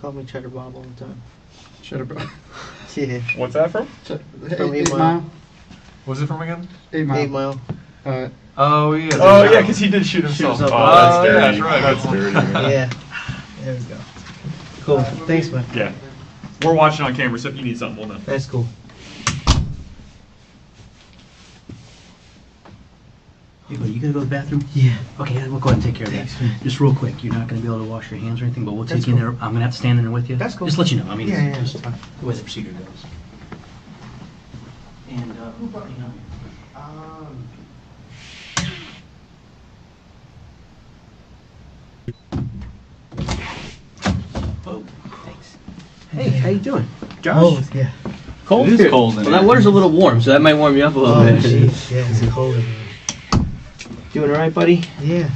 call me Cheddar Bob all the time. Cheddar Bob. Yeah. What's that from? From 8 Mile. What's it from again? 8 Mile. 8 Mile. Oh yeah. Oh yeah, because he did shoot himself. himself. Oh, Oh, that's dirty. yeah, That's right. That's dirty. Man. Yeah. There we go. Cool. Thanks, man. Yeah. We're watching on camera, so if you need something, we'll know. That's cool. Hey, buddy, you gonna go to the bathroom? Yeah. Okay, we'll go ahead and take care of that. Thanks, man. Just real quick, you're not gonna be able to wash your hands or anything, but we'll That's take you in cool. there. I'm gonna have to stand in there with you. That's cool. Just let you know. I mean, Yeah, it's yeah, just the way the procedure goes. And, you know. Oh, thanks. Hey, how you doing? Josh? Oh, yeah. Cold? It is cold in Well, here. that water's a little warm, so that might warm you up a little Oh, bit. jeez. Yeah, it's cold in here. Doing all right, buddy? Yeah.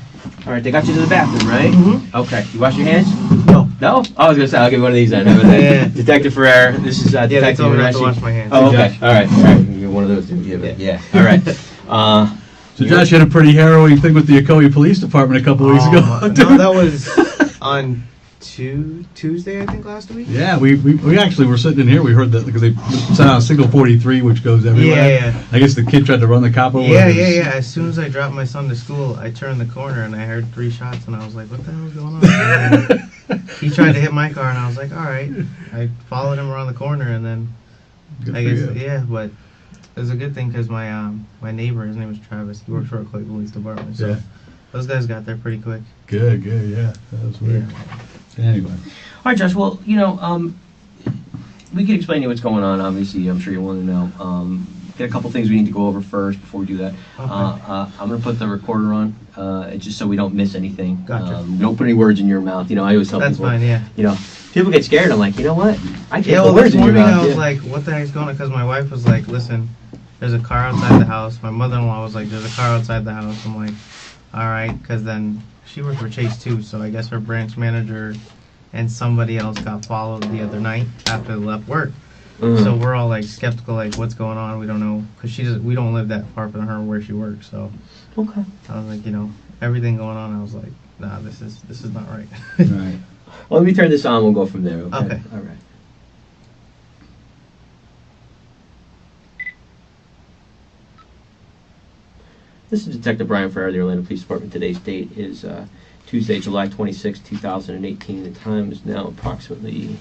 All right, they got you to the bathroom, right? Mm-hmm. Okay. You wash your hands? No. No? I was gonna say I'll give you one of these then. Yeah. Detective Ferrer. This is Yeah, they Detective told me not to Ferrer. wash my hands. Oh, okay. All right. All right. You're one of those. Yeah. All right. So Josh had a pretty harrowing thing with the Ocoee Police Department a couple weeks ago. No, that was on Tuesday, I think, last week. Yeah, we actually were sitting in here. We heard that because they sent out a signal 43, which goes everywhere. Yeah. I guess the kid tried to run the cop over. Yeah. As soon as I dropped my son to school, I turned the corner and I heard 3 shots, and I was like, "What the hell is going on?" And he tried to hit my car, and I was like, "All right." I followed him around the corner, and then Good I for guess you. yeah, but it was a good thing because my neighbor, his name was Travis. He works for a Ocoee Police Department, so Yeah. those guys got there pretty quick. Good, yeah. That was weird. Anyway. All right, Josh. Well, we can explain to you what's going on. Obviously, I'm sure you want to know. Get a couple things we need to go over first before we do that. Okay. I'm going to put the recorder on, just so we don't miss anything. Gotcha. Don't put any words in your mouth. I always tell That's people. fine, yeah. People get scared. I'm like, you know what? I can't Yeah, put well, words this in your morning mouth. I was Yeah. like, what the heck's going on? Because my wife was like, listen, there's a car outside the house. My mother-in-law was like, there's a car outside the house. I'm like, all right, because then she worked for Chase too, so I guess her branch manager and somebody else got followed the other night after they left work. Mhm. So we're all like skeptical, like what's going on? We don't know, because we don't live that far from her where she works. So Okay. I was like, everything going on. I was like, nah, this is not right. Right. Well, let me turn this on. We'll go from there. Okay. Okay. All right. This is Detective Brian Ferrer, the Orlando Police Department. Today's date is Tuesday, July 26, 2018. The time is now approximately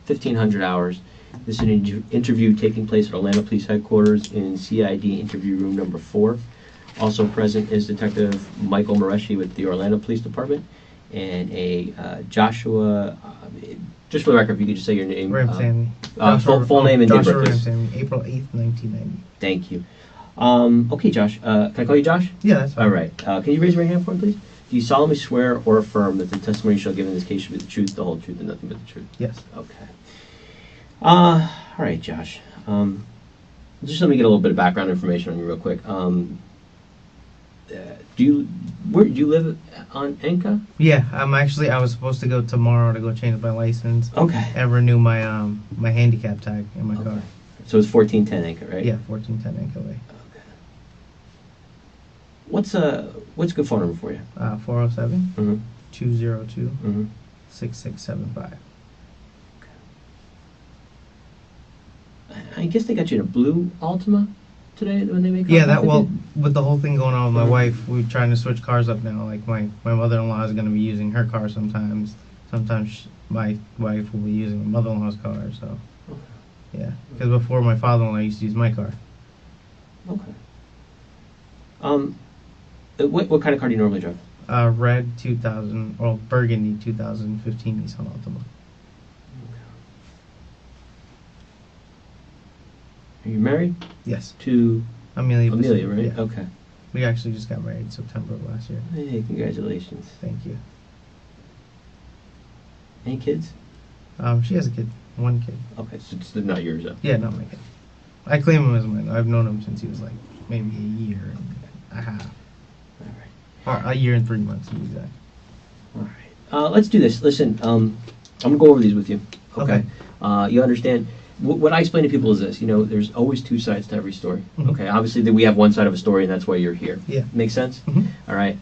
1500 hours. This is an interview taking place at Orlando Police Headquarters in CID interview room number 4. Also present is Detective Michael Mareschi with the Orlando Police Department and a Joshua, just for the record, if you could just say your name. Ramsawmy. Full name and date of Joshua birth, please. Ramsawmy, April 8th, 1990. Thank you. Okay, Josh. Can I call you Josh? Yeah, that's fine. All right. Can you raise your right hand for me, please? Do you solemnly swear or affirm that the testimony you shall give in this case should be the truth, the whole truth, and nothing but the truth? Yes. Okay. All right, Josh. Just let me get a little bit of background information on you real quick. Do you live on Enka? Yeah, I was supposed to go tomorrow to go change my license Okay. and renew my my handicap tag in my car. Okay. So it's 1410 Enka, right? Yeah, 1410 Anchor Way. Okay. What's a good phone number for you? 407 Mm-hmm. 202 Mm-hmm. 6675. I guess they got you in a blue Altima today when they make. Yeah, contact with with the whole thing going on with my Mhm. wife, we're trying to switch cars up now. Like my mother-in-law is going to be using her car sometimes. Sometimes my wife will be using my mother-in-law's car. So you? yeah, because before my father-in-law used to use my car. Okay. What kind of car do you normally drive? Red 2000 or burgundy 2015 Nissan Altima. Are you married Yes, to Amelia Bissoon. Amelia, right? Yeah. Okay. We actually just got married September of last year. Hey, congratulations. Thank you. Any kids? She has a kid, one kid. Okay, so it's not yours though. Yeah, not my kid. I claim him as mine. I've known him since he was like maybe a year and a half, All right. or a year and 3 months to be exact. All right. Let's do this. Listen, I'm gonna go over these with you. Okay. You understand? What I explain to people is this. There's always two sides to every story. Mhm. Okay. Obviously, we have one side of a story, and that's why you're here. Yeah. Make sense? Mhm. All right.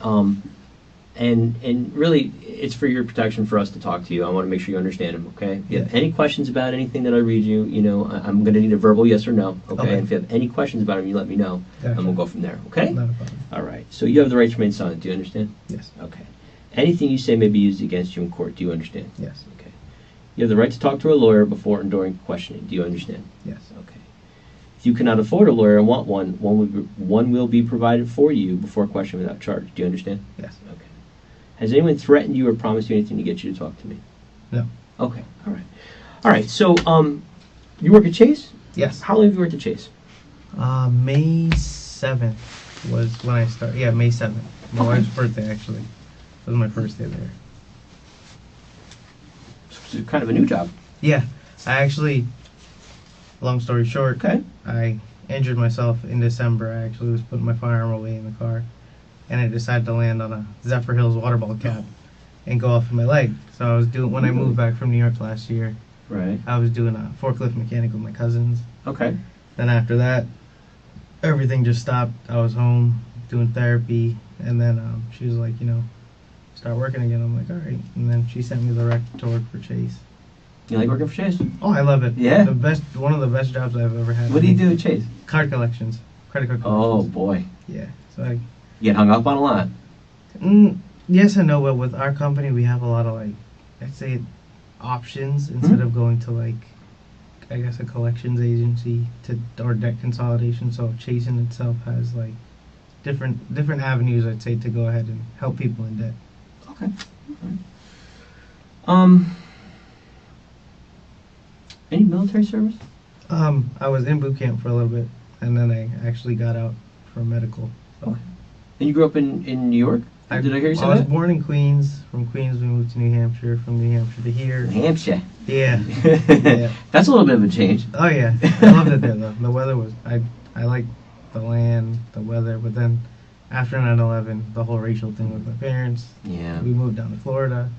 And really, it's for your protection for us to talk to you. I want to make sure you understand them, okay? If you have any questions about anything that I read you, I'm going to need a verbal yes or no, okay? And if you have any questions about them, you let me know, and we'll go from there, okay? Not a problem. All right. So you have the right to remain silent. Do you understand? Yes. Okay. Anything you say may be used against you in court. Do you understand? Yes. Okay. You have the right to talk to a lawyer before and during questioning. Do you understand? Yes. Okay. If you cannot afford a lawyer and want one will be provided for you before questioning without charge. Do you understand? Yes. Okay. Has anyone threatened you or promised you anything to get you to talk to me? No. Okay. All right. All right. So, you work at Chase? Yes. How long have you worked at Chase? May 7th was when I started. Yeah, May 7th. My wife's birthday, actually. It was my first day there. So it's kind of a new job. Yeah. I actually, long story short, Okay. I injured myself in December. I actually was putting my firearm away in the car, and I decided to land on a Zephyr Hills water ball cap and go off of my leg. So I was doing, when I moved back from New York last year, Right. I was doing a forklift mechanic with my cousins. Okay. Then after that, everything just stopped. I was home doing therapy, and then she was like, start working again. I'm like, all right. And then she sent me the rec to work for Chase. You like working for Chase? Oh, I love it. Yeah? One of the best jobs I've ever had. What do you do at Chase? Card collections, credit card Oh, collections. boy. Yeah. So I, You get hung up on a lot. yes and no, but with our company, we have a lot of I'd say options instead of going to I guess a collections agency or debt consolidation. So Chase in itself has different avenues, I'd say, to go ahead and help people in debt. Okay. Right. Any military service? I was in boot camp for a little bit, and then I actually got out for medical. So. Okay. And you grew up in New York? Did I hear you say I was that? born in Queens. From Queens, we moved to New Hampshire. From New Hampshire to here. New Hampshire. Yeah. Yeah. That's a little bit of a change. Oh yeah, I loved it there though. The weather was I liked the land, the weather, but then after 9/11, the whole racial thing with my parents, Yeah. we moved down to Florida,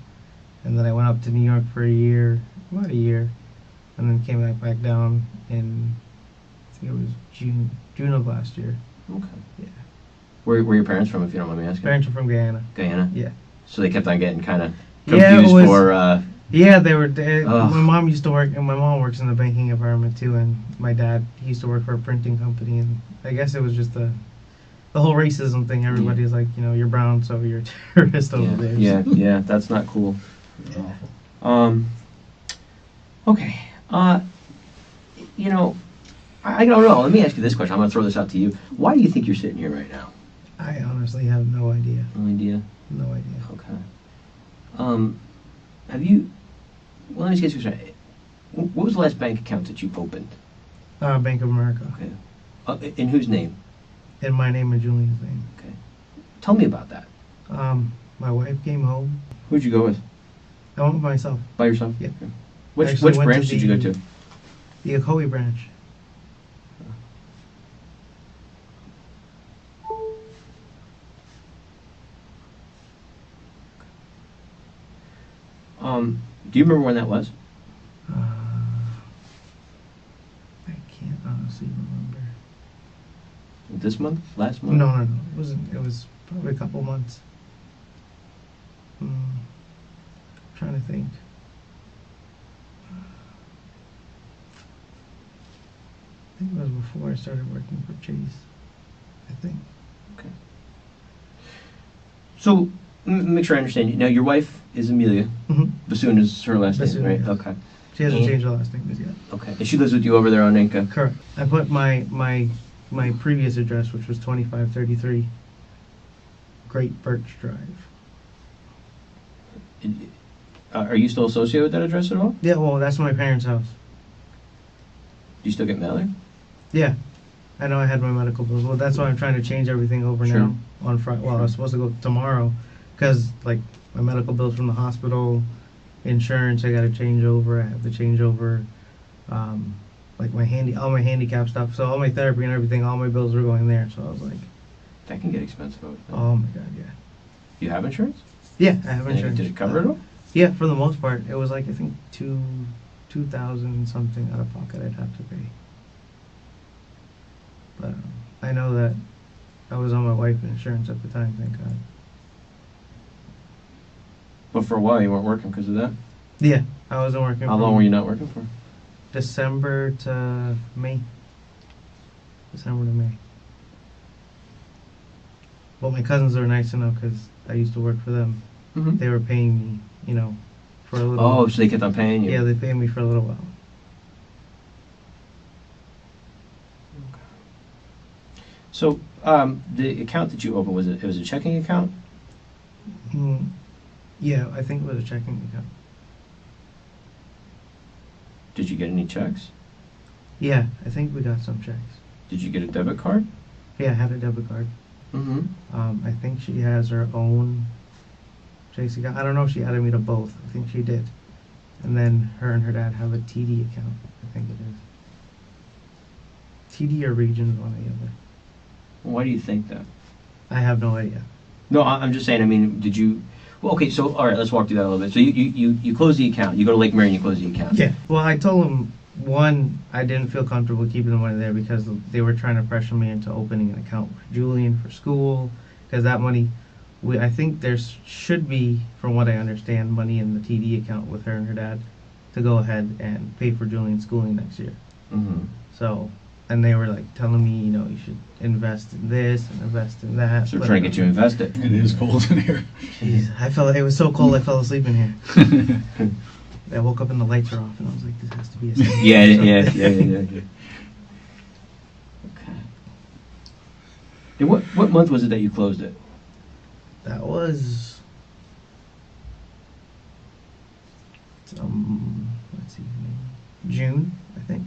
and then I went up to New York for about a year, and then came back down in I think it was June of last year. Okay. Yeah. Where your parents from, if you don't mind me asking? Parents are from Guyana. Guyana? Yeah. So they kept on getting kind of Yeah, confused it was- for, Yeah, they were. Ugh. My mom used to work, and my mom works in the banking environment too. And my dad, he used to work for a printing company, and I guess it was just the whole racism thing. Everybody's like, you're brown, so you're a terrorist over there. yeah, that's not cool. Okay. I don't know. Let me ask you this question. I'm going to throw this out to you. Why do you think you're sitting here right now? I honestly have no idea. No idea. No idea. Okay. Have you? Well, let me just get you a question. What was the last bank account that you opened? Bank of America. Okay. In whose name? In my name and Julian's name. Okay. Tell me about that. My wife came home. Who'd you go with? I went with myself. By yourself? Yeah. Okay. I Which actually went branch to did you go to? The Ocoee branch. Do you remember when that was? I can't honestly remember. This month? Last month? No. It wasn't. It was probably a couple months. Trying to think. I think it was before I started working for Chase. I think. Okay. So, make sure I understand you. Now, your wife is Amelia. Mm-hmm. Bissoon is her last Bissoon, name, right? yes. Okay. She hasn't And- changed her last name yet. Okay. And she lives with you over there on Inca? Correct. I put my previous address, which was 2533 Great Birch Drive. Are you still associated with that address at all? Do Yeah, well, that's my parents' house. you still get mail there? Yeah. I know I had my medical bills. Well, that's why I'm trying to change everything over Sure. now on Friday. Well, I was supposed to go tomorrow because, my medical bills from the hospital, insurance, I got to change over. I have to change over, all my handicap stuff. So all my therapy and everything, all my bills were going there. So I was like, That can get expensive. I would think. oh my God, yeah. Do you have insurance? Yeah, I have And insurance. Did it cover it all? Yeah, for the most part. It was I think 2,000 something out of pocket I'd have to pay. But I know that I was on my wife's insurance at the time, thank God. But for a while, you weren't working because of that? Yeah, I wasn't working. How long were you not working for? December to May. December to May. But my cousins were nice enough because I used to work for them. Mm-hmm. They were paying me, you know, for a little. Oh, so they kept on paying you? Yeah, they paid me for a little while. So, the account that you opened, it was a checking account? Yeah, I think it was a checking account. Did you get any checks? Yeah, I think we got some checks. Did you get a debit card? Yeah, I had a debit card. Mm-hmm. I think she has her own chase account. I don't know if she added me to both. I think she did. And then her and her dad have a TD account. I think it is. TD or Regions, one or the other. Why do you think that? I have no idea. No, I'm just saying, I mean, did you... Well, okay, so, all right, let's walk through that a little bit. So you close the account. You go to Lake Mary and you close the account. Yeah. Well, I told them, one, I didn't feel comfortable keeping the money there because they were trying to pressure me into opening an account for Julian for school. Because that money, I think there should be, from what I understand, money in the TD account with her and her dad to go ahead and pay for Julian's schooling next year. Mm-hmm. So, and they were like telling me, you know, you should invest in this and invest in that. So they're trying to get you invested. It is cold in here. Jeez, it was so cold I fell asleep in here. I woke up and the lights were off and I was like, this has to be a sign. Yeah. Okay. And what month was it that you closed it? That was, let's see, June, I think.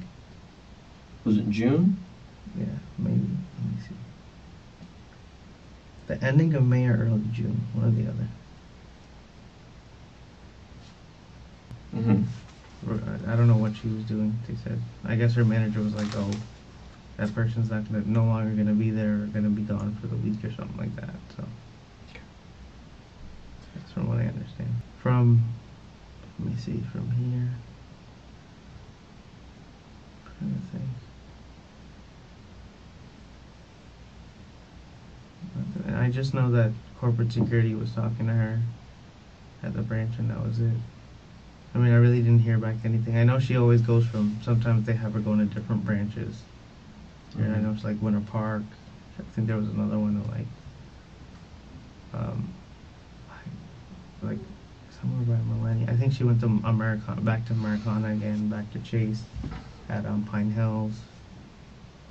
Was it June? Yeah, maybe. Let me see. The ending of May or early June, one or the other. Mm-hmm. I don't know what she was doing. They said, I guess her manager was like, "Oh, that person's no longer gonna be there or gonna be gone for the week or something like that." So that's from what I understand. Let me see, from here. I'm trying to think. And I just know that corporate security was talking to her at the branch, and that was it. I mean, I really didn't hear back anything. I know she always goes from, sometimes they have her going to different branches. And I know it's like Winter Park. I think there was another one that like somewhere by Millennium. I think she went to back to Americana again, back to Chase at Pine Hills.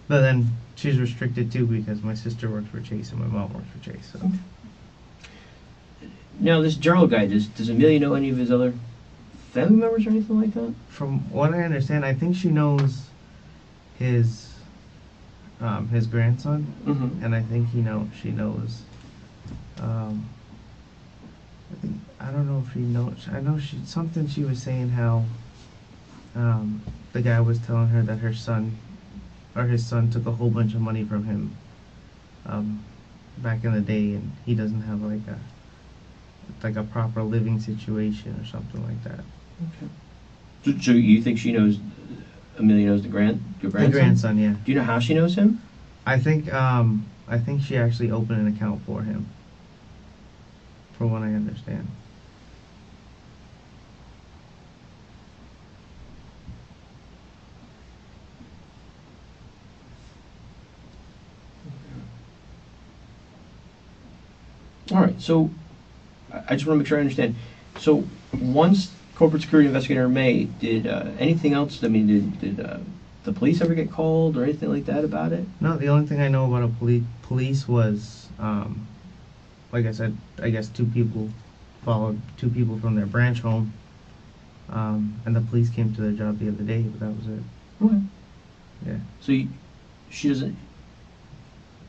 But then she's restricted too because my sister works for Chase and my mom works for Chase. So. Now, this Gerald guy, does Amelia know any of his other family members or anything like that? From what I understand, I think she knows his grandson, Mm-hmm. and I think she knows. I don't know if she knows. I know she was saying how the guy was telling her that his son took a whole bunch of money from him back in the day, and he doesn't have like a proper living situation or something like that. Okay. So you think Amelia knows your grandson? The grandson, yeah. Do you know how she knows him? I think she actually opened an account for him, from what I understand. All right, so I just want to make sure I understand. So once corporate security investigator May, did anything else? I mean, did the police ever get called or anything like that about it? No, the only thing I know about police was, like I said, I guess two people followed two people from their branch home, and the police came to their job the other day, but that was it. Okay. Yeah. So she doesn't.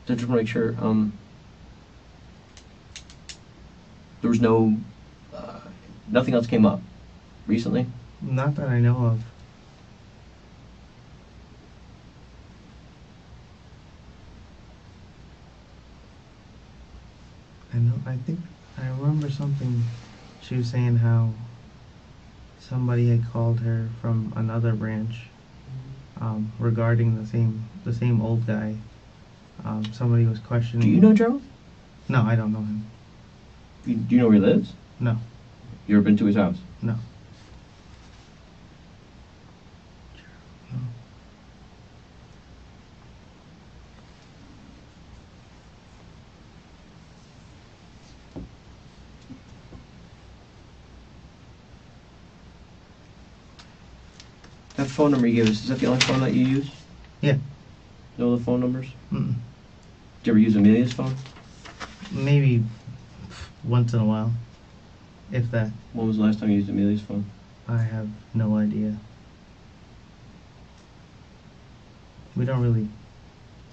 I just want to make sure. There was nothing else came up recently? Not that I know of. I remember something, she was saying how somebody had called her from another branch regarding the same old guy. Somebody was questioning. Do you know Gerald? No, I don't know him. Do you know where he lives? No. You ever been to his house? No. That phone number you gave us, is that the only phone that you use? Yeah. No other phone numbers? Mm-mm. Did you ever use Amelia's phone? Maybe once in a while, if that. When was the last time you used Amelia's phone? I have no idea. We don't really,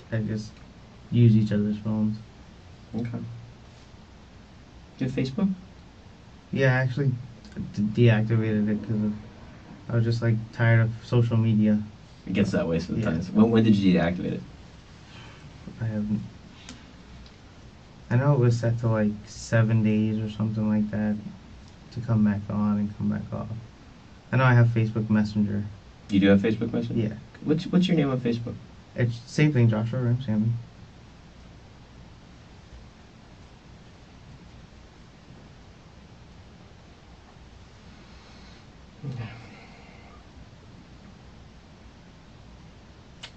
I just use each other's phones. Okay. Do you have Facebook? Yeah, I actually deactivated it because I was just like tired of social media. It gets that way sometimes. Yeah. When did you deactivate it? I haven't. I know it was set to like 7 days or something like that to come back on and come back off. I know I have Facebook Messenger. You do have Facebook Messenger? Yeah. What's your name on Facebook? It's same thing, Joshua Ramsawmy.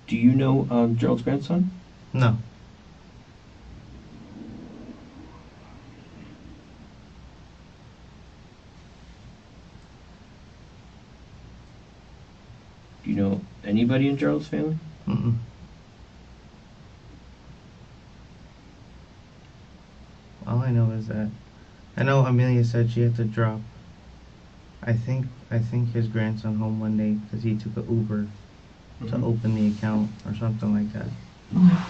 Do you know Gerald's grandson? No. Do you know anybody in Gerald's family? Mm-mm. All I know is that I know Amelia said she had to drop. I think his grandson home one day because he took an Uber to open the account or something like that.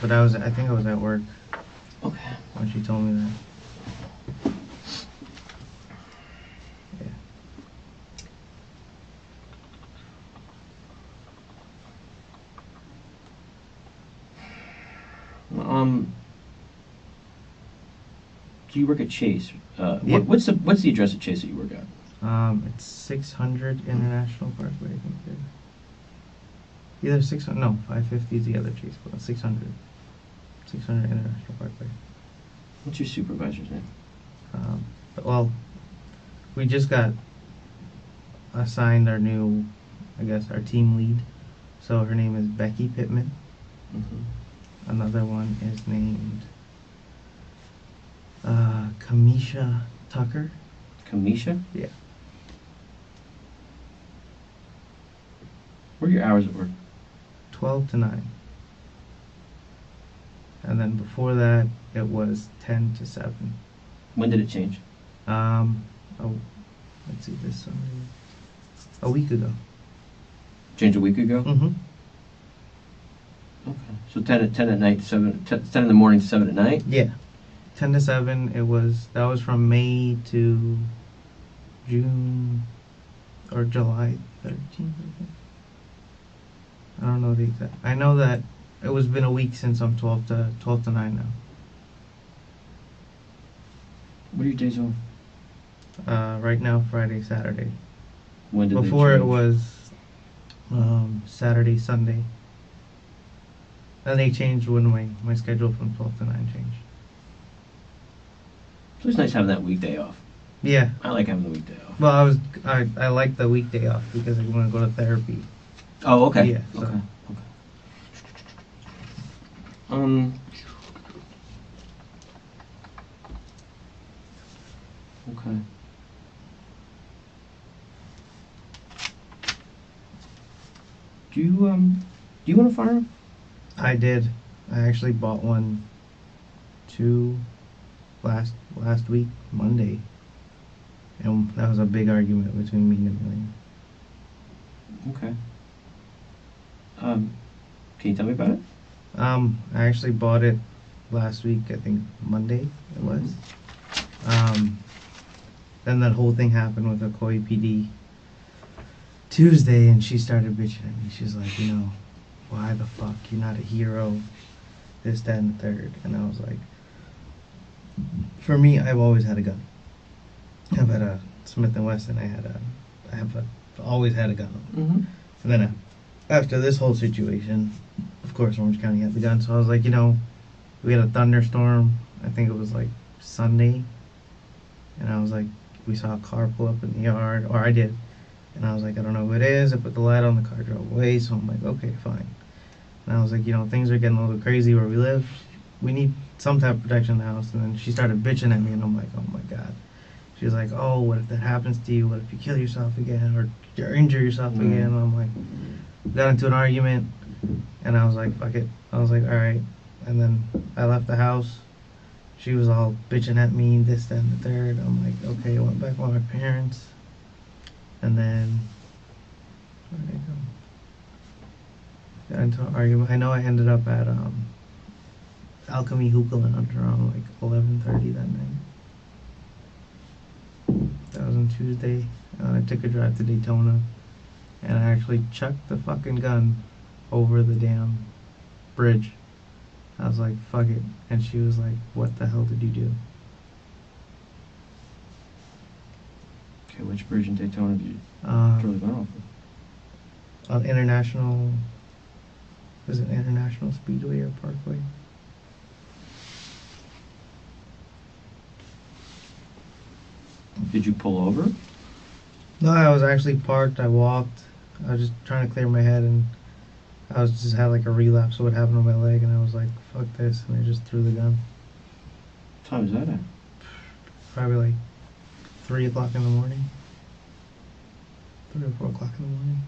But I think I was at work Okay. when she told me that. Do you work at Chase? Yeah. What's the address at Chase that you work at? It's 600 International Parkway, I think. Either 600, no, 550 is the other Chase, but 600. 600 International Parkway. What's your supervisor's name? Well, we just got assigned our new, I guess, our team lead. So her name is Becky Pittman. Mm-hmm. Another one is named Kamisha Tucker. Kamisha? Yeah. What are your hours at work? 12 to 9. And then before that, it was 10 to 7. When did it change? Oh, let's see, this Sunday. A week ago. Changed a week ago? Mm-hmm. Okay. So 10 at night to 7, 10 in the morning to 7 at night? Yeah. 10 to 7, that was from May to June or July 13th, I think. I don't know the exact. I know that it was been a week since I'm 12 to 9 now. What are your days off? Right now, Friday, Saturday. When did Before they it change? was Saturday, Sunday. Then they changed when my schedule from 12 to 9 changed. So it's nice having that weekday off. Yeah. I like having the weekday off. Well, I like the weekday off because I want to go to therapy. Oh, okay. Yeah, so- Okay. Okay. Okay. Do you want a firearm? I did. I actually bought one last week, Monday. And that was a big argument between me and Amelia. Okay. Can you tell me about it? I actually bought it last week, I think Monday it was. Then that whole thing happened with the Koi PD Tuesday, and she started bitching at me. She's like, why the fuck, you're not a hero, this, that, and the third. And I was like, for me, I've always had a gun. I've had a Smith & Wesson. Always had a gun. Mm-hmm. And then after this whole situation, of course, Orange County had the gun. So I was like, we had a thunderstorm. I think it was like Sunday. And I was like, we saw a car pull up in the yard, or I did. And I was like, I don't know who it is. I put the light on, the car drove away. So I'm like, okay, fine. And I was like, things are getting a little crazy where we live. We need some type of protection in the house. And then she started bitching at me, and I'm like, oh my God. She was like, oh, what if that happens to you? What if you kill yourself again or injure yourself again? And I'm like, we got into an argument, and I was like, fuck it. I was like, all right. And then I left the house. She was all bitching at me, this, that, and the third. I'm like, okay, I went back with my parents. And then, where did I go? Got into an argument. I know I ended up at Alchemy Hookah Lounge around like 11:30 that night. That was on Tuesday. I took a drive to Daytona, and I actually chucked the fucking gun over the damn bridge. I was like, fuck it. And she was like, what the hell did you do? Okay, which bridge in Daytona did you throw the gun off of? On International, was it International Speedway or Parkway? Did you pull over? No, I was actually parked. I walked. I was just trying to clear my head, and I was just had like a relapse of what happened on my leg, and I was like, fuck this, and I just threw the gun. What time is that at? Probably like 3 o'clock in the morning. 3 or 4 o'clock in the morning.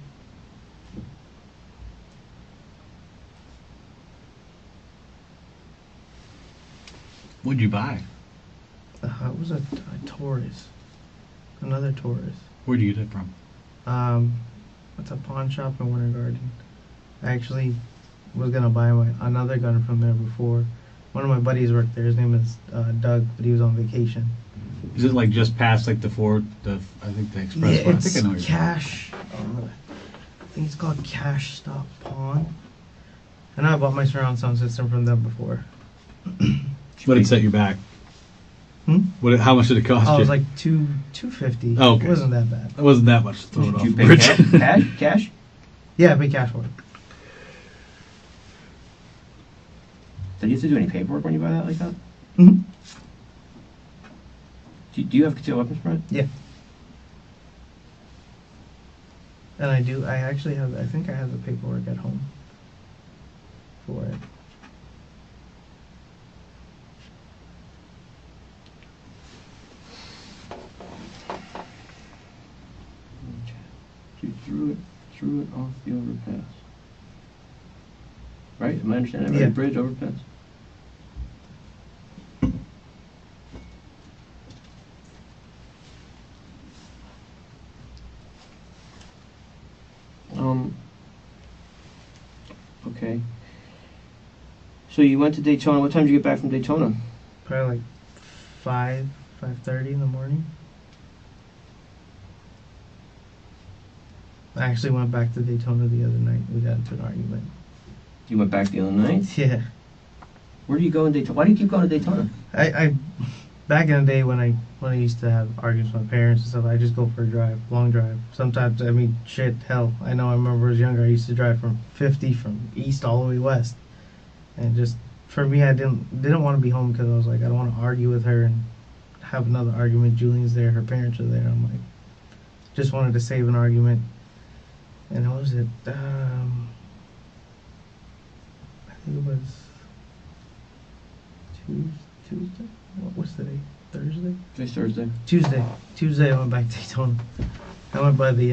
What'd you buy? It was a Taurus. Another Taurus. Where'd you get it from? It's a pawn shop in Winter Garden. I actually was gonna buy another gun from there before. One of my buddies worked there. His name is Doug, but he was on vacation. Is it like just past like the Ford, I think the Express? Yeah, I it's think I know what you're Cash. I think it's called Cash Stop Pawn. I know I bought my surround sound system from them before. What did it set you back? How much did it cost you? It was like $250. Oh, okay. It wasn't that bad. It wasn't that much to throw it off Did you the pay bridge. cash? Yeah, I paid cash for it. Did you have to do any paperwork when you buy that like that? Mm-hmm. Do you have concealed weapons permit? Yeah. And I do. I actually have. I think I have the paperwork at home for it. You threw it off the overpass. Right? Am I understanding that right? Yeah. Bridge, overpass? Okay. So you went to Daytona. What time did you get back from Daytona? Probably like 5:30 in the morning. I actually went back to Daytona the other night. We got into an argument. You went back the other night? Yeah. Where do you go in Daytona? Why do you keep going to Daytona? I back in the day when I used to have arguments with my parents and stuff, I just go for a drive, long drive. Sometimes, I mean, shit, hell. I know I remember when I was younger, I used to drive from 50 from east all the way west. And just, for me, I didn't want to be home because I was like, I don't want to argue with her and have another argument. Julian's there, her parents are there. I'm like, just wanted to save an argument. And what was it? I think it was Tuesday? What's the day? Thursday? Today's Thursday. Tuesday I went back to Daytona. I went by the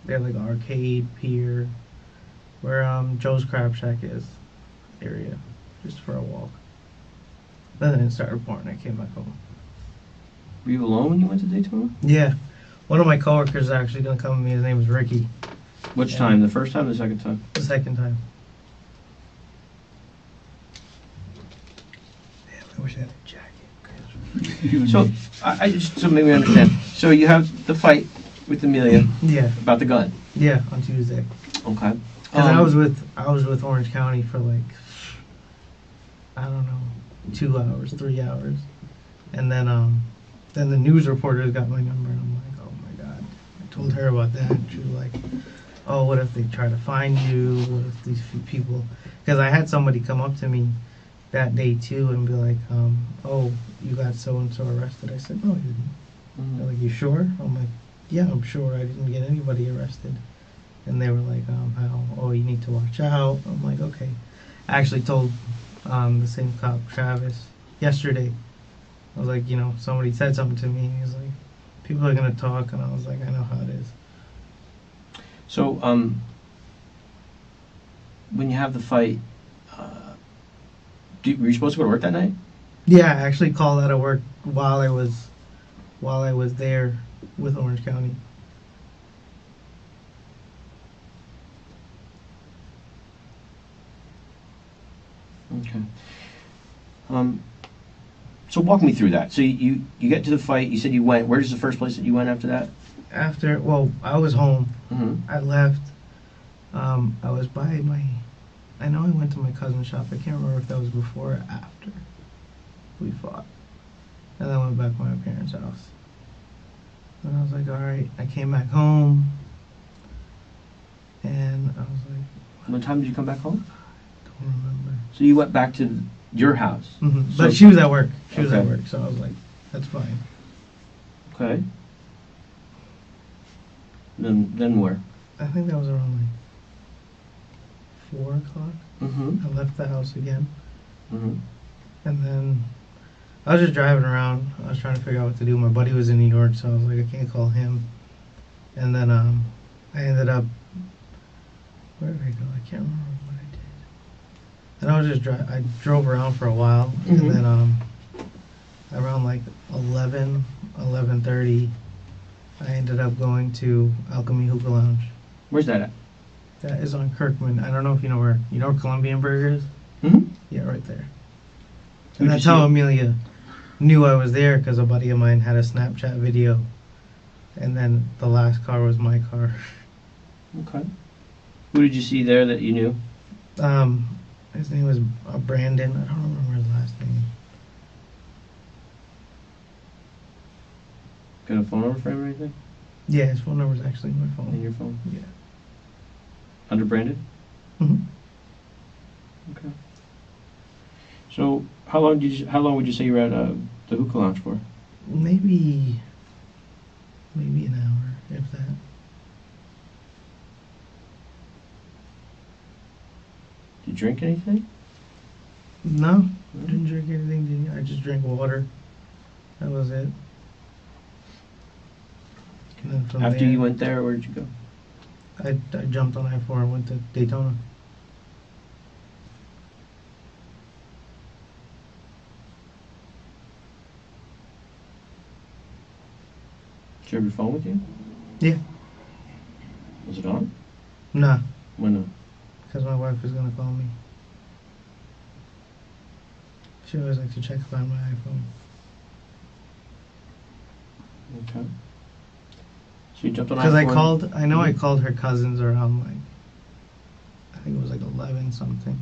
they have like an arcade pier where Joe's Crab Shack is area, just for a walk. Then it started pouring. I came back home. Were you alone when you went to Daytona? Yeah. One of my coworkers is actually gonna come with me. His name is Ricky. Which time? The first time or the second time? The second time. Damn, I wish I had a jacket. So, I just, so maybe I understand. So you have the fight with Amelia Yeah. about the gun. Yeah, on Tuesday. Okay. And I was with Orange County for like, I don't know, 2 hours, 3 hours, and then the news reporters got my number, and I'm like, oh my god. I told her about that, and she was like, oh, what if they try to find you? What if these few people? Because I had somebody come up to me that day too and be like, oh, you got got so-and-so arrested. I said, no, he didn't. They're Mhm. like, you sure? I'm like, yeah, I'm sure. I didn't get anybody arrested. And they were like, oh, you need to watch out. I'm like, okay. I actually told the same cop, Travis, yesterday. I was like, somebody said something to me. He was like, people are going to talk. And I was like, I know how it is. So, when you have the fight, were you supposed to go to work that night? Yeah, I actually called out of work while I was there with Orange County. Okay. So walk me through that. So you get to the fight. You said you went. Where's the first place that you went after that? I was home. Mm-hmm. I left. I was by I know I went to my cousin's shop. I can't remember if that was before or after we fought. And then I went back to my parents' house. And I was like, all right. I came back home. And I was like, What time did you come back home? don't remember. So you went back to your house. Mm-hmm. So- But she was at work. She was at Okay. work. So I was like, that's fine. Okay. Then where? I think that was around like 4 o'clock. Mm-hmm. I left the house again. Mm-hmm. And then I was just driving around. I was trying to figure out what to do. My buddy was in New York, so I was like, I can't call him. And then I ended up, where did I go? I can't remember what I did. And I was just I drove around for a while, Mhm. and then around like 11:30, I ended up going to Alchemy Hookah Lounge. Where's that at? That is on Kirkman. I don't know if you know where Colombian Burger is? Mm-hmm. Yeah, right there. Who'd And you that's see how it? Amelia knew I was there, because a buddy of mine had a Snapchat video. And then the last car was my car. Okay. Who did you see there that you knew? His name was Brandon. I don't remember his last name. Got a phone number for him or anything? Yeah, his phone number is actually in my In phone. your phone? Yeah. Under branded? hmm Okay. So how long would you say you were at the hookah lounge for? Maybe an hour, if that. Did you drink anything? No, I didn't drink anything. I just drank water. That was it. And then from After there, you went there, where did you go? I jumped on I-4 and went to Daytona. Did you have your phone with you? Yeah. Was it on? Nah, Why not? because my wife was gonna call me. She always likes to check on my iPhone. Okay. So you jumped on Because I I-4. know I called her cousins around like, I think it was like 11 something,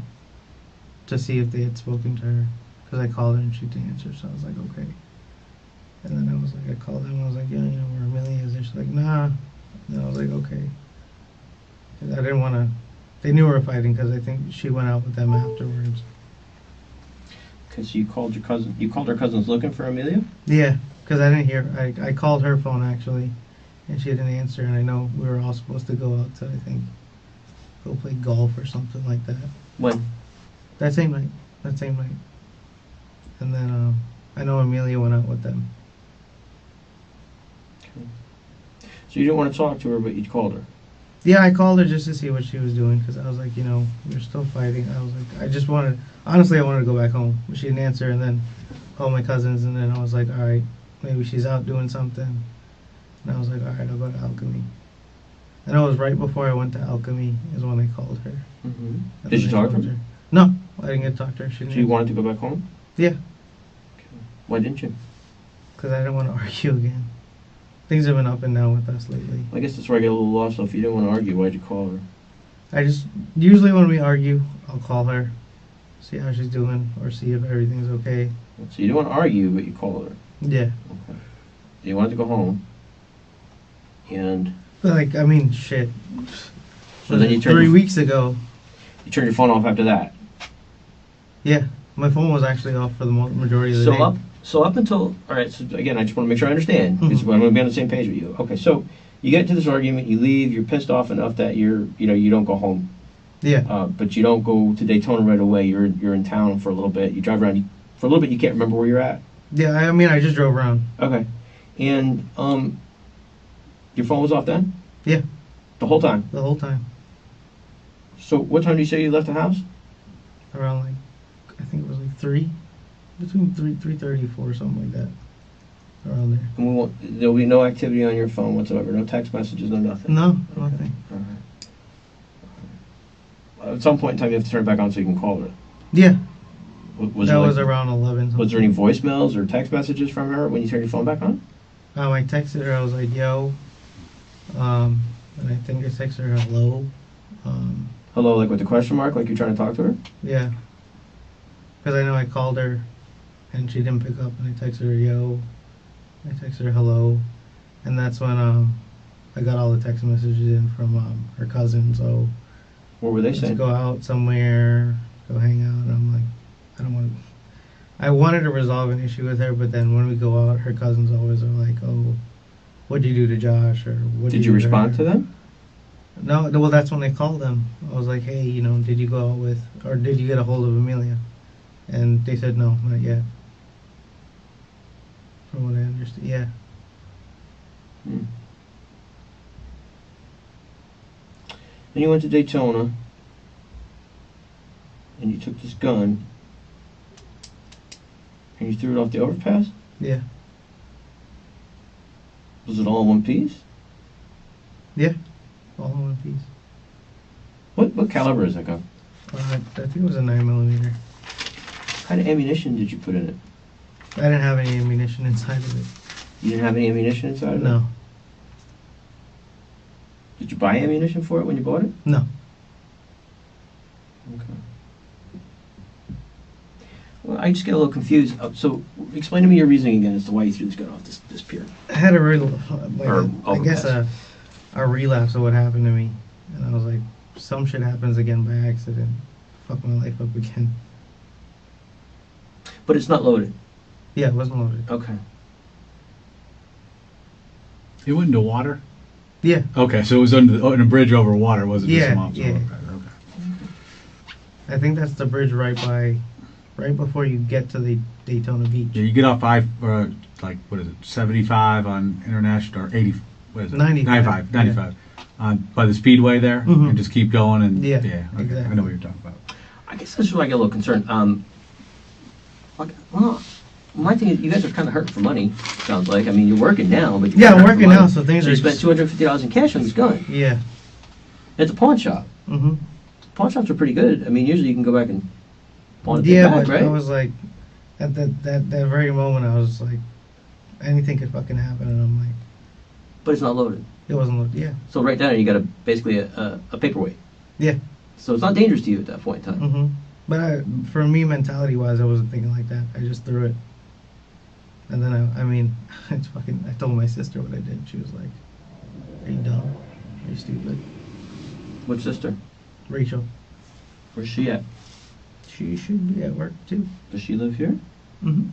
to see if they had spoken to her. Because I called her and she didn't answer, so I was like, okay. And then I was like, I called them, I was like, yeah, where Amelia is. And she's like, nah. And I was like, okay. 'Cause I didn't want to, they knew we were fighting because I think she went out with them afterwards. Because you called your cousin. You called her cousins looking for Amelia? Yeah, because I didn't hear, I called her phone actually, and she didn't answer, and I know we were all supposed to go out to, I think, go play golf or something like that. When? That same night. And then I know Amelia went out with them. Okay. So you didn't want to talk to her, but you called her. Yeah, I called her just to see what she was doing, because I was like, we're still fighting. I was like, honestly, I wanted to go back home. But she didn't answer, and then called my cousins, and then I was like, all right, maybe she's out doing something. And I was like, all right, I'll go to Alchemy. And it was right before I went to Alchemy is when I called her. Mm-hmm. And Did you then I talk to told her? No, I didn't get to talk to her. She So didn't you wanted to go back home? Yeah, Okay. Why didn't you? because I didn't want to argue again. Things have been up and down with us lately. I guess that's where I get a little lost. So if you didn't want to argue, why'd you call her? I just, usually when we argue, I'll call her, see how she's doing, or see if everything's okay. So you didn't want to argue, but you called her. Yeah. Okay. So you wanted to go home. And But like, I mean, shit. so then you turned 3 your, weeks ago, you turned your phone off after that. yeah, my phone was actually off for the majority of the day. Still up? So up until, all right, so again, I just want to make sure I understand, because I'm going to be on the same page with you. Okay, so you get into this argument, you leave, you're pissed off enough that you don't go home. Yeah. But you don't go to Daytona right away. You're in town for a little bit. You drive around. For a little bit, you can't remember where you're at. Yeah, I mean, I just drove around. Okay. And your phone was off then? Yeah. The whole time? The whole time. So what time do you say you left the house? Around, like, I think it was like 3. Between 3:30 4, something like that. Around there. And there'll be no activity on your phone whatsoever? No text messages, no nothing? No, nothing. All right. At some point in time, you have to turn it back on so you can call her. Yeah. Was That there, was around 11. Was there any voicemails or text messages from her when you turned your phone back on? I texted her. I was like, "Yo," and I think I texted her hello. Hello, like with the question mark, like you're trying to talk to her? Yeah. Because I know I called her, and she didn't pick up, and I texted her yo. I texted her hello, and that's when I got all the text messages in from her cousin. So What were they let's saying? go out somewhere, go hang out. And I'm like, I don't want to. I wanted to resolve an issue with her, but then when we go out, her cousins always are like, "Oh, what'd you do to Josh?" Or "What Did you respond to them? No, well, that's when I called them. I was like, "Hey, did you go out with, or did you get a hold of Amelia?" And they said, "No, not yet." From what I understood, yeah. Hmm. Then you went to Daytona, and you took this gun, and you threw it off the overpass? Yeah. Was it all in one piece? Yeah. All in one piece. What caliber is that gun? I think it was a 9mm. What kind of ammunition did you put in it? I didn't have any ammunition inside of it. You didn't have any ammunition inside of it? No. Did you buy ammunition for it when you bought it? No. Okay. Well, I just get a little confused. So, explain to me your reasoning again as to why you threw this gun off this pier. I had a real, Or I guess overpass. a relapse of what happened to me. And I was like, some shit happens again by accident. Fuck my life up again. But it's not loaded. Yeah, it wasn't loaded. Okay. It went into water? Yeah. Okay, so it was on a bridge over water, it wasn't just Yeah, some officer. yeah. Okay. I think that's the bridge right before you get to the Daytona Beach. Yeah, you get off what is it, 75 on International, or 80, what is it? 95, 95. By the Speedway there, Mhm. and just keep going, and Yeah, okay, I exactly. know what you're talking about. I guess that's where I get a little concerned. Well, my thing is, you guys are kind of hurting for money, sounds like. I mean, you're working now, but you're Yeah, I'm hurting for working money. now, so things So are. you spent $250 in cash on this gun. Yeah. It's a pawn shop. Mhm. Pawn shops are pretty good. I mean, usually you can go back and pawn it Yeah, back, but right? I was like, at that very moment, I was like, anything could fucking happen, and I'm like, But it's not loaded. it wasn't loaded. Yeah. So right down, you got basically a paperweight. Yeah. So it's not dangerous to you at that point in time. Mhm. But for me, mentality-wise, I wasn't thinking like that. I just threw it. And then I mean, it's fucking. I told my sister what I did. She was like, "Are you dumb? Are you stupid?" Which sister? Rachel. Where's she at? She should be at work too. Does she live here?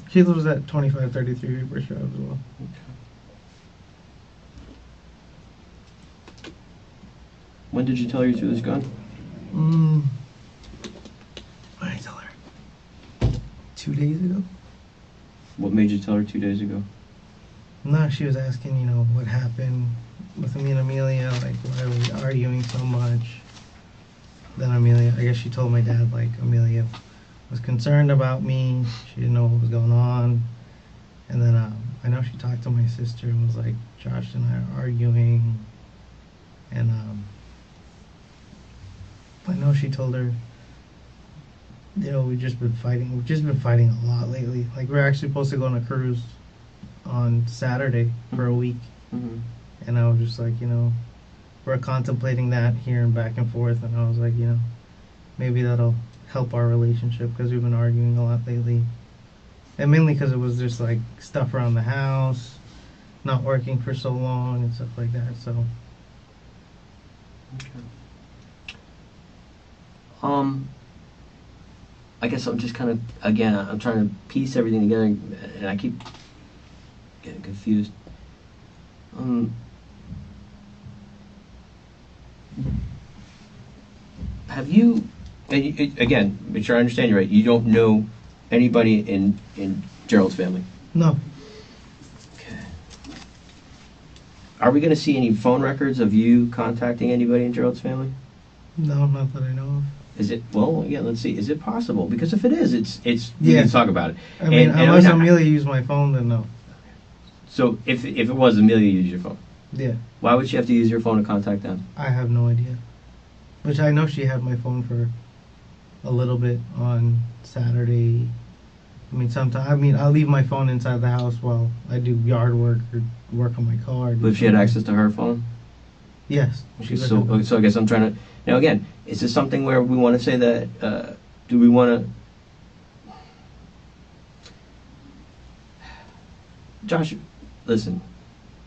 She lives at 2533 Reaper Drive as well. When did you tell her you threw this gun? What did I tell her? 2 days ago? What made you tell her 2 days ago? No, she was asking, what happened with me and Amelia, like, why are we arguing so much? Then Amelia, I guess she told my dad, like, Amelia was concerned about me. She didn't know what was going on. And then I know she talked to my sister and was like, Josh and I are arguing. And I know she told her, we've just been fighting. We've just been fighting a lot lately. Like, we're actually supposed to go on a cruise on Saturday for a week. Mm-hmm. And I was just like, we're contemplating that here and back and forth. And I was like, maybe that'll help our relationship because we've been arguing a lot lately. And mainly because it was just like stuff around the house, not working for so long and stuff like that. So, I guess I'm just kind of, again, I'm trying to piece everything together, and I keep getting confused. Have you, and again, make sure I understand you right, you don't know anybody in Gerald's family? No. Okay. Are we going to see any phone records of you contacting anybody in Gerald's family? No, not that I know of. Is it, well, yeah, let's see, is it possible? Because if it is, we Yeah. need to talk about it. I mean, And unless I'm not- Amelia used my phone, then no. So if it was Amelia used your phone, Yeah, why would she have to use your phone to contact them? I have no idea. Which I know she had my phone for a little bit on Saturday. I mean, sometimes. I mean, I'll leave my phone inside the house while I do yard work or work on my car. But if she had access to her phone? Yes. She would have. So I guess I'm trying to, now again, is this something where we want to say that, do we want to, Josh, listen,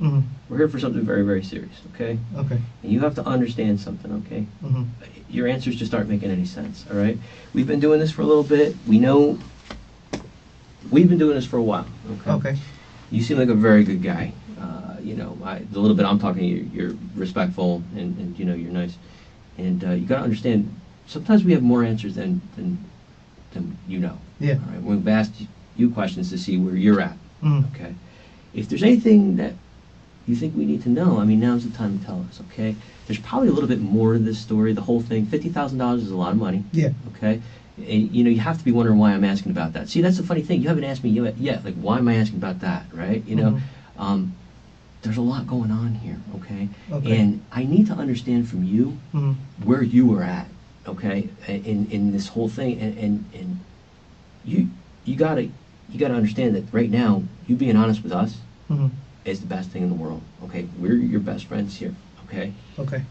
Mhm. we're here for something very, very serious, okay? Okay. And you have to understand something, okay? Mhm. Your answers just aren't making any sense, all right? We've been doing this for a little bit. We know, we've been doing this for a while, okay? Okay. You seem like a very good guy. The little bit I'm talking to you, you're respectful and you're nice. And you got to understand, sometimes we have more answers than you know. Yeah. All right? We've asked you questions to see where you're at, Mhm. okay? If there's anything that you think we need to know, I mean, now's the time to tell us, okay? There's probably a little bit more to this story. The whole thing, $50,000 is a lot of money. Yeah. Okay? And, you have to be wondering why I'm asking about that. See, that's the funny thing. You haven't asked me yet. Like, why am I asking about that, right? There's a lot going on here, okay? Okay. And I need to understand from you Mhm. where you were at, okay, in this whole thing. And you gotta understand that right now, you being honest with us Mhm. is the best thing in the world, okay? We're your best friends here, okay? Okay.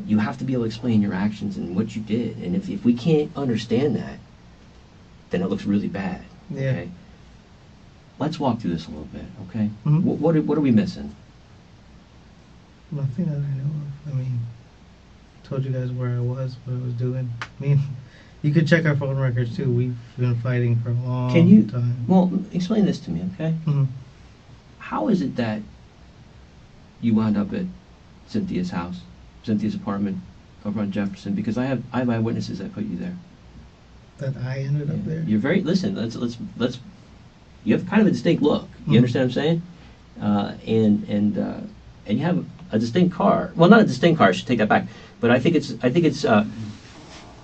You have to be able to explain your actions and what you did. And if we can't understand that, then it looks really bad. Yeah. Okay? Let's walk through this a little bit, okay? Mhm. What are we missing? Nothing that I know of. I mean, told you guys where I was, what I was doing. I mean, you could check our phone records too. We've been fighting for a long Can you, time. well, explain this to me, okay? Mhm. How is it that you wound up at Cynthia's house, Cynthia's apartment over on Jefferson? Because I have eyewitnesses that put you there. That I ended up there. You're very, listen, let's you have kind of a distinct look. You Mhm. understand what I'm saying? And you have a distinct car. Well, not a distinct car. I should take that back. But I think it's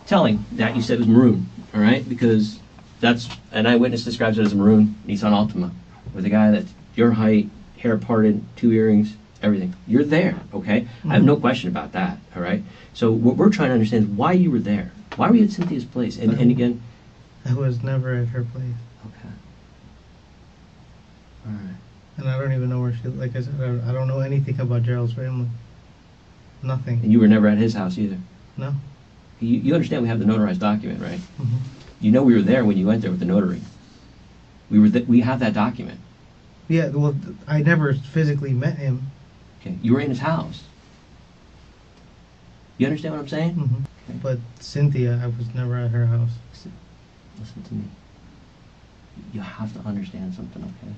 telling that you said it was maroon. All right, because that's an eyewitness describes it as a maroon Nissan Altima with a guy that's your height, hair parted, 2 earrings, everything. You're there. Okay, I have no question about that. All right. So what we're trying to understand is why you were there. Why were you at Cynthia's place? And again. I was never at her place. Okay. All right. And I don't even know where she, like I said, I don't know anything about Gerald's family. Nothing. And you were never at his house either. No. You understand we have the notarized document, right? Mhm. You know we were there when you went there with the notary. We have that document. Yeah, well, I never physically met him. Okay. You were in his house. You understand what I'm saying? Mhm. Okay. But Cynthia, I was never at her house. Listen to me. You have to understand something, okay?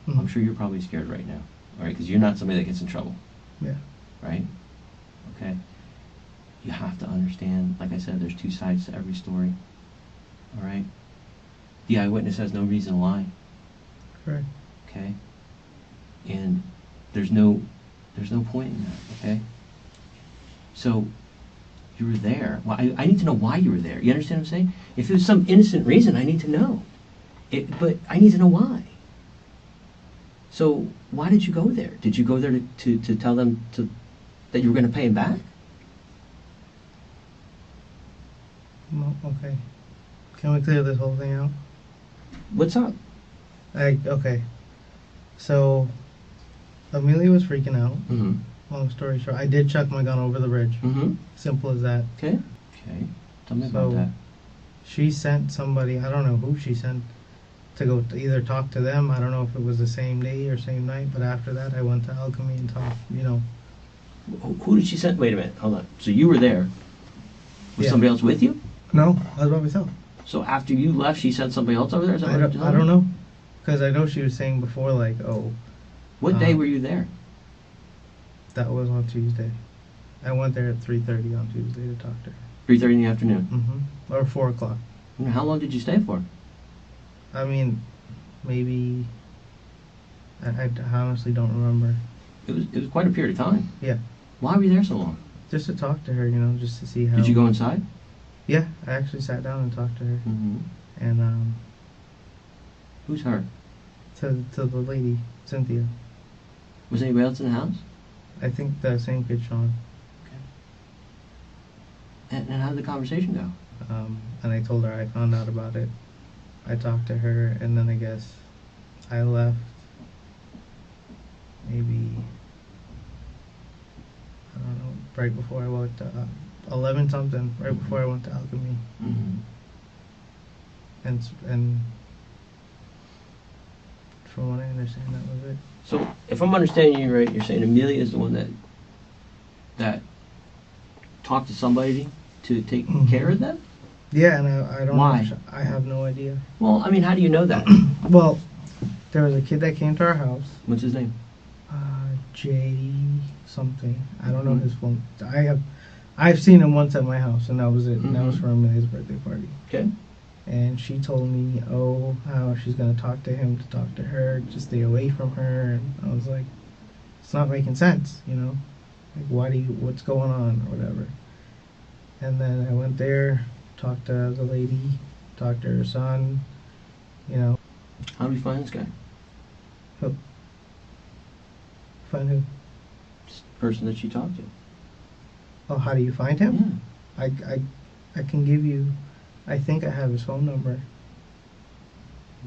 Mhm. I'm sure you're probably scared right now, all right? Because you're not somebody that gets in trouble, Yeah. right? Okay? You have to understand, like I said, there's 2 sides to every story, all right? The eyewitness has no reason to lie, Correct. okay? And there's no point in that, okay? So, you were there. Well, I need to know why you were there. You understand what I'm saying? If it was some innocent reason, I need to know. But I need to know why. So, why did you go there? Did you go there to tell them that you were going to pay him back? Well, okay. Can we clear this whole thing out? What's up? Okay. So, Amelia was freaking out. Mm-hmm. Long story short, I did chuck my gun over the ridge. Mm-hmm. Simple as that. Okay. Tell me about So- that. She sent somebody, I don't know who she sent, to go to either talk to them. I don't know if it was the same day or same night, but after that I went to Alchemy and talked, Who did she send? Wait a minute. Hold on. So you were there. Was Yeah. somebody else with you? No, I was by myself. So after you left, she sent somebody else over there? Is that I what don't, you're I telling don't me? know. Because I know she was saying before, like, oh, What day were you there? that was on Tuesday. I went there at 3:30 on Tuesday to talk to her. 3:30 in the afternoon. Mm-hmm. Or 4 o'clock. And how long did you stay for? I mean, maybe. I honestly don't remember. It was quite a period of time. Yeah. Why were you there so long? Just to talk to her, just to see how. Did you go inside? Yeah, I actually sat down and talked to her. Mm-hmm. And, Who's her? to the lady, Cynthia. Was anybody else in the house? I think the same kid, Sean. And how did the conversation go? And I told her I found out about it. I talked to her, and then I guess I left. Maybe, I don't know, right before I went to 11 something, right before I went to Alchemy. Mm-hmm. And from what I understand, that was it. So, if I'm understanding you right, you're saying Amelia is the one that talked to somebody to take care of them? Yeah, and I don't Why? know. I have no idea. Well, I mean, how do you know that? Well, there was a kid that came to our house. What's his name? Jay something. I don't know his phone. I've seen him once at my house, and that was it. And that was for Amelia's birthday party. Okay. And she told me, how she's gonna talk to him to talk to her, to stay away from her. And I was like, it's not making sense, Like, what's going on, or whatever. And then I went there, talked to the lady, talked to her son, How do we find this guy? Find who? This person that she talked to. Oh, how do you find him? I can give you. I think I have his phone number.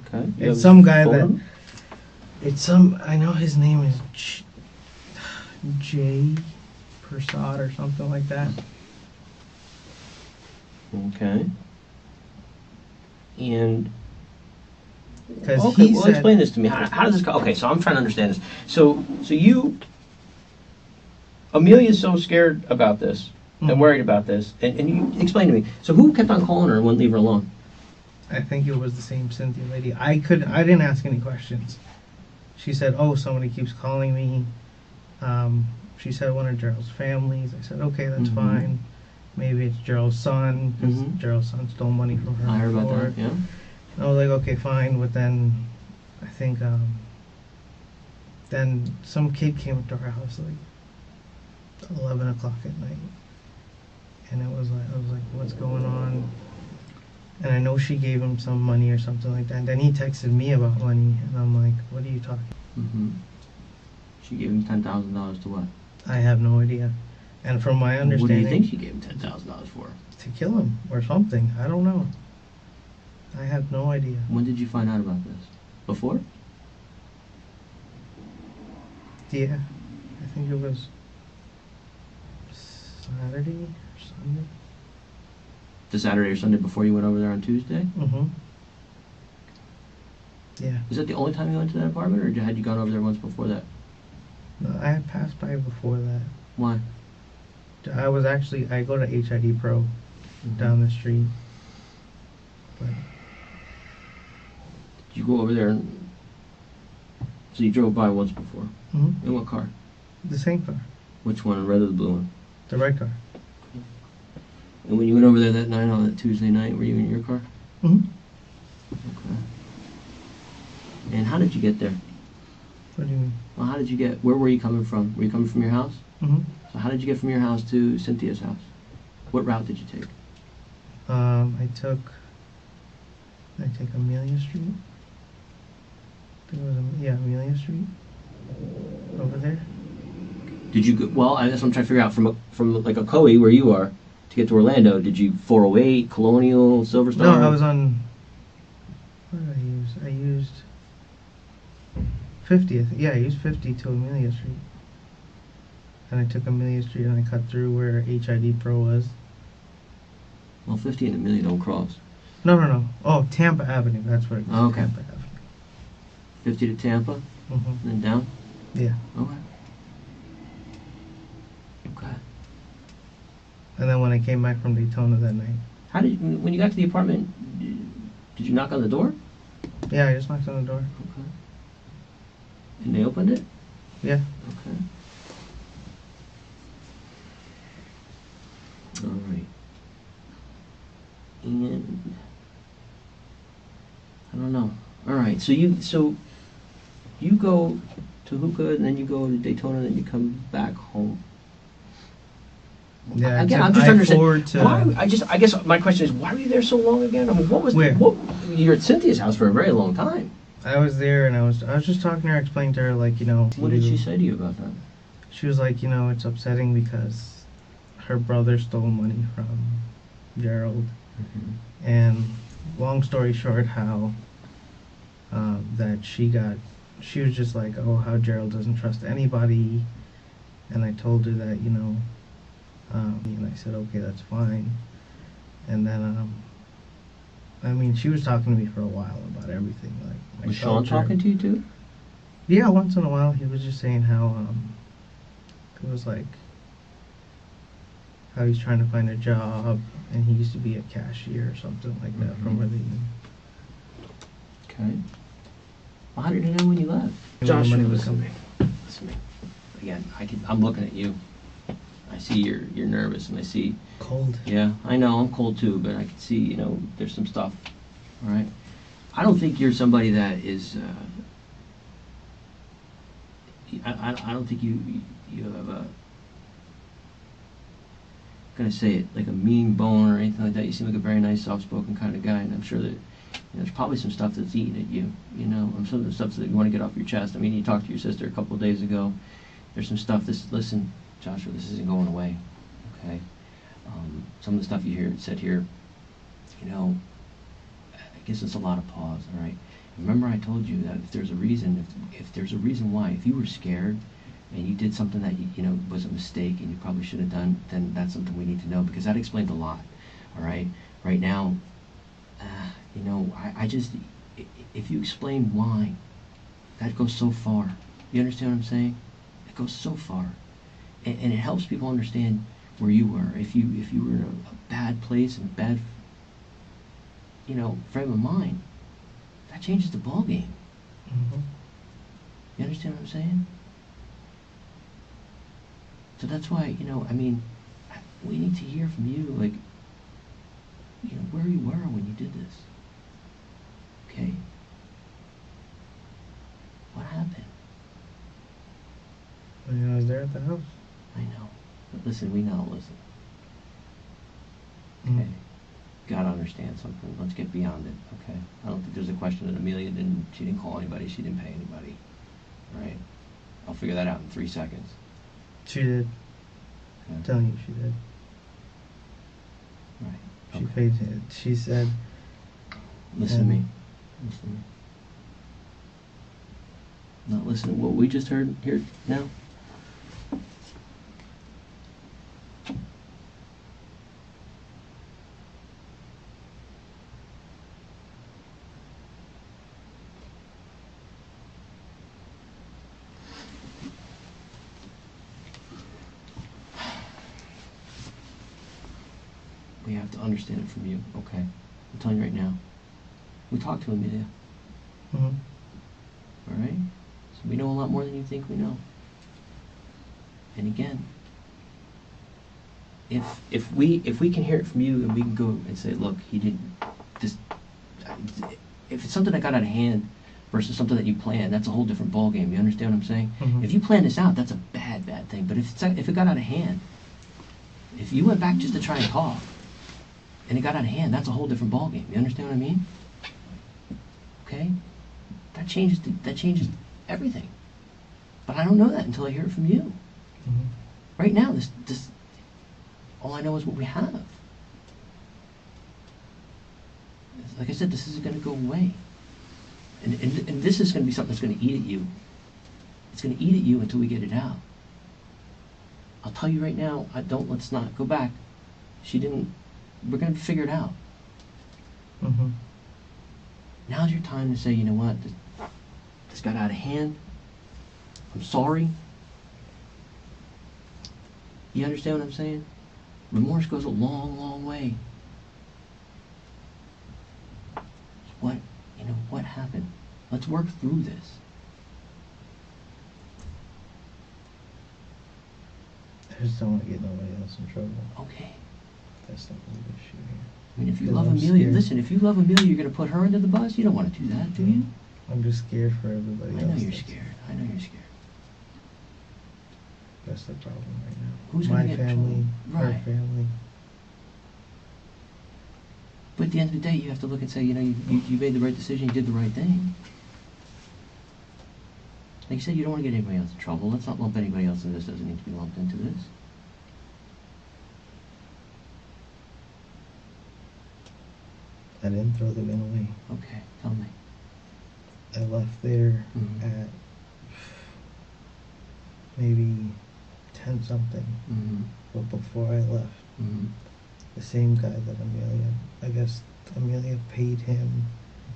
Okay. You have It's his some guy phone that. number? It's some. I know his name is Jay Persad or something like that. Okay. And Because okay, he well, said. explain this to me. How does this go? Okay, so I'm trying to understand this. So Amelia's so scared about this and worried about this, and you explain to me. So who kept on calling her and wouldn't leave her alone? I think it was the same Cynthia lady. I didn't ask any questions. She said, somebody keeps calling me. She said one of Gerald's families. I said, okay, that's fine. Maybe it's Gerald's son, because Gerald's son stole money from her. I heard about before. that, yeah. And I was like, okay, fine. But then, I think, then some kid came up to our house like 11 o'clock at night. And I was like, what's going on? And I know she gave him some money or something like that. And then he texted me about money, and I'm like, what are you talking? Mm-hmm. She gave him $10,000 to what? I have no idea. And from my understanding, What do you think she gave him $10,000 for? to kill him or something. I don't know. I have no idea. When did you find out about this? Before? Yeah, I think it was Saturday or Sunday. The Saturday or Sunday before you went over there on Tuesday? Mm-hmm. Yeah. Was that the only time you went to that apartment, or had you gone over there once before that? No, I had passed by before that. Why? I go to HID Pro down the street. But Did you go over there and... So you drove by once before? Mhm. In what car? The same car. Which one, the red or the blue one? The red car. And when you went over there that night, on that Tuesday night, were you in your car? Mm-hmm. Okay. And how did you get there? What do you mean? Well, how did you get... Where were you coming from? Were you coming from your house? Mm-hmm. So how did you get from your house to Cynthia's house? What route did you take? I took Amelia Street. I think it was Amelia Street. Over there. Did you go... Well, that's what I'm trying to figure out. From like Ocoee, where you are, to get to Orlando, did you 408, Colonial, Silver Star? No, I was on... What did I use? I used 50th. Yeah, I used 50 to Amelia Street. And I took Amelia Street and I cut through where HID Pro was. Well, 50 and Amelia don't cross. No. Oh, Tampa Avenue. That's what it was. Oh, okay. Tampa Avenue. 50 to Tampa, Mm-hmm. and then down? Yeah. Okay. Okay. And then when I came back from Daytona that night, How did when you got to the apartment? Did you knock on the door? Yeah, I just knocked on the door. Okay. And they opened it? Yeah. Okay. All right. And I don't know. All right. So you go to hookah, and then you go to Daytona, and then you come back home. Yeah. Again, I I'm just took understanding. I-4 Why? I guess my question is, why were you there so long again? I mean, what was Where? You're at Cynthia's house for a very long time. I was there, and I was just talking to her, explaining to her, like, you know. What did she say to you about that? She was like, you know, it's upsetting because her brother stole money from Gerald. Mm-hmm. And long story short, how that she was just like, oh, how Gerald doesn't trust anybody. And I told her that, you know, and I said, okay, that's fine. And then, I mean, she was talking to me for a while about everything. Like, Was Sean talking to you too? Yeah, once in a while. He was just saying how, it was like, how he's trying to find a job, and he used to be a cashier or something like that from where they. Okay. Well, how did you know when you left? When the Joshua, money was listen to me. Listen to me. Again, I'm looking at you. I see you're nervous, and I see. Cold. Yeah, I know I'm cold too, but I can see, you know, there's some stuff. All right. I don't think you're somebody that is. I don't think you have a. Gonna say it like a mean bone or anything like that. You seem like a very nice, soft-spoken kind of guy, and I'm sure that there's probably some stuff that's eating at you. You know, some of the stuff that you want to get off your chest. I mean, you talked to your sister a couple of days ago. There's some stuff. Listen, Joshua, this isn't going away. Okay. Some of the stuff you said here, you know, it gives us a lot of pause. All right. Remember, I told you that if there's a reason, if there's a reason why, if you were scared and you did something that you know was a mistake and you probably should have done, then that's something we need to know, because that explains a lot. All right. Right now, you know, I just, if you explain why, that goes so far. You understand what I'm saying? It goes so far, and it helps people understand where you were. If you were in a bad place and a bad, you know, frame of mind, that changes the ball game. Mm-hmm. You understand what I'm saying? So that's why, you know, I mean, we need to hear from you, like, you know, where you were when you did this. Okay? What happened? I mean, I was there at the house. I know. But listen, we know, listen. Mm. Okay? Gotta understand something. Let's get beyond it, okay? I don't think there's a question that Amelia she didn't call anybody, she didn't pay anybody. All right? I'll figure that out in 3 seconds. She did. Okay? I'm telling you, she did. Right. She Okay. paid it. She said. Listen to me. Listen to me. Not listen to what we just heard here now. We have to understand it from you, okay? I'm telling you right now. We talked to Amelia, Mm-hmm. all right? So we know a lot more than you think we know. And again, if we can hear it from you and we can go and say, look, he didn't just. If it's something that got out of hand versus something that you planned, that's a whole different ballgame. You understand what I'm saying? Mhm. If you plan this out, that's a bad thing. But if it got out of hand, if you went back just to try and talk, and it got out of hand, that's a whole different ballgame. You understand what I mean? Okay? That changes everything. But I don't know that until I hear it from you. Mm-hmm. Right now, this all I know is what we have. Like I said, this isn't going to go away. And this is going to be something that's going to eat at you. It's going to eat at you until we get it out. I'll tell you right now, let's not go back. We're going to figure it out. Mm-hmm. Now's your time to say, you know what, this got out of hand. I'm sorry. You understand what I'm saying? Remorse goes a long, long way. happen. Let's work through this. I just don't want to get nobody else in trouble. Okay. That's not the issue here. I mean, if you Because love I'm Amelia, scared. listen, if you love Amelia, you're going to put her under the bus? You don't want to do that, do you? I'm just scared for everybody I else. know you're that's- scared. I know you're scared. That's the problem right now. Who's My gonna get in family, trouble? her Right. family. But at the end of the day, you have to look and say, you know, you made the right decision, you did the right thing. Like you said, you don't want to get anybody else in trouble. Let's not lump anybody else in this. Doesn't need to be lumped into this. I didn't throw the gun away. Okay, tell me. I left there Mhm. at maybe 10 something. Mm-hmm. But before I left, Mm-hmm. the same guy that Amelia, I guess Amelia paid him.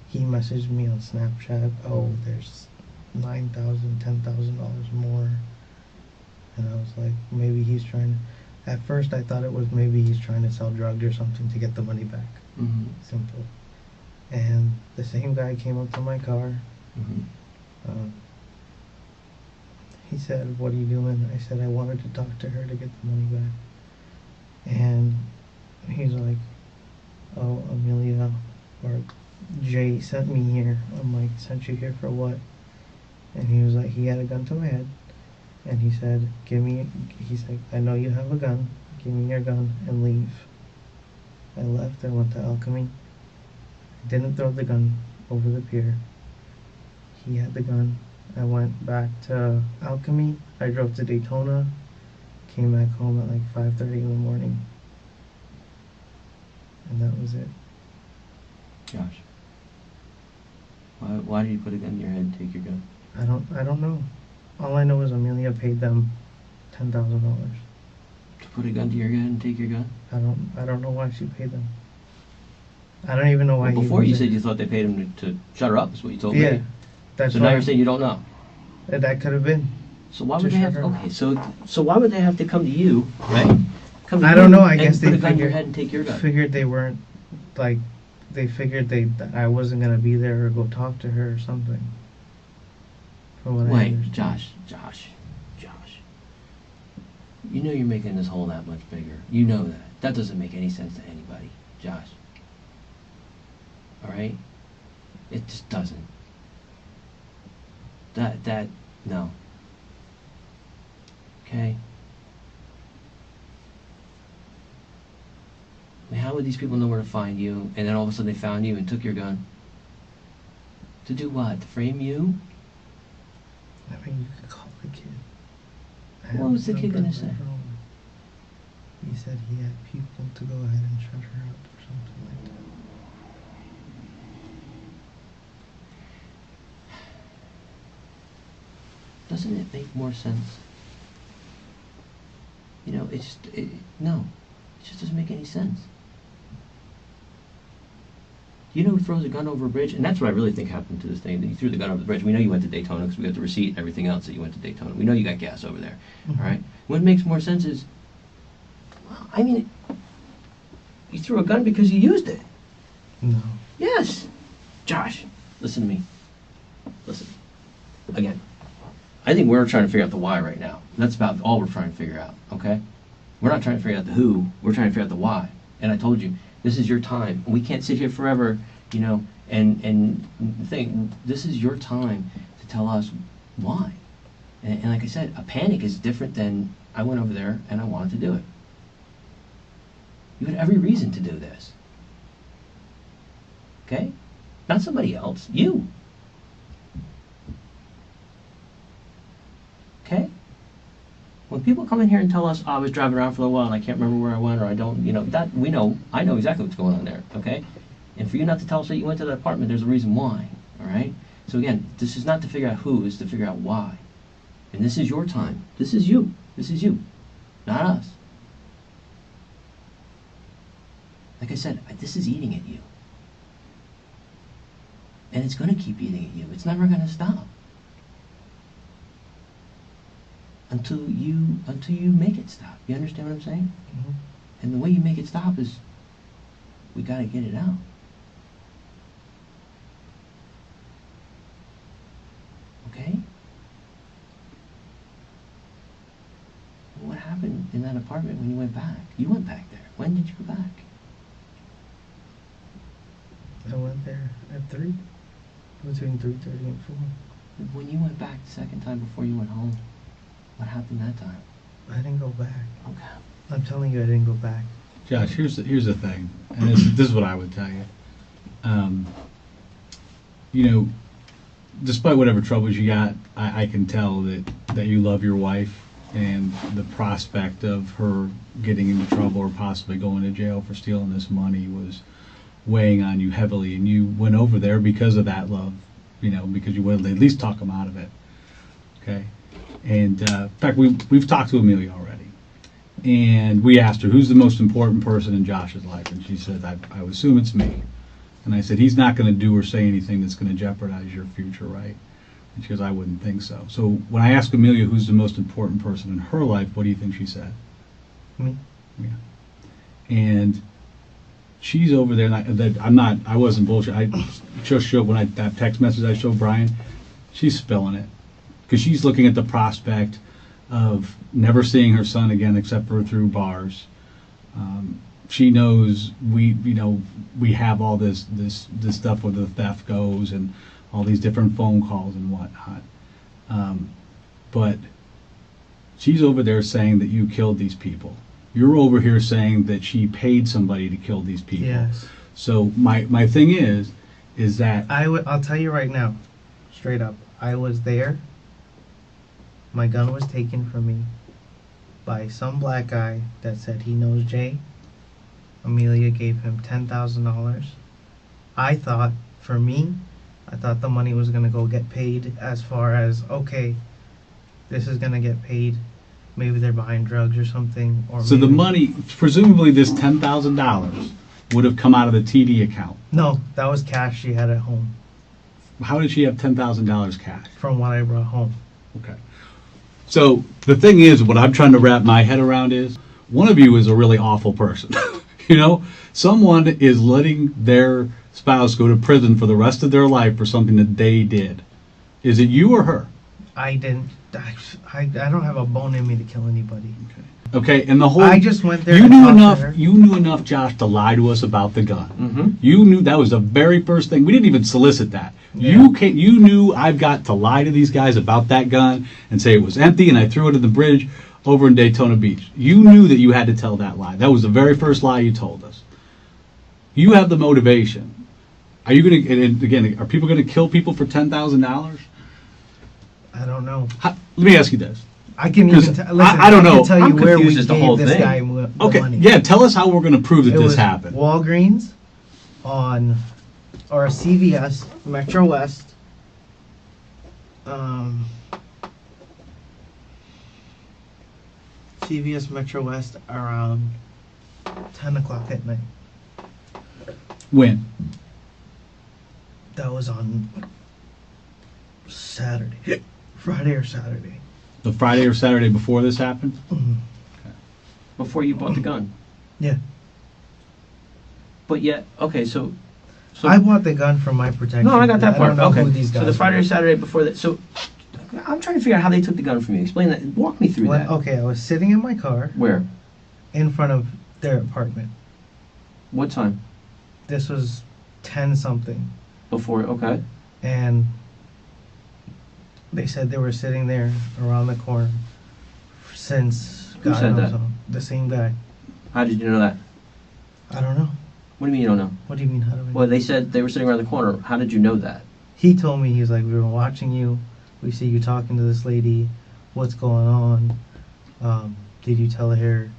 He messaged me on Snapchat, oh, there's $9,000, $10,000 more. And I was like, maybe he's trying to, at first I thought it was maybe he's trying to sell drugs or something to get the money back. Mm-hmm. Simple. And the same guy came up to my car. Mm-hmm. He said, what are you doing? I said, I wanted to talk to her to get the money back. And he's like, oh, Amelia, or Jay sent me here. I'm like, sent you here for what? And he was like, he had a gun to my head. And he said, he said, I know you have a gun. Give me your gun and leave. I left. I went to Alchemy. I didn't throw the gun over the pier. He had the gun. I went back to Alchemy. I drove to Daytona. Came back home at like 5:30 in the morning. And that was it. Josh, why did you put a gun in your head and take your gun? I don't know. All I know is Amelia paid them $10,000. To put a gun to your head and take your gun? I don't know why she paid them. I don't even know why. Well, he before was you there. said you thought they paid him to shut her up, is what you told Yeah, me. that's So why. now you're saying you don't know. That could have been. So why To would they have? shut her up. Okay, so why would they have to come to you, right? Come to I you don't know. I and guess put they a gun to your figured head and take your gun. figured they weren't like they figured that I wasn't gonna be there or go talk to her or something. From what I Wait, understand. Josh. You know you're making this hole that much bigger. You know that. That doesn't make any sense to anybody, Josh. All right? It just doesn't. No. Okay? I mean, how would these people know where to find you, and then all of a sudden they found you and took your gun? To do what? To frame you? I mean, you could call the kid. I What have was the his kid number gonna on my say? phone. He said he had people to go ahead and shut her up or something like that. Doesn't it make more sense? You know, no. It just doesn't make any sense. You know who throws a gun over a bridge? And that's what I really think happened to this thing, that you threw the gun over the bridge. We know you went to Daytona because we got the receipt and everything else that you went to Daytona. We know you got gas over there, all right? What makes more sense is, well, I mean, you threw a gun because you used it. No. Yes. Josh, listen to me. Listen. Again, I think we're trying to figure out the why right now. That's about all we're trying to figure out, okay? We're not trying to figure out the who, we're trying to figure out the why. And I told you, this is your time. We can't sit here forever, you know, and think, this is your time to tell us why. And like I said, a panic is different than I went over there and I wanted to do it. You had every reason to do this. Okay? Not somebody else, you. Okay? When people come in here and tell us, oh, I was driving around for a while and I can't remember where I went, or I don't, you know, that we know, I know exactly what's going on there, okay? And for you not to tell us that you went to that apartment, there's a reason why, all right? So again, this is not to figure out who, it's to figure out why. And this is your time. This is you. This is you, not us. Like I said, this is eating at you. And it's going to keep eating at you. It's never going to stop. Until you make it stop. You understand what I'm saying? Mm-hmm. And the way you make it stop is, we got to get it out. that apartment when you went back. You went back there. When did you go back? I went there at 3, between 3:30 and 4. When you went back the second time before you went home, what happened that time? I didn't go back. Okay. I'm telling you, I didn't go back. Josh, here's the thing, and this is what I would tell you. You know, despite whatever troubles you got, I can tell that you love your wife, and the prospect of her getting into trouble or possibly going to jail for stealing this money was weighing on you heavily, and you went over there because of that love, you know, because you wanted to at least talk him out of it. Okay, and in fact, we've talked to Amelia already, and we asked her who's the most important person in Josh's life, and she said, I would assume it's me. And I said, he's not going to do or say anything that's going to jeopardize your future, right? And she goes, I wouldn't think so. So when I asked Amelia who's the most important person in her life, what do you think she said? Me. Yeah. And she's over there, and I wasn't bullshit. I just showed, that text message I showed Brian, she's spilling it. Because she's looking at the prospect of never seeing her son again except for through bars. She knows we have all this stuff where the theft goes and all these different phone calls and whatnot. But she's over there saying that you killed these people. You're over here saying that she paid somebody to kill these people. Yes. So my thing is that I'll tell you right now, straight up. I was there. My gun was taken from me by some black guy that said he knows Jay. Amelia gave him $10,000. I thought the money was going to go get paid as far as, okay, this is going to get paid. Maybe they're buying drugs or something. So the money, presumably this $10,000 would have come out of the TD account. No, that was cash she had at home. How did she have $10,000 cash? From what I brought home. Okay. So the thing is, what I'm trying to wrap my head around is, one of you is a really awful person. You know, someone is letting their spouse go to prison for the rest of their life for something that they did. Is it you or her? I didn't. I don't have a bone in me to kill anybody. Okay, and the whole. I just went there. You and knew talked enough. to her. You knew enough, Josh, to lie to us about the gun. Mm-hmm. You knew that was the very first thing. We didn't even solicit that. Yeah. You knew I've got to lie to these guys about that gun and say it was empty and I threw it in the bridge over in Daytona Beach. You knew that you had to tell that lie. That was the very first lie you told us. You have the motivation. Are you going to? And again, are people going to kill people for $10,000? I don't know. Let me ask you this. I can even listen. I don't know. I can tell you I'm where we confused as to the whole gave this thing. guy the Okay, money. yeah, tell us how we're going to prove that It this was happened. Walgreens or CVS, Metro West. CVS Metro West around 10 o'clock at night. When? That was on Saturday. Friday or Saturday. The Friday or Saturday before this happened? Mhm. Before you bought the gun. Yeah. But yet, okay, so I bought the gun for my protection. no, I got that I part. don't know Okay, who these so guys the Friday were. or Saturday before that. So I'm trying to figure out how they took the gun from you. Explain that. Walk me through that. Okay, I was sitting in my car Where? in front of their apartment. What time? This was 10 something. Before? Okay. And they said they were sitting there around the corner since Who God said knows that? how. The same guy. How did you know that? I don't know. What do you mean you don't know? What do you mean? How do I know? Well, they said they were sitting around the corner. How did you know that? He told me, he was like, we were watching you. We see you talking to this lady. What's going on? Did you tell her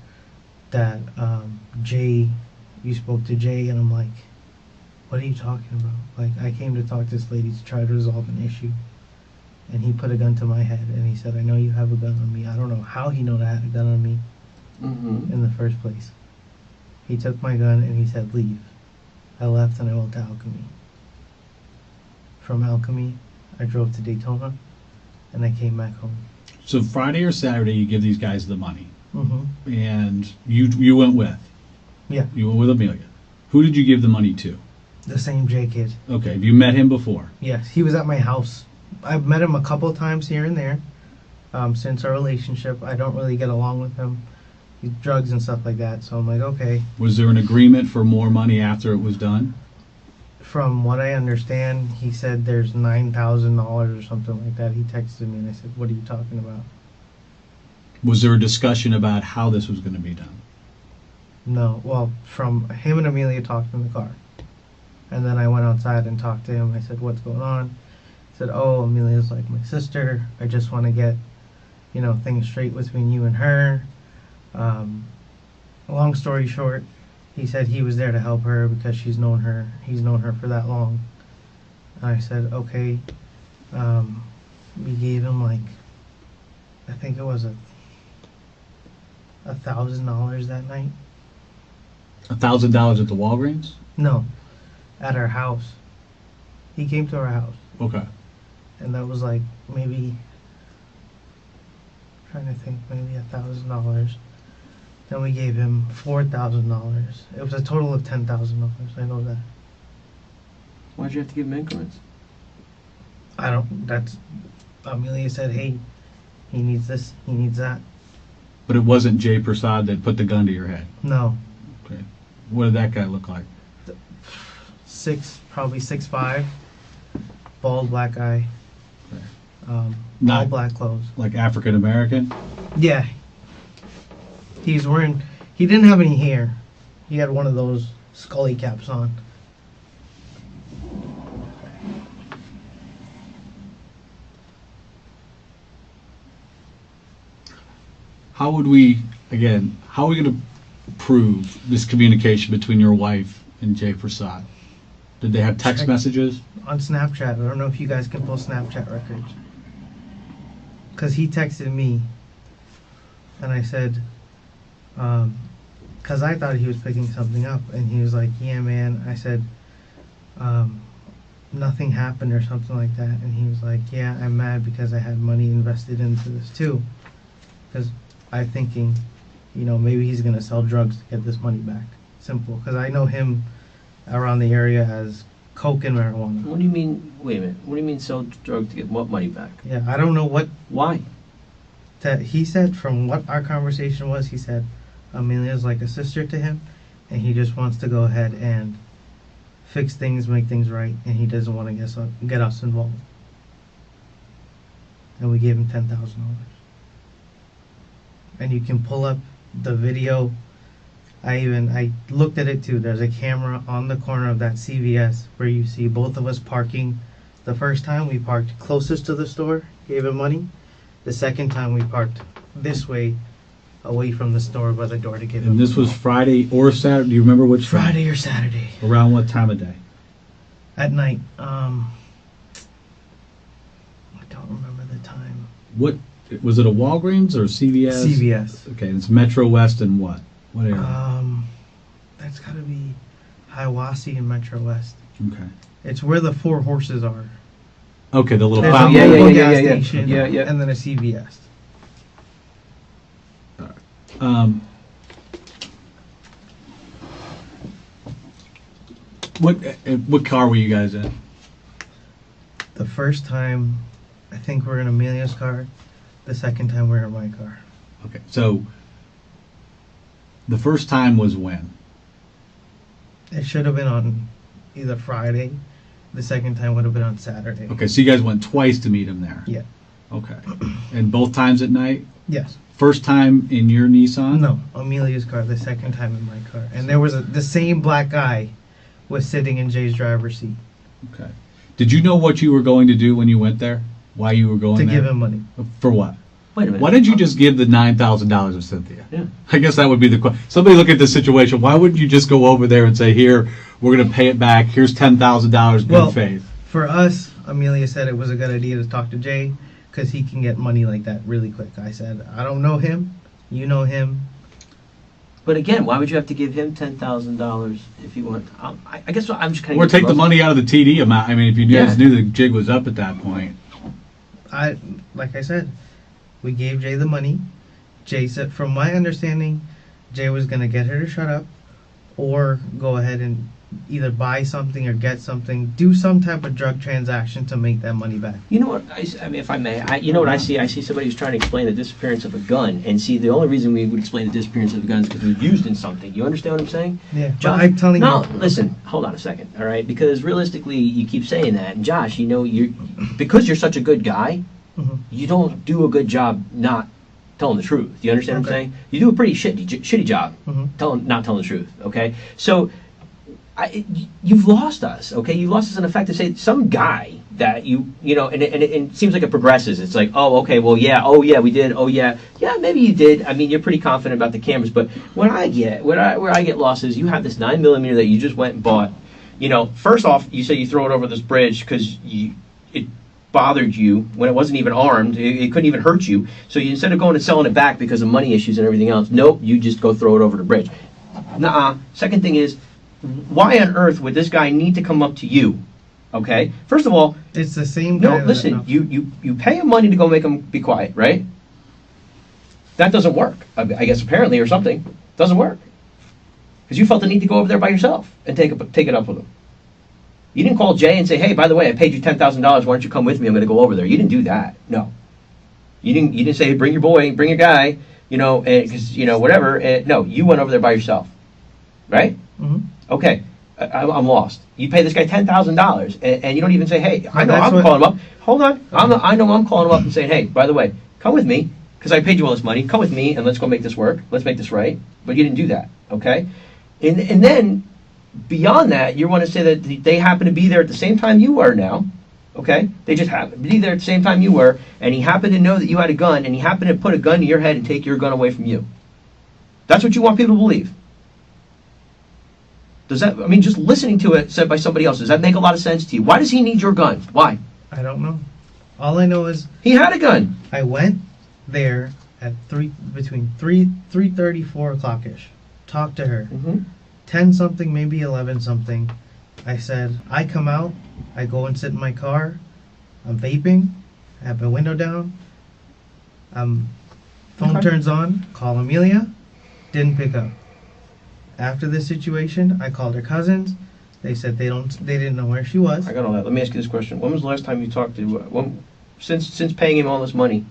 that Jay, you spoke to Jay? And I'm like, what are you talking about? Like, I came to talk to this lady to try to resolve an issue. And he put a gun to my head and he said, I know you have a gun on me. I don't know how he knew I had a gun on me Mm-hmm. in the first place. He took my gun and he said, leave. I left and I went to Alchemy. From Alchemy, I drove to Daytona and I came back home. So Friday or Saturday, you give these guys the money, Mm-hmm. and you went with. Yeah. You went with Amelia. Who did you give the money to? The same J kid. Okay, have you met him before? Yes, he was at my house. I've met him a couple times here and there since our relationship. I don't really get along with him. drugs and stuff like that. So I'm like, okay. Was there an agreement for more money after it was done? From what I understand, he said there's $9,000 or something like that. He texted me and I said, what are you talking about? Was there a discussion about how this was going to be done? No. Well, from him and Amelia talked in the car. And then I went outside and talked to him. I said, what's going on? He said, oh, Amelia's like my sister. I just want to get, things straight between you and her. Long story short, he said he was there to help her because he's known her for that long. And I said, okay. We gave him I think it was $1,000 that night. $1,000 at the Walgreens? No, at our house. He came to our house. Okay. And that was maybe, trying to think, maybe $1,000. Then we gave him $4,000. It was a total of $10,000. I know that. Why'd you have to give him increments? Amelia said, hey, he needs this, he needs that. But it wasn't Jay Prasad that put the gun to your head? No. Okay. What did that guy look like? Probably 6'5", bald black guy. Okay. All Not black clothes. like African American? Yeah. He didn't have any hair. He had one of those scully caps on. How are we going to prove this communication between your wife and Jay Prasad? Did they have text messages? On Snapchat. I don't know if you guys can pull Snapchat records. Because he texted me. And I said, because I thought he was picking something up. And he was like, yeah, man. I said, nothing happened or something like that. And he was like, yeah, I'm mad because I had money invested into this too. Because I'm thinking, maybe he's going to sell drugs to get this money back. Simple. Because I know him around the area as coke and marijuana. What do you mean, wait a minute, what do you mean sell drugs to get what money back? Yeah, I don't know what Why? that he said. From what our conversation was, he said Amelia's like a sister to him, and he just wants to go ahead and fix things, make things right, and he doesn't want to get us involved. And we gave him $10,000. And you can pull up the video. I looked at it too. There's a camera on the corner of that CVS where you see both of us parking. The first time we parked closest to the store, gave him money. The second time we parked this way, away from the store by the door to give him. And this was Friday or Saturday? Do you remember which? Friday or Saturday. Around what time of day? At night. I don't remember the time. What was it? A Walgreens or CVS? CVS. Okay, it's Metro West and what? What area? That's gotta be Hiawassee and Metro West. Okay. It's where the Four Horses are. Okay, the little There's fountain. a local yeah, gas yeah. station, Yeah, yeah. and then a CVS. What car were you guys in? The first time, I think we're in Amelia's car. The second time we're in my car. Okay, so the first time was when? It should have been on either Friday. The second time would have been on Saturday. Okay, so you guys went twice to meet him there. Yeah. Okay, and both times at night? Yes. First time in your Nissan? No, Amelia's car. The second time in my car, and there was the same black guy was sitting in Jay's driver's seat. Okay. Did you know what you were going to do when you went there? Why you were going to there? give him money. For what? Wait a minute. Why did you just give the $9,000 of Cynthia? Yeah. I guess that would be the question. Somebody look at this situation. Why wouldn't you just go over there and say, here, we're going to pay it back. Here's $10,000, good faith. For us, Amelia said it was a good idea to talk to Jay because he can get money like that really quick. I said, I don't know him. You know him. But again, why would you have to give him $10,000 if you want? I guess I'm just kind of. Or take the money out of the TD amount. I mean, if you guys knew the jig was up at that point. Like I said, we gave Jay the money. Jay said, from my understanding, Jay was going to get her to shut up or go ahead and either buy something or get something, do some type of drug transaction to make that money back. You know what? I mean, if I may, you know what I see? I see somebody who's trying to explain the disappearance of a gun, and see, the only reason we would explain the disappearance of a gun is because it was used in something. You understand what I'm saying? Yeah, Josh, but I'm telling no, you. listen, hold on a second, all right? Because realistically, you keep saying that, and Josh, you know, because you're such a good guy, Mhm. you don't do a good job not telling the truth. You understand what I'm Okay. saying? You do a pretty shitty job Mhm. not telling the truth, okay? So, you've lost us, okay? You've lost us in the fact to say some guy that you know, and it seems like it progresses. It's like, oh, okay, well, yeah, oh, yeah, we did, oh, yeah, maybe you did. I mean, you're pretty confident about the cameras, but where I get lost is you have this 9mm that you just went and bought. You know, first off, you say you throw it over this bridge because it bothered you when it wasn't even armed. It couldn't even hurt you. So you, instead of going and selling it back because of money issues and everything else, nope, you just go throw it over the bridge. Nuh-uh. Second thing is, why on earth would this guy need to come up to you? Okay? First of all, It's the same no, guy. listen, you pay him money to go make him be quiet, right? That doesn't work. I guess apparently or something. Doesn't work. Because you felt the need to go over there by yourself and take it up with him. You didn't call Jay and say, hey, by the way, I paid you $10,000. Why don't you come with me? I'm going to go over there. You didn't do that. No. You didn't say, hey, bring your boy, bring your guy, you know, because, you know, whatever. No, you went over there by yourself. Right? Mm-hmm. Okay. I'm lost. You pay this guy $10,000 and you don't even say, hey, I know That's I'm what- calling him up. Hold on. I know I'm calling him up and saying, hey, by the way, come with me because I paid you all this money. Come with me and let's go make this work. Let's make this right. But you didn't do that. Okay? And then beyond that, you want to say that they happen to be there at the same time you were now. Okay? They just happened to be there at the same time you were, and he happened to know that you had a gun, and he happened to put a gun to your head and take your gun away from you. That's what you want people to believe. Does that, I mean, just listening to it said by somebody else, does that make a lot of sense to you? Why does he need your gun? Why? I don't know. All I know is He had a gun. I went there at between 3:30, 4 o'clock ish. Talked to her. Mm-hmm. 10 something, maybe 11 something. I said, I come out, I go and sit in my car, I'm vaping, I have my window down, phone Okay. turns on, call Amelia, didn't pick up. After this situation, I called her cousins, they said they didn't know where she was. I got all that. Let me ask you this question. When was the last time you talked to, since paying him all this money,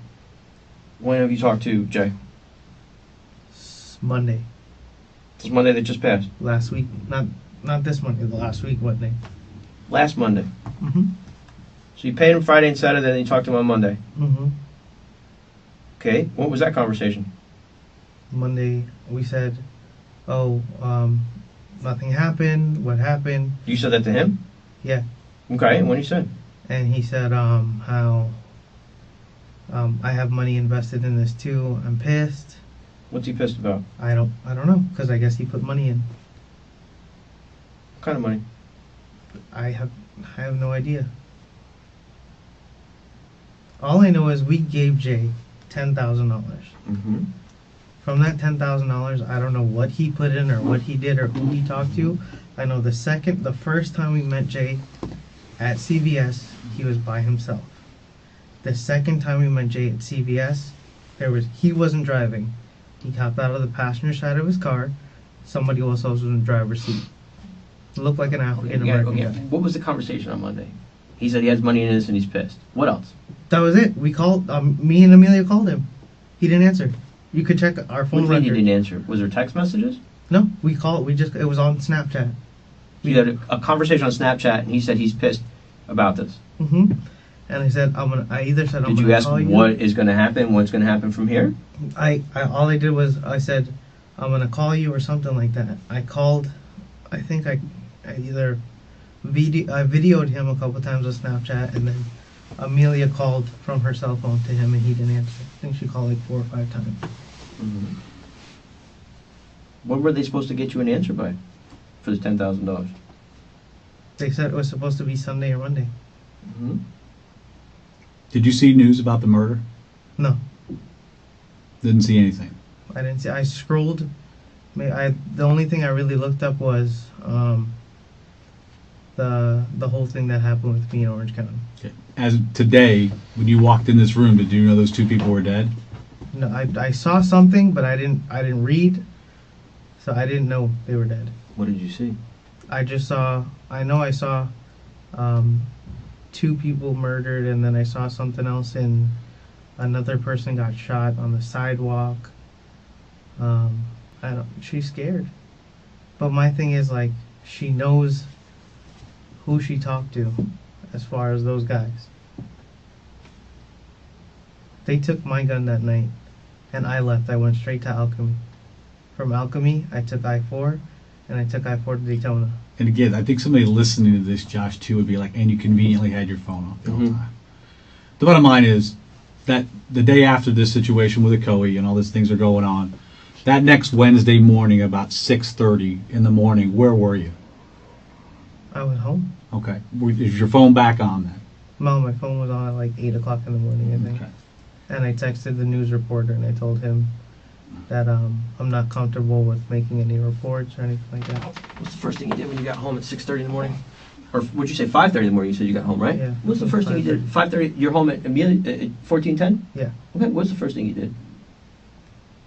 when have you talked to Jay? Monday, This Monday that just passed. last week, not this Monday, the last week, what day? Last Monday. Mm-hmm. So you paid him Friday and Saturday, then you talked to him on Monday. Mm-hmm. Okay. What was that conversation? Monday, we said, nothing happened, what happened? You said that to him? Yeah. Okay. And what did he say? And he said how I have money invested in this too. I'm pissed. What's he pissed about? I don't know because I guess he put money in. What kind of money? I have no idea. All I know is we gave Jay $10,000. Mm-hmm. From that $10,000, I don't know what he put in or what he did or who he talked to. I know the first time we met Jay at CVS, he was by himself. The second time we met Jay at CVS, he wasn't driving. He hopped out of the passenger side of his car. Somebody else was in the driver's seat. Looked like an African American guy. What was the conversation on Monday? He said he has money in this and he's pissed. What else? That was it. We called. Me and Amelia called him. He didn't answer. You could check our What phone do you mean he record. didn't answer? Was there text messages? No, we called. It was on Snapchat. You had a conversation on Snapchat and he said he's pissed about this. Mm-hmm. And I said I either said I'm Did you gonna ask call you. what is going to happen? What's going to happen from here? All I did was I said I'm gonna call you or something like that. I called. I think I either videoed him a couple times on Snapchat, and then Amelia called from her cell phone to him, and he didn't answer. I think she called like 4 or 5 times. Mm-hmm. When were they supposed to get you an answer by for this $10,000? They said it was supposed to be Sunday or Monday. Mm-hmm. Did you see news about the murder? No, Didn't see anything. I didn't see. I scrolled. The only thing I really looked up was the whole thing that happened with me in Orange County. Okay. As today, when you walked in this room, did you know those 2 people were dead? No, I saw something, but I didn't read, so I didn't know they were dead. What did you see? I know I saw two people murdered, and then I saw something else in another person got shot on the sidewalk. She's scared. But my thing is, like, she knows who she talked to as far as those guys. They took my gun that night, and I left. I went straight to Alchemy. From Alchemy, I took I-4, and I took I-4 to Daytona. And again, I think somebody listening to this, Josh, too, would be like, and you conveniently had your phone off the whole time. The bottom line is that the day after this situation with Akoi and all these things are going on, that next Wednesday morning, about 6:30 in the morning, where were you? I was home. Okay. Is your phone back on then? No, my phone was on at like 8 o'clock in the morning, I think. Okay. And I texted the news reporter, and I told him that I'm not comfortable with making any reports or anything like that. What's the first thing you did when you got home at 6:30 in the morning? Or would you say 5:30 in the morning? You said you got home, right? Yeah. What's the first thing you did? 5:30. You're home at Amelia at 1410. Yeah. Okay. What's the first thing you did?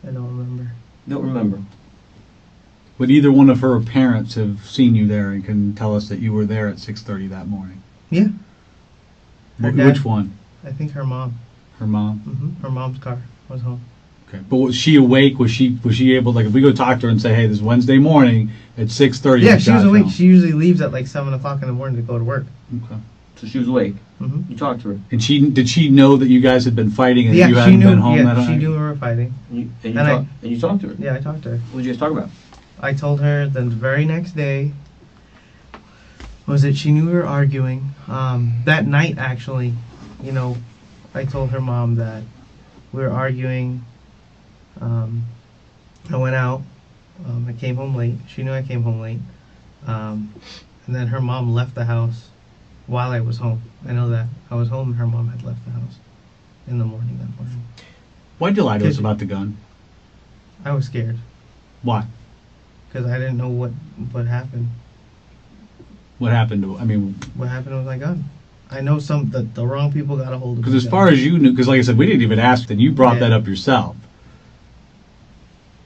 I don't remember. Don't remember. Would either one of her parents have seen you there and can tell us that you were there at 6:30 that morning? Yeah. Her dad. Which one? I think her mom. Her mom? Her mom's car was home. Okay. But was she awake? Was she able, like, if we go talk to her and say, hey, this Wednesday morning at 6:30? Yeah, she was awake. She usually leaves at like 7 o'clock in the morning to go to work. Okay. So she was awake. Mm-hmm. You talked to her. And did she know that you guys had been fighting and Yeah, you she hadn't knew. been home Yeah, that night? she knew we were fighting. And And you talked to her. Yeah, I talked to her. What did you guys talk about? I told her the very next day was that she knew we were arguing. That night, actually, you know, I told her mom that we were arguing. I went out. I came home late. She knew I came home late. And then her mom left the house while I was home. I know that. I was home and her mom had left the house in the morning that morning. Why'd you lie to us about the gun? I was scared Why? because I didn't know what happened. What happened to, I mean, What happened with my gun? I know the wrong people got a hold of because my as gun. far as you knew, because like I said, we didn't even ask, and you brought Yeah. that up yourself.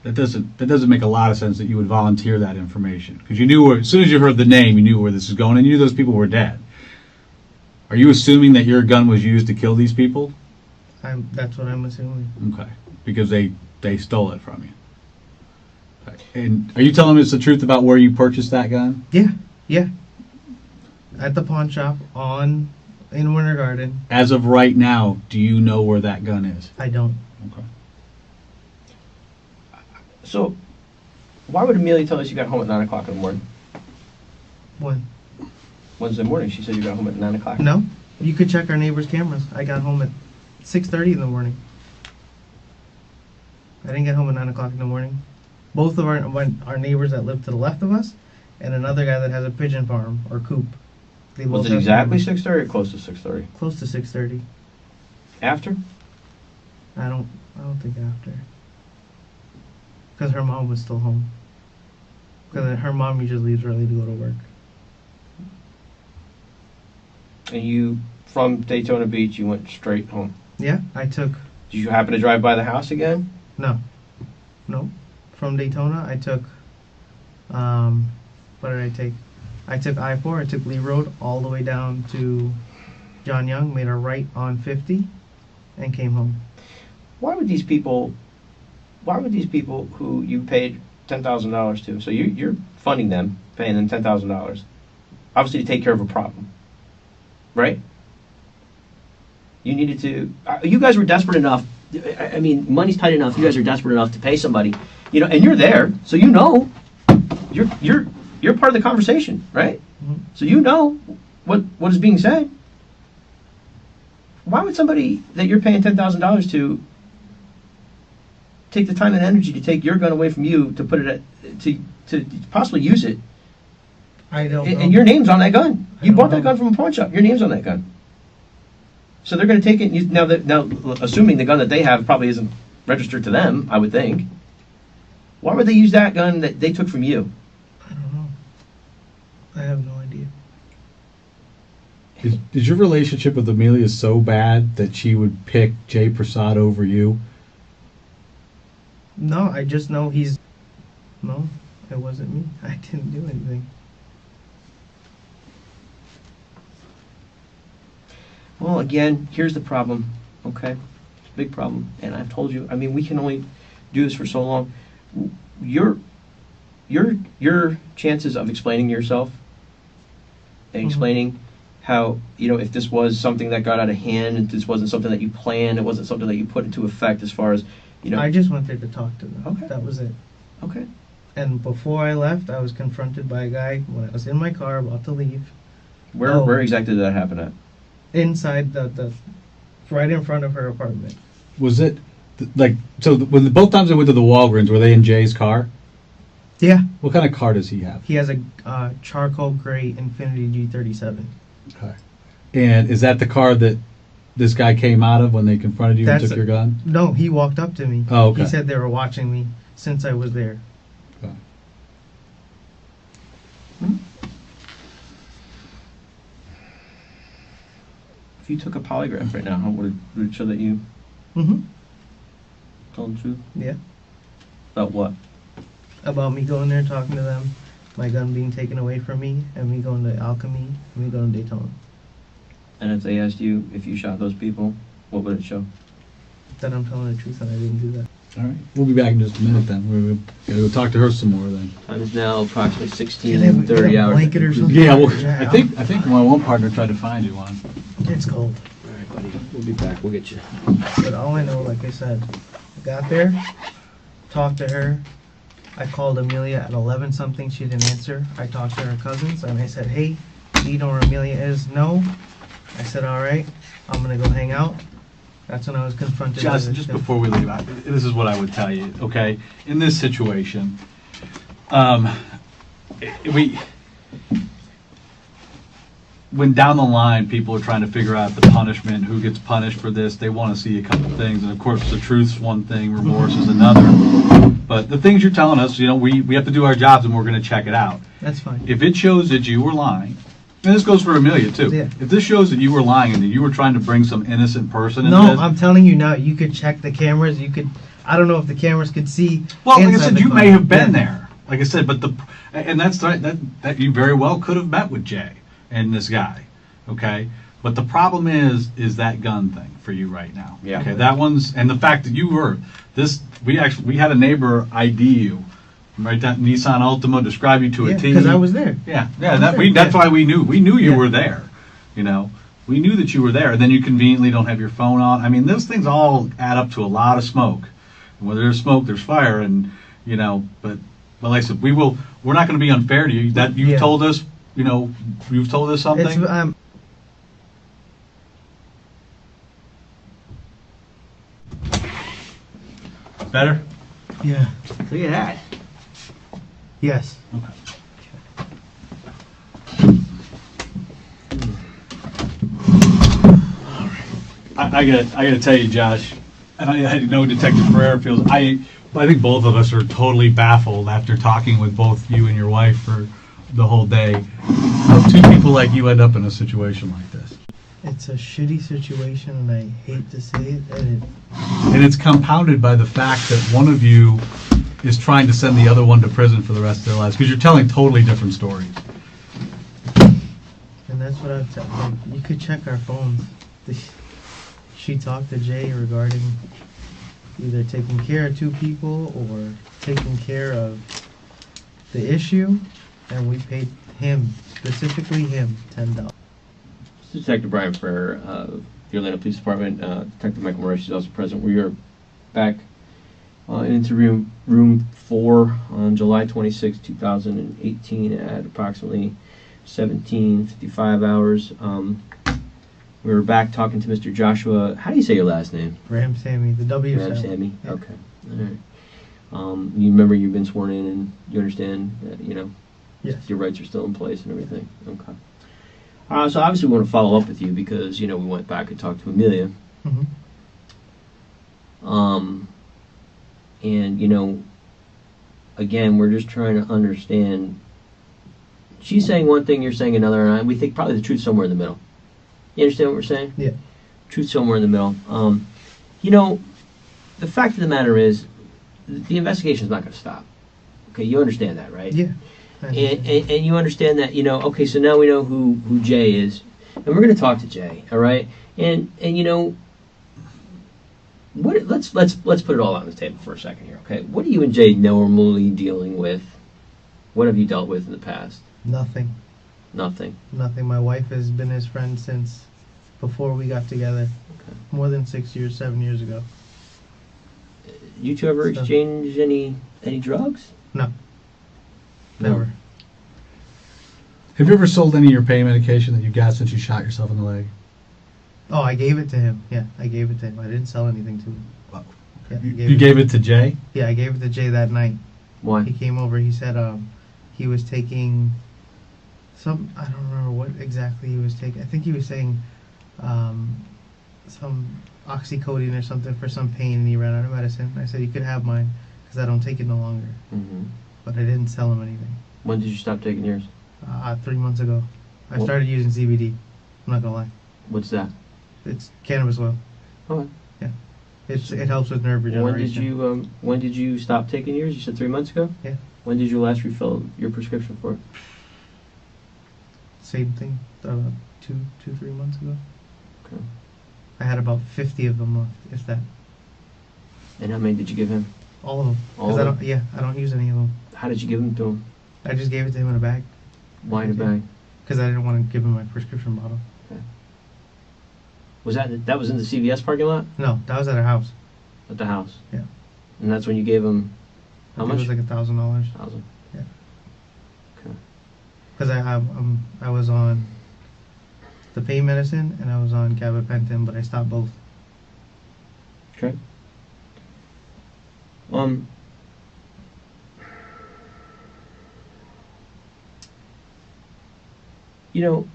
That doesn't make a lot of sense that you would volunteer that information, because you knew as soon as you heard the name, you knew where this is going, and you knew those people were dead. Are you assuming that your gun was used to kill these people? That's what I'm assuming. Okay, because they stole it from you. And are you telling us the truth about where you purchased that gun? Yeah. At the pawn shop in Winter Garden. As of right now, do you know where that gun is? I don't. Okay. So, why would Amelia tell us you got home at 9 o'clock in the morning? When? Wednesday morning, she said you got home at 9 o'clock. No. You could check our neighbor's cameras. I got home at 6:30 in the morning. I didn't get home at 9 o'clock in the morning. Both of our neighbors that live to the left of us, and another guy that has a pigeon farm or coop. They Was both it have exactly cameras. 6:30 or close to 6:30? Close to 6:30. After? I don't think after. Because her mom was still home. Because her mom usually leaves early to go to work. And you, from Daytona Beach, you went straight home. Yeah, I took. Did you happen to drive by the house again? No. From Daytona, I took. What did I take? I took I-4. I took Lee Road all the way down to John Young, made a right on 50, and came home. Why would these people who you paid $10,000 to, so you're funding them, paying them $10,000, obviously to take care of a problem, right? You needed to, you guys were desperate enough, I mean, money's tight enough, you guys are desperate enough to pay somebody, you know, and you're there, so you know, you're part of the conversation, right? Mhm. So you know what is being said. Why would somebody that you're paying $10,000 to take the time and energy to take your gun away from you to put it to possibly use it? I don't know. And your name's on that gun. I You don't bought that know. gun from a pawn shop. Your name's on that gun. So they're going to take it. Now, assuming the gun that they have probably isn't registered to them, I would think. Why would they use that gun that they took from you? I don't know. I have no idea. Is your relationship with Amelia so bad that she would pick Jay Prasad over you? No, I just know No, it wasn't me. I didn't do anything. Well, again, here's the problem, okay? It's a big problem, and I've told you, I mean, we can only do this for so long. Your chances of explaining yourself and explaining how, if this was something that got out of hand, and this wasn't something that you planned, it wasn't something that you put into effect as far as, I just went there to talk to them. Okay. That was it. Okay. And before I left, I was confronted by a guy when I was in my car about to leave. Where exactly did that happen at? Inside the right in front of her apartment. Was it when both times I went to the Walgreens, were they in Jay's car? Yeah. What kind of car does he have? He has a charcoal gray Infiniti G37. Okay. And is that the car that this guy came out of when they confronted you and took your gun? No, he walked up to me. Oh, okay. He said they were watching me since I was there. Okay. If you took a polygraph right now, how would it show that you Mm-hmm. told the truth? Yeah. About what? About me going there talking to them, my gun being taken away from me, and me going to Alchemy, and me going to Daytona. And if they asked you if you shot those people, what would it show? That I'm telling the truth and I didn't do that. All right. We'll be back in just a minute then. We're going to go talk to her some more then. Time is now approximately Can I get 16:30 a hours. blanket or something? Yeah, well, Yeah, I think my one partner tried to find you one. It's cold. All right, buddy. We'll be back. We'll get you. But all I know, like I said, I got there, talked to her. I called Amelia at 11 something. She didn't answer. I talked to her cousins and I said, hey, do you know where Amelia is? No. I said, all right, I'm going to go hang out. That's when I was confronted. Just before we leave, this is what I would tell you, okay? In this situation, when down the line people are trying to figure out the punishment, who gets punished for this, they want to see a couple things. And of course, the truth's one thing, remorse is another. But the things you're telling us, we have to do our jobs and we're going to check it out. That's fine. If it shows that you were lying, and this goes for Amelia too. Yeah. If this shows that you were lying and that you were trying to bring some innocent person into No, this, I'm telling you now, you could check the cameras. You could, I don't know if the cameras could see. well, like I inside said, the you car. may have been Yeah. there. Like I said, but that's right. That you very well could have met with Jay and this guy. Okay, but the problem is that gun thing for you right now. Yeah. Okay, that one's, and the fact that you were this. We had a neighbor ID you. Right, that Nissan Altima, describe you to a T. Because I was there. Yeah. I was That's there. why we knew you Yeah. were there. We knew that you were there. And then you conveniently don't have your phone on. I mean, those things all add up to a lot of smoke. And where there's smoke, there's fire. And but like I said, we're not going to be unfair to you. That you've Yeah. told us, you've told us something. It's Better. yeah. Look at that. Yes. I gotta tell you, Josh, and I know Detective Ferrer feels. I think both of us are totally baffled after talking with both you and your wife for the whole day. How two people like you end up in a situation like this. It's a shitty situation, and I hate to say it. And it's compounded by the fact that one of you is trying to send the other one to prison for the rest of their lives, because you're telling totally different stories. And that's what I've said. Like, you could check our phones. She talked to Jay regarding either taking care of two people or taking care of the issue, and we paid him, specifically him, $10. This is Detective Brian Ferrer of the Orlando Police Department. Detective Michael Murray is also present. We are back into room 4 on July 26, 2018 at approximately 17:55 hours. We were back talking to Mr. Joshua. How do you say your last name? Ramsawmy, the W sound. Ramsawmy. Yeah. Okay. All right. You remember you've been sworn in and you understand that, Yes. your rights are still in place and everything. Okay. So obviously we want to follow up with you because, we went back and talked to Amelia. Mm-hmm. And, again, we're just trying to understand. She's saying one thing, you're saying another, and we think probably the truth's somewhere in the middle. You understand what we're saying? Yeah. Truth somewhere in the middle. The fact of the matter is, the investigation's not going to stop. Okay, you understand that, right? Yeah. And you understand that, okay, so now we know who Jay is. and we're going to talk to Jay. All right, and you know, what? Let's put it all on the table for a second here. Okay, what are you and Jay normally dealing with? What have you dealt with in the past? Nothing. Nothing. Nothing. My wife has been his friend since before we got together. Okay. More than 6 years, 7 years ago. You two ever exchange any drugs? No. Never. Have you ever sold any of your pain medication that you got since you shot yourself in the leg? Oh, I gave it to him. Yeah, I gave it to him. I didn't sell anything to him. Wow. Yeah, You gave it to Jay? Yeah, I gave it to Jay that night. Why? He came over. He said he was taking some. I don't remember what exactly he was taking. I think he was saying some oxycodone or something for some pain, and he ran out of medicine. I said, you could have mine because I don't take it no longer. Mm-hmm. But I didn't sell him anything. When did you stop taking yours? 3 months ago. I What? started using CBD. I'm not gonna lie. What's that? It's cannabis oil. Okay. Yeah. It helps with nerve regeneration. When did you stop taking yours? You said 3 months ago? Yeah. When did you last refill your prescription for it? Same thing. 3 months ago. Okay. I had about 50 of them left, if that. And how many did you give him? All of them. All 'Cause of I them? don't. Yeah, I don't use any of them. How did you give them to him? I just gave it to him in a bag Why in a bag? because I didn't want to give him my prescription bottle. Was that was in the CVS parking lot No, that was at our house. at the house? Yeah. And that's when you gave him how I think much? It was like $1,000 $1,000. because I was on the pain medicine and I was on gabapentin, but I stopped both. Okay. You know,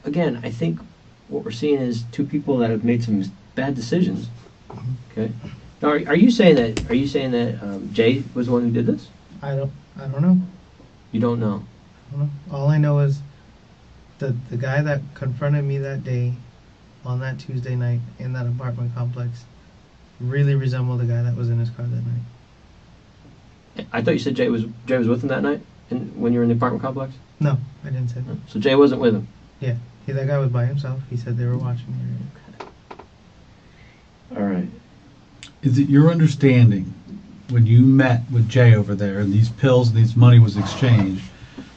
again, I think what we're seeing is two people that have made some bad decisions. Okay. Now, are you saying that Jay was the one who did this? I don't know. You don't know. I don't know. All I know is the guy that confronted me that day on that Tuesday night in that apartment complex really resembled the guy that was in his car that night. I thought you said Jay was with him that night, when you were in the apartment complex. No, I didn't say that. So Jay wasn't with him. Yeah, that guy was by himself. He said they were watching me. All right. Is it your understanding when you met with Jay over there and these pills and this money was exchanged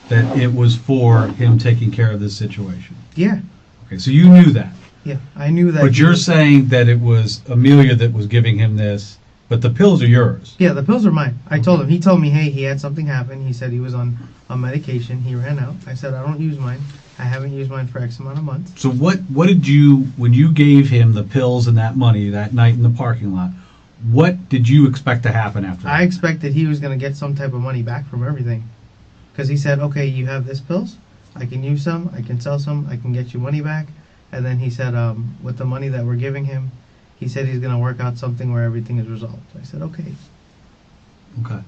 that it was for him taking care of this situation? Yeah, Okay, so you knew that. yeah, I knew that. But you're saying that it was Amelia that was giving him this, but the pills are yours. Yeah, the pills are mine. I told him. He told me, hey, he had something happen. He said he was on medication. He ran out. I said, I don't use mine. I haven't used mine for X amount of months. So what did you, when you gave him the pills and that money that night in the parking lot, what did you expect to happen after that? I expected he was going to get some type of money back from everything. Because he said, okay, you have this pills. I can use some. I can sell some. I can get you money back. And then he said, with the money that we're giving him, he said he's going to work out something where everything is resolved. I said, okay. Okay.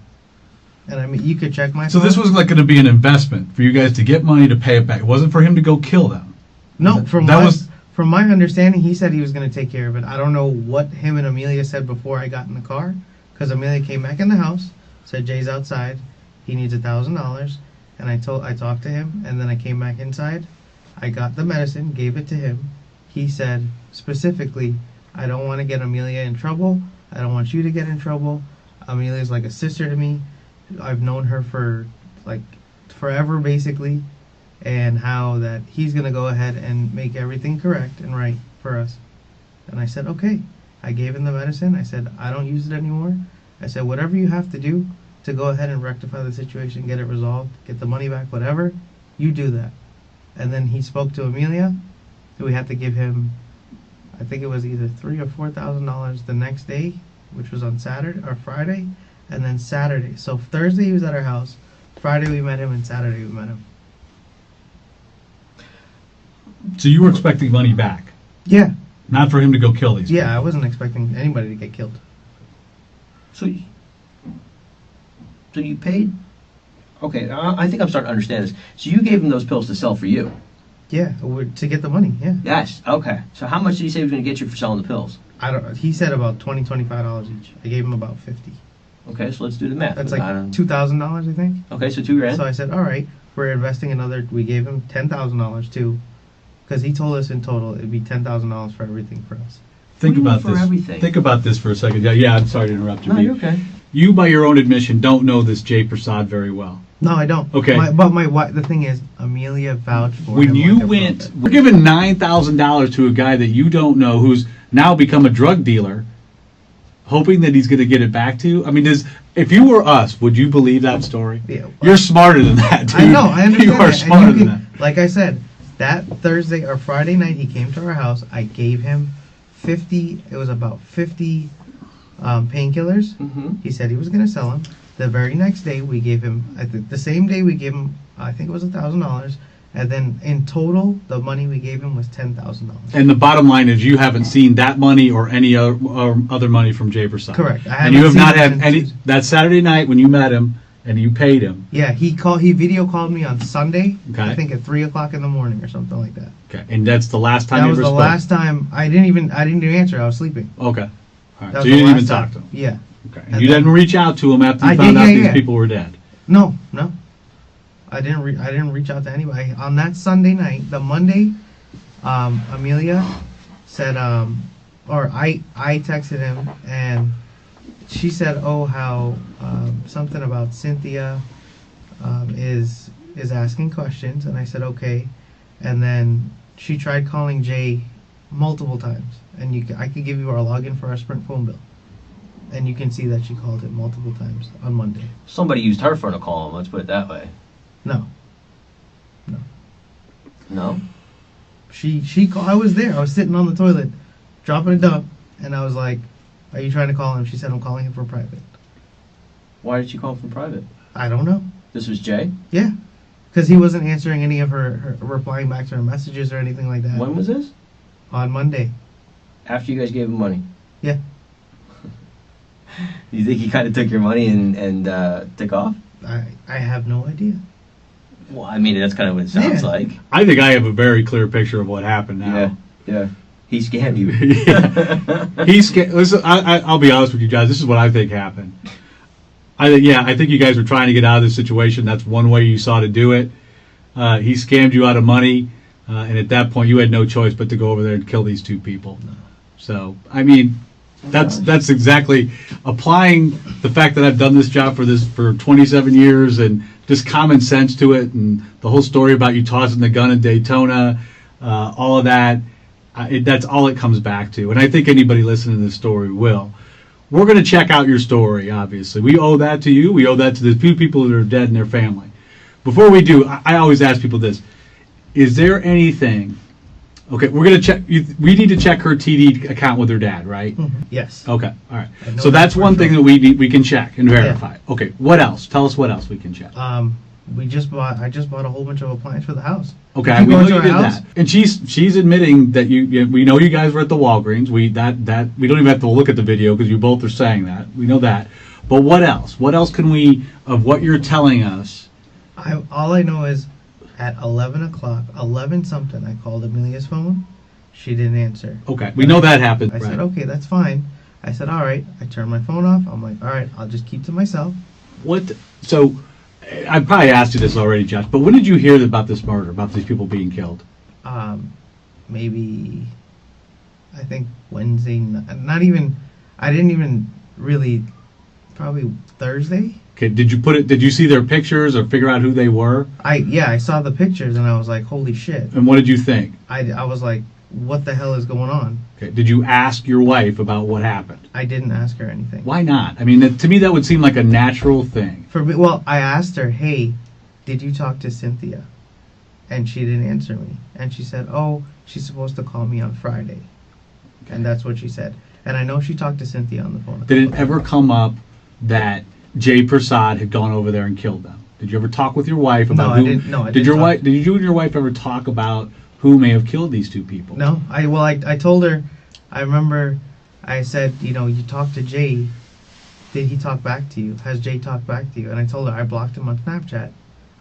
And I mean, you could check my So phone. this was like going to be an investment for you guys to get money to pay it back. It wasn't for him to go kill them. No, from That my understanding, he said he was going to take care of it. I don't know what him and Amelia said before I got in the car, because Amelia came back in the house, said Jay's outside, he needs $1,000, and I talked to him, and then I came back inside, I got the medicine, gave it to him. He said specifically, I don't want to get Amelia in trouble. I don't want you to get in trouble. Amelia's like a sister to me. I've known her for like forever basically, and how that he's gonna go ahead and make everything correct and right for us. And I said, okay. I gave him the medicine. I said, I don't use it anymore. I said, whatever you have to do to go ahead and rectify the situation, get it resolved, get the money back, whatever, you do that. And then he spoke to Amelia. We had to give him, I think it was either $3,000 or $4,000 the next day, which was on Saturday or Friday, and then Saturday. So Thursday he was at our house, Friday we met him, and Saturday we met him. So you were expecting money back, Yeah, not for him to go kill these yeah, I wasn't expecting anybody to get killed. So you paid? Okay, I think I'm starting to understand this. So you gave him those pills to sell for you? Yeah, to get the money. Yeah. Yes. Okay. So how much did he say he was going to get you for selling the pills? I don't. He said about $25 each. I gave him about 50. Okay, so let's do the math. That's like $2,000, I think. Okay, so $2,000. So I said, all right, we're investing another. We gave him $10,000 too, Because he told us in total it'd be $10,000 for everything for us. Think What do you about mean for this. everything? Think about this for a second. Yeah, I'm sorry to interrupt you. No, Pete. you're okay. You, by your own admission, don't know this Jay Prasad very well. No, I don't. Okay. But my wife, the thing is, Amelia vouched for When him. you like a went, brother. we're giving $9,000 to a guy that you don't know, who's now become a drug dealer, hoping that he's going to get it back to you. I mean, if you were us, would you believe that story? Yeah. You're smarter than that, dude. I know, I understand. You are that. smarter And than you that. can, like I said, that Thursday or Friday night he came to our house. I gave him 50. It was about 50 painkillers. Mm-hmm. He said he was going to sell them. The very next day we gave him. The same day we gave him. I think it was $1,000. And then in total, the money we gave him was $10,000. And the bottom line is, you haven't seen that money or any other money from Jay Prasad. Correct. I And you have haven't not seen had him any. since- That Saturday night when you met him and you paid him. Yeah, he video called me on Sunday. Okay. I think at 3:00 in the morning or something like that. Okay. And that's the last time That you was ever the spoke. last time. I didn't even answer. I was sleeping. Okay. All right. That So was you the didn't even last talk time. to him. Yeah. Okay. And You then- didn't reach out to him after you I found did, out yeah, these yeah. people were dead. No. I didn't reach out to anybody on that Sunday night. The Monday, Amelia said, or I texted him and she said, oh, how something about Cynthia is asking questions, and I said okay, and then she tried calling Jay multiple times, and I could give you our login for our Sprint phone bill, and you can see that she called him multiple times on Monday. Somebody used her phone to call him. Let's put it that way. No. No. She called. I was there. I was sitting on the toilet, dropping a dump, and I was like, "Are you trying to call him?" She said, "I'm calling him for private." Why did she call him from private? I don't know. This was Jay. Yeah, because he wasn't answering any of her replying back to her messages or anything like that. When was this? On Monday. After you guys gave him money. Yeah. You think he kind of took your money and took off? I have no idea. Well, I mean, that's kind of what it sounds Yeah. like. I think I have a very clear picture of what happened now. Yeah. He scammed you. Listen, I'll be honest with you guys. This is what I think happened. I think you guys were trying to get out of this situation. That's one way you saw to do it. He scammed you out of money, and at that point, you had no choice but to go over there and kill these two people. So, I mean, that's exactly applying the fact that I've done this job for 27 years and just common sense to it, and the whole story about you tossing the gun in Daytona, all of that. That's all it comes back to, and I think anybody listening to this story will. We're going to check out your story, obviously. We owe that to you. We owe that to the few people that are dead and their family. Before we do, I always ask people this. Is there anything... Okay, we're going to check... We need to check her TD account with her dad, right? Yes. Okay, all right. I know So that's that one for thing sure. that we can check and verify. Okay, what else? Tell us what else we can check. I just bought a whole bunch of appliances for the house. Okay, You we go know to you our did house? that, and she's admitting that we know you guys were at the Walgreens. We don't even have to look at the video because you both are saying that. We know that. But what else? What else can we of what you're telling us? All I know is at 11 something, I called Amelia's phone. She didn't answer. Okay, we know that happened. I right. said, okay, that's fine. I said, all right. I turned my phone off. I'm like, all right, I'll just keep to myself. So, I probably asked you this already, Josh. But when did you hear about this murder? About these people being killed? Maybe, I think Wednesday. Not even. I didn't even really. Probably Thursday. Okay, did you see their pictures or figure out who they were? I saw the pictures and I was like, holy shit. And what did you think? I was like, what the hell is going on? Okay, did you ask your wife about what happened? I didn't ask her anything. Why not? I mean, to me, that would seem like a natural thing. For me, well, I asked her, hey, did you talk to Cynthia? And she didn't answer me. And she said, oh, she's supposed to call me on Friday. Okay. And that's what she said. And I know she talked to Cynthia on the phone. Did it ever come up that Jay Prasad had gone over there and killed them? Did you ever talk with your wife about No, who? I didn't. No, I Did didn't your talk. wife? Did you and your wife ever talk about who may have killed these two people? No, I told her, I remember I said, you talked to Jay. Did he talk back to you? Has Jay talked back to you? And I told her I blocked him on Snapchat.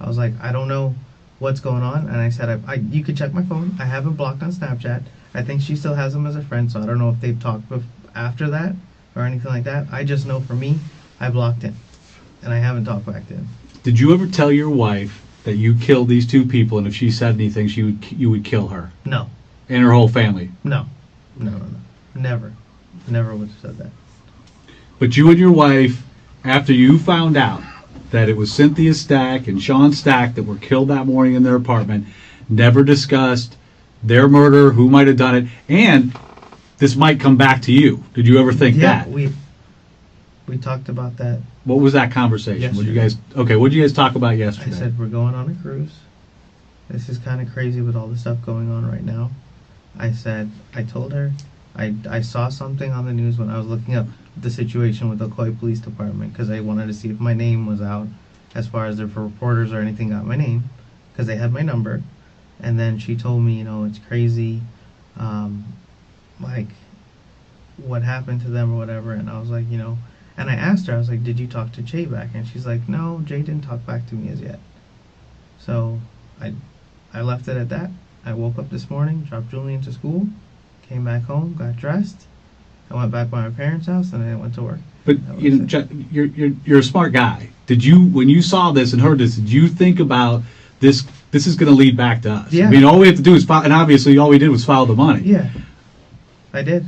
I was like, I don't know what's going on. And I said, you could check my phone. I have him blocked on Snapchat. I think she still has him as a friend, so I don't know if they've talked after that or anything like that. I just know for me, I blocked him. And I haven't talked back to him. Did you ever tell your wife that you killed these two people, and if she said anything, you would kill her No, and her whole family? no, never would have said that. But you and your wife, after you found out that it was Cynthia Stack and Sean Stack that were killed that morning in their apartment, never discussed their murder, who might have done it, and this might come back to you. Did you ever think that? we talked about that. What was that conversation? What did you guys talk about yesterday? I said, we're going on a cruise. This is kind of crazy with all the stuff going on right now. I told her, I saw something on the news when I was looking up the situation with the Coy Police Department, because I wanted to see if my name was out, as far as if reporters or anything got my name, because they had my number. And then she told me, it's crazy, like, what happened to them or whatever. And I was like, and I asked her, I was like, did you talk to Jay back? And she's like, no, Jay didn't talk back to me as yet. So I left it at that. I woke up this morning, dropped Julian to school, came back home, got dressed. I went back by my parents' house, and then I went to work. But you're a smart guy. Did you, when you saw this and heard this, did you think about this? This is going to lead back to us. Yeah. I mean, all we have to do is file, and obviously all we did was file the money. Yeah, I did.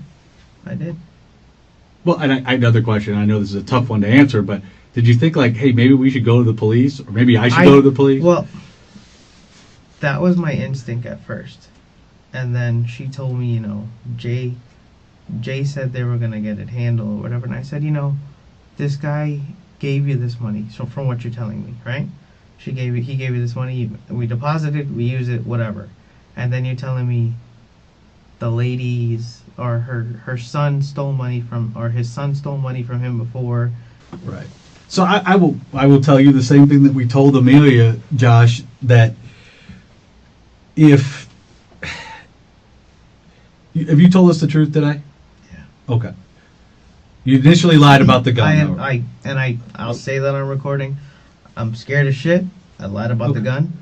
Well, and another question. I know this is a tough one to answer, but did you think like, hey, maybe we should go to the police, or maybe I should go to the police? Well, that was my instinct at first, and then she told me, Jay said they were gonna get it handled or whatever, and I said, this guy gave you this money, so from what you're telling me, right? He gave you this money, we deposited, we use it, whatever, and then you're telling me the ladies or her son stole money from, or his son stole money from him before. Right. So I will tell you the same thing that we told Amelia, Josh, that if have you told us the truth today? Yeah. Okay. You initially lied about the gun. I'll say that on recording. I'm scared as shit. I lied about the gun,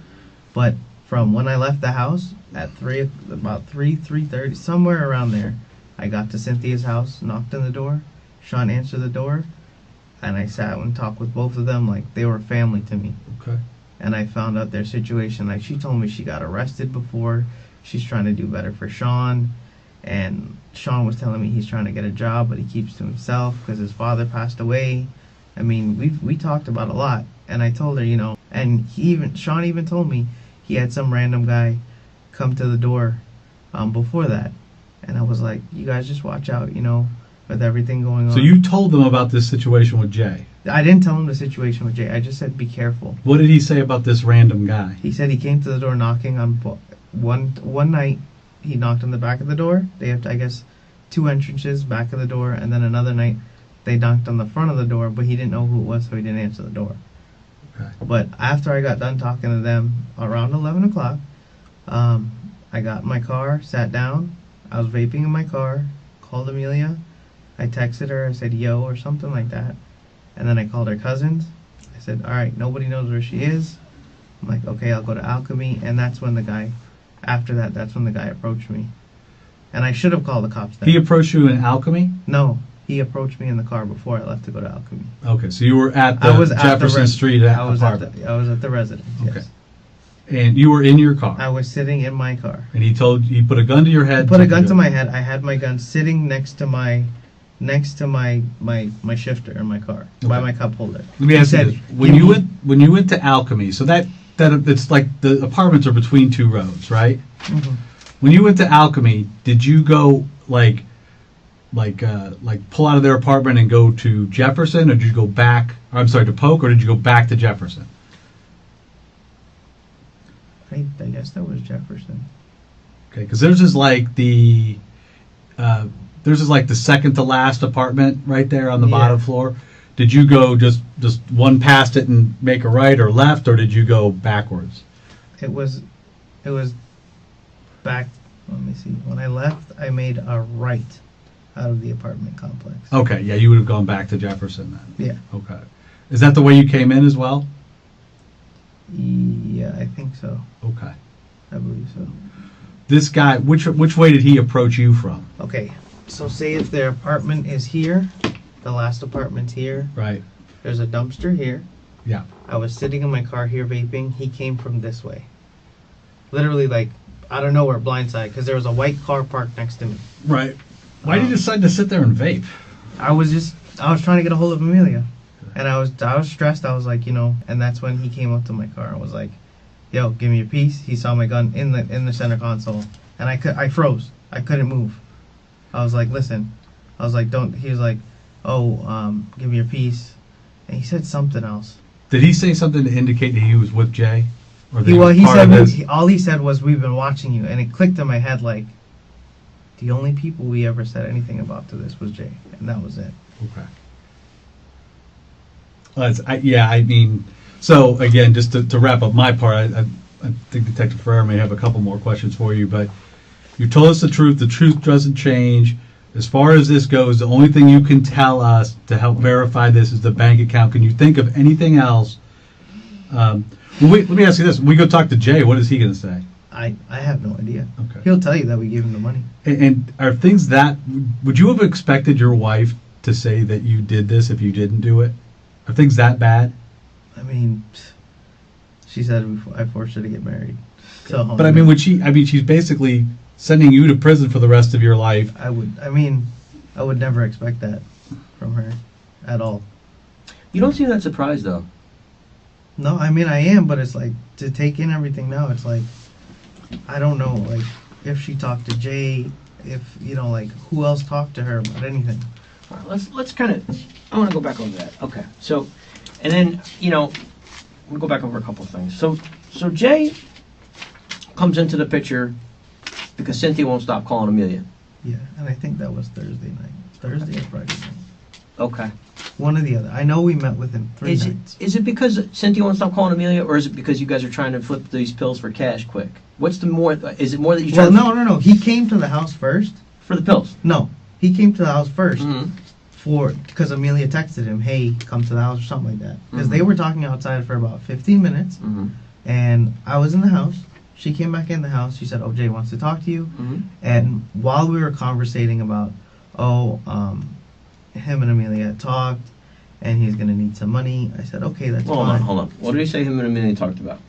but from when I left the house at about 3:30, somewhere around there, I got to Cynthia's house, knocked on the door. Sean answered the door, and I sat and talked with both of them like they were family to me. Okay. And I found out their situation. Like, she told me she got arrested before. She's trying to do better for Sean. And Sean was telling me he's trying to get a job, but he keeps to himself because his father passed away. I mean, we talked about a lot. And I told her, and Sean even told me he had some random guy come to the door before that. And I was like, you guys just watch out, with everything going on. So you told them about this situation with Jay? I didn't tell him the situation with Jay. I just said, be careful. What did he say about this random guy? He said he came to the door knocking on one night. He knocked on the back of the door. They have, I guess, 2 entrances, back of the door, and then another night they knocked on the front of the door, but he didn't know who it was, so he didn't answer the door. Okay. But after I got done talking to them around 11 o'clock, I got in my car, sat down. I was vaping in my car, called Amelia. I texted her. I said, yo, or something like that. And then I called her cousins. I said, all right, nobody knows where she is. I'm like, okay, I'll go to Alchemy. And that's when the guy approached me. And I should have called the cops then. He approached you in Alchemy? No, he approached me in the car before I left to go to Alchemy. Okay, so you were at the Jefferson Street apartment. I was at the residence, yes. Okay. And you were in your car? I was sitting in my car. And he put a gun to your head? Put a gun to my head. I had my gun sitting next to my shifter in my car, by my cup holder. Let me ask you this. When you went to Alchemy, so that it's like the apartments are between two roads, right? Mm-hmm. When you went to Alchemy, did you go like pull out of their apartment and go to Jefferson, or did you go back? Or, I'm sorry, to Polk, or did you go back to Jefferson? I guess that was Jefferson. Okay, because theirs is like the second to last apartment right there on the bottom floor. Did you go just one past it and make a right or left, or did you go backwards? It was back. Let me see. When I left, I made a right out of the apartment complex. Okay, yeah, you would have gone back to Jefferson then. Yeah. Okay. Is that the way you came in as well? Yeah, I think so. Okay. I believe so. This guy, which way did he approach you from? Okay, so say if their apartment is here, the last apartment's here. Right. There's a dumpster here. Yeah. I was sitting in my car here vaping. He came from this way. Literally, like, out of nowhere, blindside, because there was a white car parked next to me. Right. Why did you decide to sit there and vape? I was trying to get a hold of Amelia. And I was stressed. I was like, and that's when he came up to my car and was like, yo, give me a piece. He saw my gun in the center console. And I froze. I couldn't move. I was like, listen. I was like, don't. He was like, oh, give me a piece. And he said something else. Did he say something to indicate that he was with Jay? Or that He part said, of this? all he said was, we've been watching you. And it clicked in my head like, the only people we ever said anything about to this was Jay. And that was it. Okay. Well, I mean, so again, just to wrap up my part, I think Detective Ferrer may have a couple more questions for you, but you told us the truth. The truth doesn't change. As far as this goes, the only thing you can tell us to help verify this is the bank account. Can you think of anything else? Well, let me ask you this. When we go talk to Jay, what is he going to say? I have no idea. Okay. He'll tell you that we gave him the money. And are things that, would you have expected your wife to say that you did this if you didn't do it? Are things that bad? I mean, she said I forced her to get married. So, But I mean, she's basically sending you to prison for the rest of your life. I would never expect that from her at all. You don't seem that surprised, though. No, I mean, I am, but it's like, to take in everything now, it's like, I don't know, like, if she talked to Jay, if, like, who else talked to her about anything. All right, let's kind of, I want to go back over that. Okay, so, and then, we'll go back over a couple of things. So Jay comes into the picture because Cynthia won't stop calling Amelia. Yeah, and I think that was Thursday night. Thursday or Friday night. Okay. One or the other. I know we met with him three nights. Is it because Cynthia won't stop calling Amelia, or is it because you guys are trying to flip these pills for cash quick? What's the more, is it more that you try Well, no. He came to the house first. for the pills? No, he came to the house first. Mm-hmm. Because Amelia texted him, hey, come to the house or something like that. Because Mhm. they were talking outside for about 15 minutes, Mm-hmm. and I was in the house. She came back in the house. She said, oh, Jay wants to talk to you. Mm-hmm. And while we were conversating about, him and Amelia had talked, and he's going to need some money, I said, okay, that's fine. Hold on. What did he say him and Amelia talked about?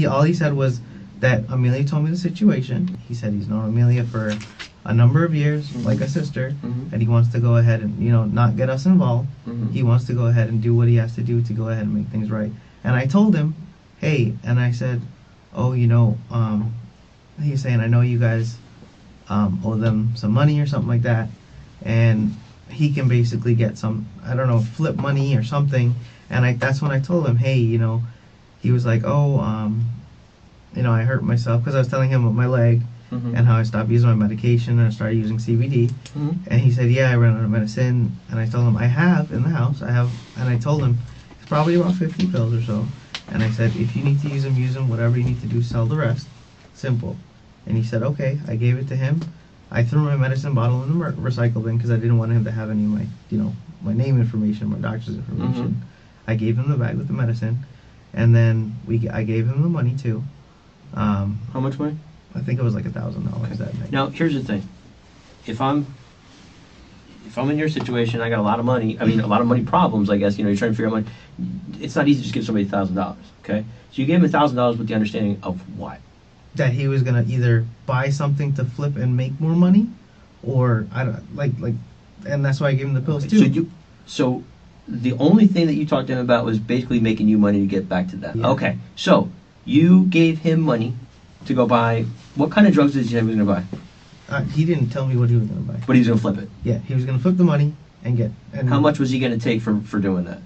All he said was that Amelia told me the situation. He said he's known Amelia for a number of years, Mhm. like a sister, Mhm. and he wants to go ahead and, not get us involved. Mhm. He wants to go ahead and do what he has to do to go ahead and make things right. And I told him, hey, and I said, oh, he's saying, I know you guys owe them some money or something like that, and he can basically get some, I don't know, flip money or something. And that's when I told him, hey, he was like, I hurt myself, because I was telling him about my leg Mhm. and how I stopped using my medication and I started using CBD. Mhm. And he said, yeah, I ran out of medicine. And I told him, I have in the house. And I told him, it's probably about 50 pills or so. And I said, if you need to use them, whatever you need to do, sell the rest. Simple. And he said, okay. I gave it to him. I threw my medicine bottle in the recycle bin because I didn't want him to have any of my, my name information, my doctor's information. I gave him the bag with the medicine. And then I gave him the money too. How much money? I think it was like $1,000 that night. Now, here's the thing. If I'm in your situation, I got a lot of money. I mean, a lot of money problems. I guess you're trying to figure out money. It's not easy to just give somebody $1,000. Okay, so you gave him $1,000 with the understanding of what? That he was gonna either buy something to flip and make more money, or I don't like, and that's why I gave him the pills Okay, too. So the only thing that you talked to him about was basically making you money to get back to that. Yeah. Okay, so you gave him money to go buy. What kind of drugs did you say he was going to buy? He didn't tell me what he was gonna buy. But he was going to flip it. Yeah, he was gonna flip the money and get. And How much was he going to take for doing that?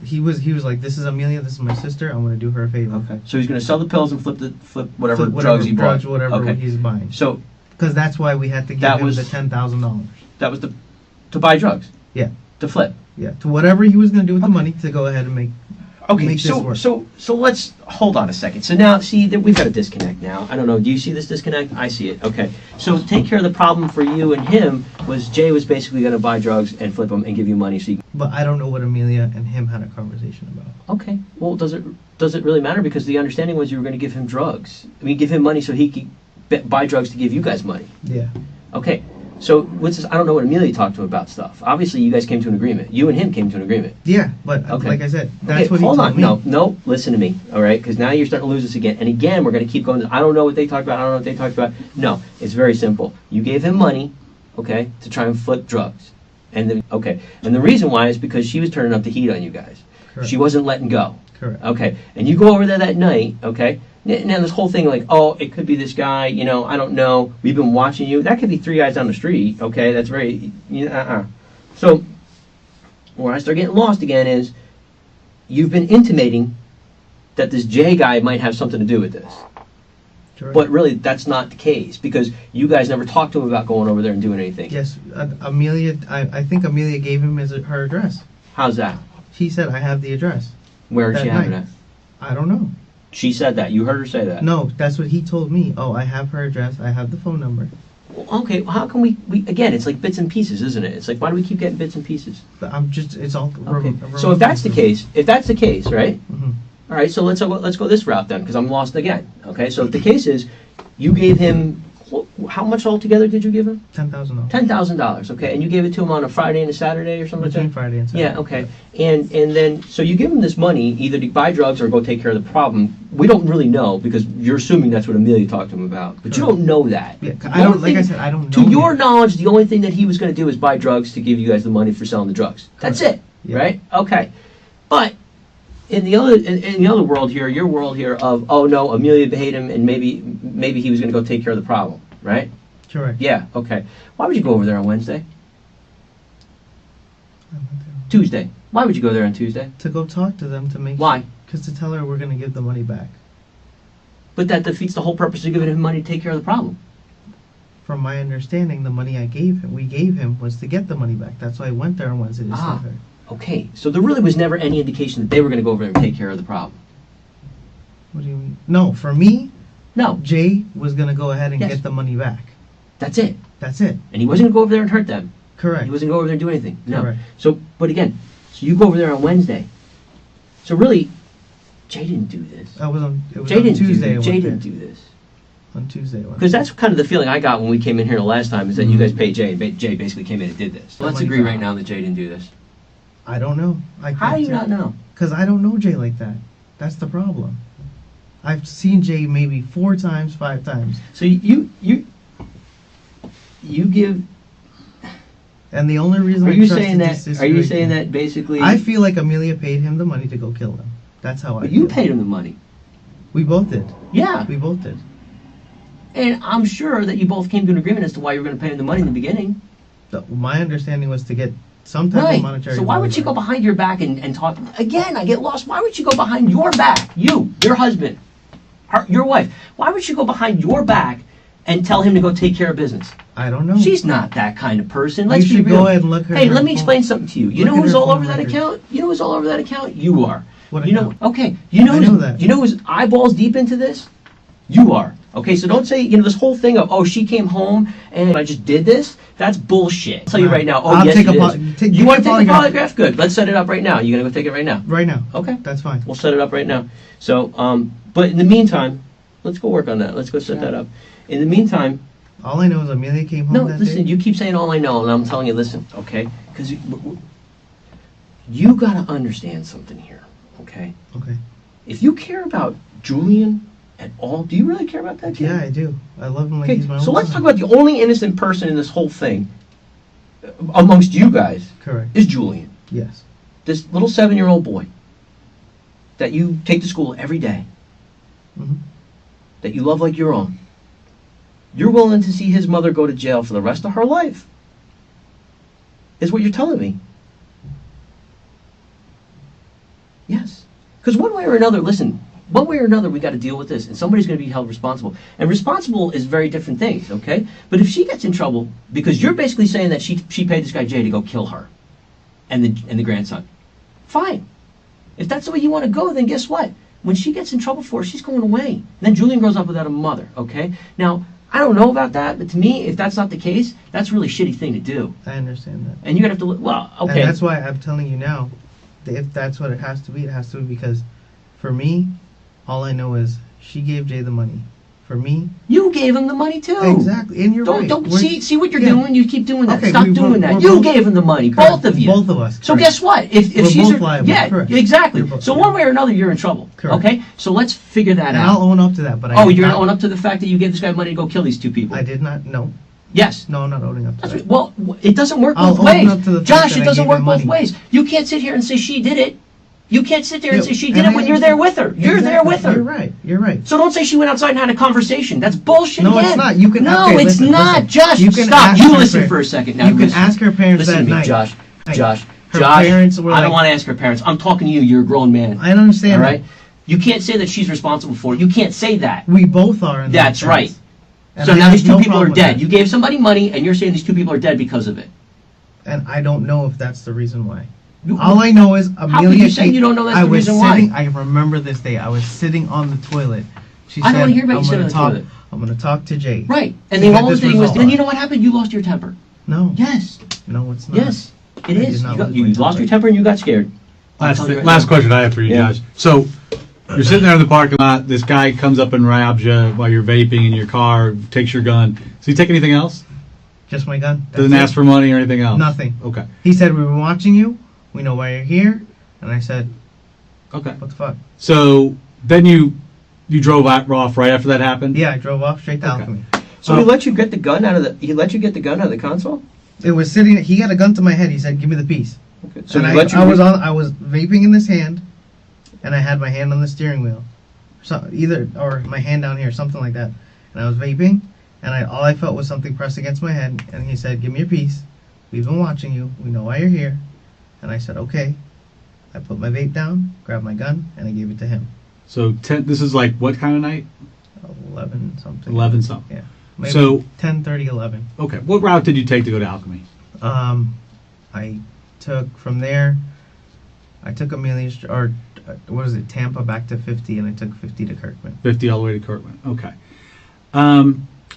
He was like, this is Amelia, this is my sister. I'm gonna do her a favor. Okay, so he's going to sell the pills and flip whatever Flip drugs he bought. whatever Okay. he's buying. So Because that's why we had to give That him was- the $10,000. that was to buy drugs. Yeah. To flip. Yeah, to whatever he was gonna do with the money to go ahead and make. Okay, Make this work. so let's hold on a second. So now, see, that we've got a disconnect now. I don't know. Do you see this disconnect? I see it. Okay. So take care of the problem for you and him was Jay was basically going to buy drugs and flip them and give you money. So you, But I don't know what Amelia and him had a conversation about. okay. Well, does it really matter? Because the understanding was you were going to give him drugs. I mean, give him money so he could buy drugs to give you guys money. Yeah. Okay. So what's this? I don't know what Amelia talked to him about stuff. Obviously, you guys came to an agreement. You and him came to an agreement. Yeah, but Okay. like I said, that's what he hold told on. me. No, listen to me, all right? Because now you're starting to lose us again. And again, we're going to keep going. I don't know what they talked about. I don't know what they talked about. No, it's very simple. You gave him money, okay, to try and flip drugs. And the reason why is because she was turning up the heat on you guys. Correct. She wasn't letting go. Correct. Okay, and you go over there that night, okay? Now this whole thing like, oh, it could be this guy, I don't know. We've been watching you. That could be 3 guys down the street, okay? That's very, So, where I start getting lost again is, you've been intimating that this Jay guy might have something to do with this. Correct. But really, that's not the case, because you guys never talked to him about going over there and doing anything. Yes, Amelia. I think Amelia gave him her address. How's that? She said, "I have the address." Where did That she have it night. at? I don't know. She said that. You heard her say that. No, that's what he told me. Oh, I have her address. I have the phone number. Well, okay, well, how can we again, it's like bits and pieces, isn't it? It's like, why do we keep getting bits and pieces? But it's all. Okay. So if that's the case, right? Hmm. All right, so let's go this route then, because I'm lost again. Okay, so if the case is, you gave him, how much altogether did you give him? $10,000. $10,000, okay, and you gave it to him on a Friday and a Saturday or something like Between that? Friday and Saturday. Yeah, okay. And then, so you give him this money either to buy drugs or go take care of the problem. We don't really know, because you're assuming that's what Amelia talked to him about. But you don't know that. Yeah, The I don't. only Like I thing- said, I don't know. To your yet. knowledge, the only thing that he was going to do is buy drugs to give you guys the money for selling the drugs. That's it, Yeah. right? Okay. But in the other world here, your world here of, oh no, Amelia paid him, and maybe he was going to go take care of the problem, right? Correct. Yeah. Okay. Why would you go over there on Wednesday? Tuesday. Why would you go there on Tuesday? To go talk to them to make. Why? Because to tell her we're going to give the money back. But that defeats the whole purpose of giving him money to take care of the problem. From my understanding, the money we gave him, was to get the money back. That's why I went there on Wednesday to see Ah. her. Okay. So there really was never any indication that they were going to go over there and take care of the problem. What do you mean? No, for me, No. Jay was going to go ahead and Yes. get the money back. That's it. That's it. And he wasn't going to go over there and hurt them. Correct. He wasn't going to go over there and do anything. No. Correct. So, but again, so you go over there on Wednesday. So really, Jay didn't do this. It was on Jay didn't Tuesday. do. Jay didn't do this. On Tuesday. Because that's kind of the feeling I got when we came in here the last time, is that you guys paid Jay, and Jay basically came in and did this. Let's agree right now that Jay didn't do this. I don't know. How do you not know? Because I don't know Jay like that. That's the problem. I've seen Jay maybe 4 times, 5 times. So you give. And the only reason Are I you trusted saying this that? Are you situation- saying that basically? I feel like Amelia paid him the money to go kill them. That's how I But you feel. paid him the money. We both did. Yeah. We both did. And I'm sure that you both came to an agreement as to why you were going to pay him the money in the beginning. My understanding was to get some type of Right. monetary. So why would you go reward. behind your back and talk? Again, I get lost. Why would you go behind your back? You, your husband, your wife. Why would you go behind your back and tell him to go take care of business? I don't know. She's not that kind of person. You Let's be should real. go ahead and look her. Hey, her let me phone- explain something to you. You Look know at who's her all phone over that records. account? You know who's all over that account? You are. What You know, account? okay. You know, I know that. You know who's eyeballs deep into this? You are. Okay, so don't say, this whole thing of, oh, she came home and I just did this. That's bullshit. I'll tell you right now. Oh, I'll yes, take it a is. take- You give want me to take a polygraph? Good. Let's set it up right now. You gonna go take it right now? Right now. Okay. That's fine. We'll set it up right now. So, but in the meantime, let's go work on that. Let's go set that up. In the meantime, All I know is Amelia came home no, that listen, day. you keep saying all I know, and I'm telling you, listen, okay? Because you got to understand something here, okay? Okay. If you care about Julian at all, do you really care about that kid? Yeah, I do. I love him like Okay, he's my own so let's son. talk about the only innocent person in this whole thing, amongst you guys, Correct. is Julian. Yes. This little 7-year-old boy that you take to school every day, Hmm. that you love like your own. You're willing to see his mother go to jail for the rest of her life, is what you're telling me. Yes. Because one way or another, listen, one way or another, we got to deal with this, and somebody's going to be held responsible. And responsible is very different things, okay? But if she gets in trouble, because you're basically saying that she paid this guy Jay to go kill her and the grandson, fine. If that's the way you want to go, then guess what? When she gets in trouble for it, she's going away. And then Julian grows up without a mother, okay? Now, I don't know about that, but to me, if that's not the case, that's a really shitty thing to do. I understand that. And you're going to have to, well, okay. And that's why I'm telling you now, that if that's what it has to be because for me, all I know is she gave Jay the money for me. You gave him the money too. Exactly, and you're right. Don't see what you're yeah. doing. You keep doing that. Okay, Stop we're doing that. both- You gave him the money, Correct. both of you. Both of us. So correct. guess what? If We're she's both liable. yeah, Correct. exactly. We're both- So one way or another, you're in trouble. Correct. Okay. So let's figure that And out. I'll own up to that. But Oh, you're gonna own up to the fact that you gave this guy money to go kill these two people. I did not. No, Yes. no, I'm not owning up to That's that. right. Well, it doesn't work I'll both own ways. up to the fact Josh, that it I doesn't gave work him both money. ways. You can't sit here and say she did it. You can't sit there and Yeah, say she and did it I when you're there with her. You're there Exactly. with her. You're right. You're right. So don't say she went outside and had a conversation. That's bullshit No, again. it's not. You can. No, okay, it's listen, not. listen. Josh, You can stop. ask You her listen par- for a second. Now You can listen. ask her parents Listen that to me, night. Josh. Hey, Josh. her Josh. parents were I don't like- want to ask her parents. I'm talking to you. You're a grown man. I understand. All that. right. You can't say that she's responsible for it. You can't say that. We both are. In That's that right. sense. And So I now have these two no people are problem with dead. that. You gave somebody money, and you're saying these two people are dead because of it. And I don't know if that's the reason why. You- All I know is Amelia. could you say came- you don't know that's I the was reason why? sitting, I remember this day. I was sitting on the toilet. She I said, don't wanna hear about you "I'm sitting gonna on the talk. toilet." I'm going to talk to Jay." Right. And To the get only this thing was, resolved. then you know what happened? You lost your temper. No. Yes. No, it's not. Yes. It I is. did not You, got, lose you my lost temper. your temper and you got scared. I'm Last telling you right last now. question I have for you, Yeah. Josh. So you're sitting there in the parking lot. This guy comes up and robs you while you're vaping in your car. Takes your gun. Does he take anything else? Just my gun. Doesn't That's ask it. for money or anything else. Nothing. Okay. He said, "We've been watching you. We know why you're here." And I said, Okay. "What the fuck?" So then you drove off right after that happened. Yeah, I drove off straight to Okay. Alchemy. So he let you get the gun out of the. He let you get the gun out of the console. It was sitting. He had a gun to my head. He said, "Give me the piece." Okay. So And he let you. I was vaping in this hand, and I had my hand on the steering wheel, so or my hand down here, something like that. And I was vaping, and all I felt was something pressed against my head. And he said, "Give me your piece. We've been watching you. We know why you're here." And I said, "Okay." I put my vape down, grabbed my gun, and I gave it to him. So this is like what kind of night? 11 something. 11 something. Yeah. Maybe So 10:30, 11. okay. What route did you take to go to Alchemy? I took from there. I took what is it, Tampa back to 50, and I took 50 to Kirkman. 50 all the way to Kirkland. Okay.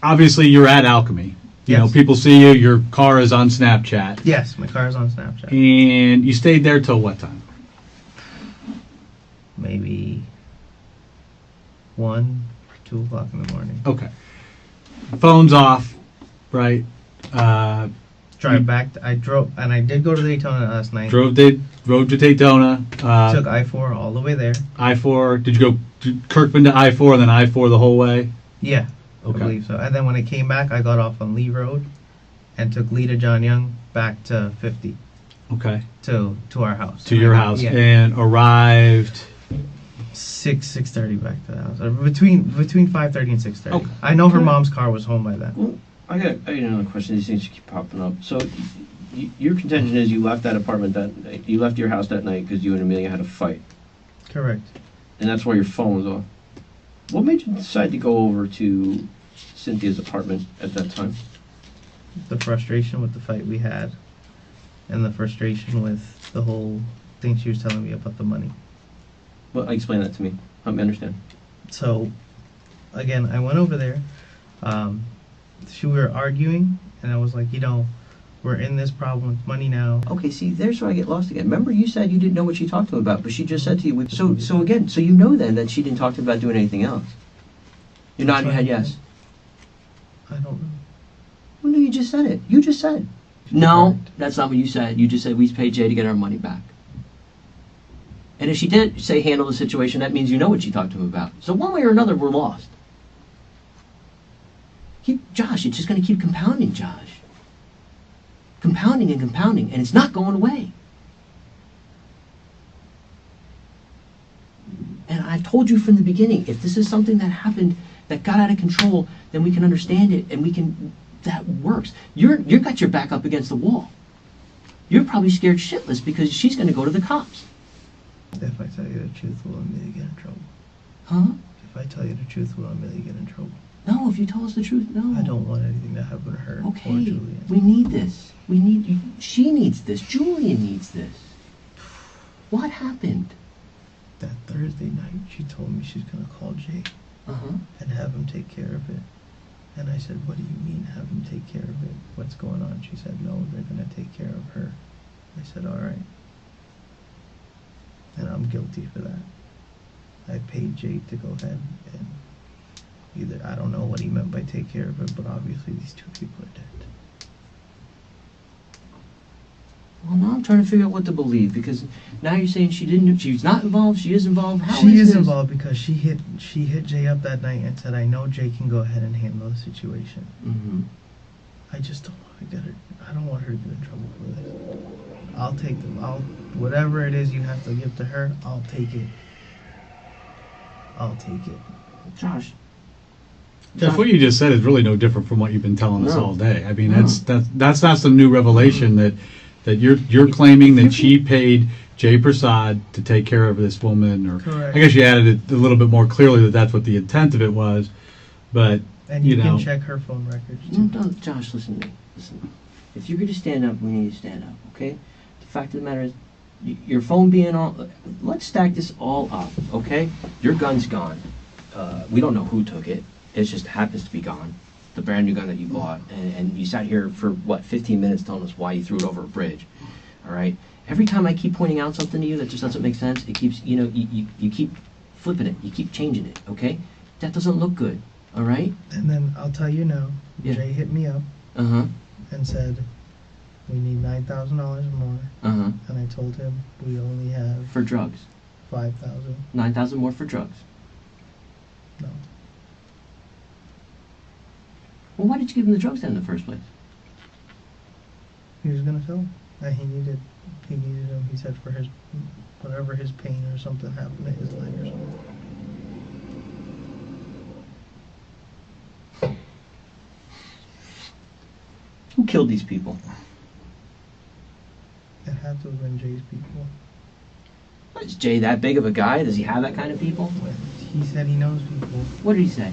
Obviously, you're at Alchemy. You know, Yes. people see you. Your car is on Snapchat, Yes, my car is on Snapchat. and you stayed there till what time? Maybe 1, 2 o'clock in the morning. Okay. Phone's off, right? Drive back. I drove, and I did go to Daytona last night. Drove to Daytona. Took I-4 all the way there. I-4. Did you go to Kirkman to I-4 and then I-4 the whole way? Yeah, Okay. I believe so. And then when I came back, I got off on Lee Road, and took Lee to John Young back to 50 Okay. to our house. To your house Yeah. and arrived. 6:30 back to the house. Between 5:30 and 6:30. Okay. I know her Okay. mom's car was home by then. Well, I got another question. These things keep popping up. So, your contention is you left that apartment that night. You left your house that night because you and Amelia had a fight, Correct. and that's why your phone was off. What made you decide to go over to Cynthia's apartment at that time? The frustration with the fight we had, and the frustration with the whole thing she was telling me about the money. Well, explain that to me. Help me understand. So, again, I went over there. We were arguing, and I was like, we're in this problem with money now. Okay, see, there's where I get lost again. Remember, you said you didn't know what she talked to him about, but she just said to you. So again, so you know then that she didn't talk to him about doing anything else. You're nodding your head yes. I don't know. Well, no, you just said it. You just said. No, that's not what you said. You just said we paid Jay to get our money back. And if she did say handle the situation, that means you know what she talked to him about. So one way or another, we're lost. Josh, it's just going to keep compounding, Josh. Compounding and compounding, and it's not going away. And I've told you from the beginning, if this is something that happened that got out of control, then we can understand it, and that works. You're got your back up against the wall. You're probably scared shitless because she's going to go to the cops. If I tell you the truth, will Amelia get in trouble? Huh? If I tell you the truth, will Amelia get in trouble? No, if you tell us the truth, no. I don't want anything to happen to her or Okay, Julian. we need this. She needs this. Julian needs this. What happened? That Thursday night, she told me she's going to call Jay Uh-huh. and have him take care of it. And I said, "What do you mean, have him take care of it? What's going on?" She said, "No, they're going to take care of her." I said, "All right." And I'm guilty for that. I paid Jay to go ahead and either I don't know what he meant by take care of it, but obviously these two people are dead. Well, now I'm trying to figure out what to believe, because now you're saying she's not involved, she is involved. How She is this? involved because she hit Jay up that night and said, "I know Jay can go ahead and handle the situation." Mm-hmm. I just don't want to get her. I don't want her to get in trouble for this. I'll take them. Whatever it is you have to give to her, I'll take it. I'll take it. Josh. Jeff, what you just said is really no different from what you've been telling us No. all day. I mean, No. that's not some new revelation that you're claiming that she paid Jay Prasad to take care of this woman, or Correct. I guess you added it a little bit more clearly that that's what the intent of it was, but And you you know. can check her phone records No, too. no, Josh, listen to me. Listen. If you're going to stand up, we need to stand up, okay? The fact of the matter is, your phone being on, let's stack this all up, okay? Your gun's gone. We don't know who took it. It just happens to be gone. The brand new gun that you bought. And you sat here for, 15 minutes telling us why you threw it over a bridge, all right? Every time I keep pointing out something to you that just doesn't make sense, it keeps, you keep flipping it. You keep changing it, okay? That doesn't look good, all right? And then I'll tell you now. Yeah. Jay hit me up Uh-huh, and said, "We need $9,000 more." uh-huh. And I told him we only have For drugs. 5,000. 9,000 more for drugs. No. Well, why did you give him the drugs then in the first place? He was gonna sell them. And he needed them. He said for his whatever his pain or something happened to his leg or something. Who killed these people? It had to have been Jay's people. Is Jay that big of a guy? Does he have that kind of people? He said he knows people. What did he say?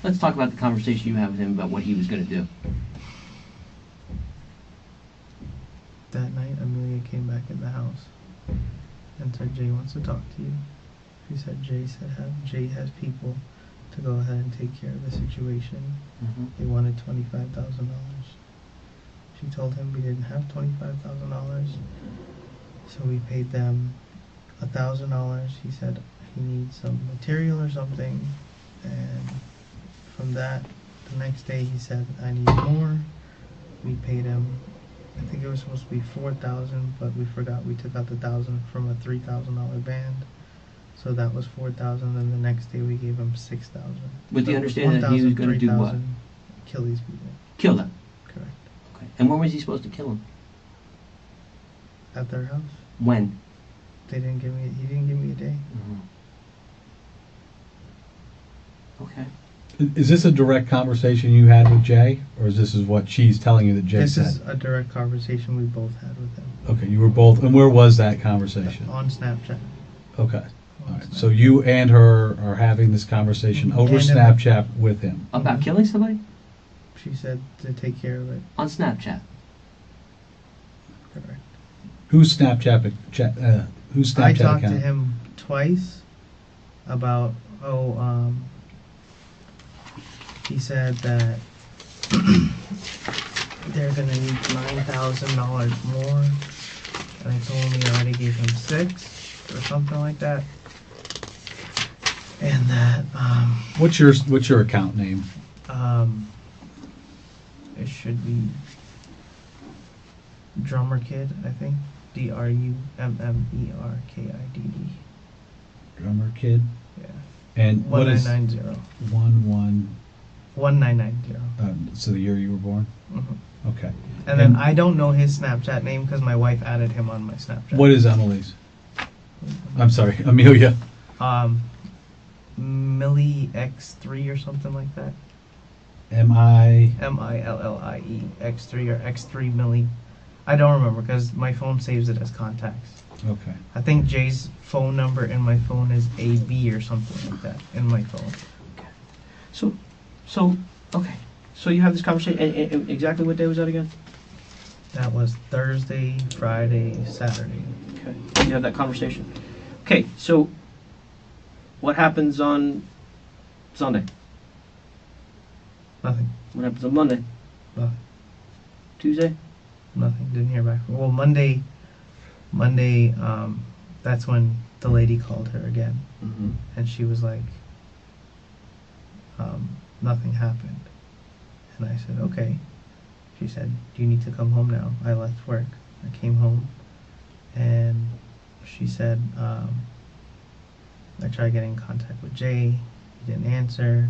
Let's talk about the conversation you had with him about what he was going to do. That night, Amelia came back in the house and said Jay wants to talk to you. She said Jay has people to go ahead and take care of the situation. Mm-hmm. They wanted $25,000. She told him we didn't have $25,000, so we paid them $1,000. He said he needs some material or something, and from that, the next day he said I need more. We paid him. I think it was supposed to be $4,000, but we forgot we took out the $1,000 from a $3,000 band. So that was $4,000, and the next day we gave him $6,000. With the understanding that he was going to do what? Kill these people. Kill them. Correct. Okay. And when was he supposed to kill them? At their house. When? He didn't give me a day. Mm-hmm. Okay. Is this a direct conversation you had with Jay, or is this what she's telling you that Jay This said? is a direct conversation we both had with him. Okay, you were both, and where was that conversation? On Snapchat. Okay, all right. So you and her are having this conversation over And in the- Snapchat with him. About Mhm. killing somebody? She said to take care of it. On Snapchat. Correct. Whose Snapchat? Whose Snapchat I talked account? to him twice about he said that they're gonna need $9,000 more, and I told him we already gave him 6 or something like that, and that What's your account name? it should be Drummer Kid, I think. DRUMMERKIDD. Drummer Kid. Yeah. And what is 1990. 1990? 1990. So the year you were born. Mhm. Okay. And then I don't know his Snapchat name because my wife added him on my Snapchat. What is Emily's? I'm sorry, Amelia. Millie X3 or something like that. M-I. MILLIE X3 or X3 Millie. I don't remember because my phone saves it as contacts. Okay. I think Jay's phone number in my phone is AB or something like that in my phone. So, okay. So you have this conversation, and exactly what day was that again? That was Thursday, Friday, Saturday. Okay. You have that conversation. Okay, so what happens on Sunday? Nothing. What happens on Monday? Nothing. Tuesday? Nothing. Didn't hear back. Well, Monday, that's when the lady called her again, Mm-hmm. and she was like, nothing happened. And I said, okay. She said, do you need to come home now? I left work. I came home, and she said, I tried getting in contact with Jay. He didn't answer.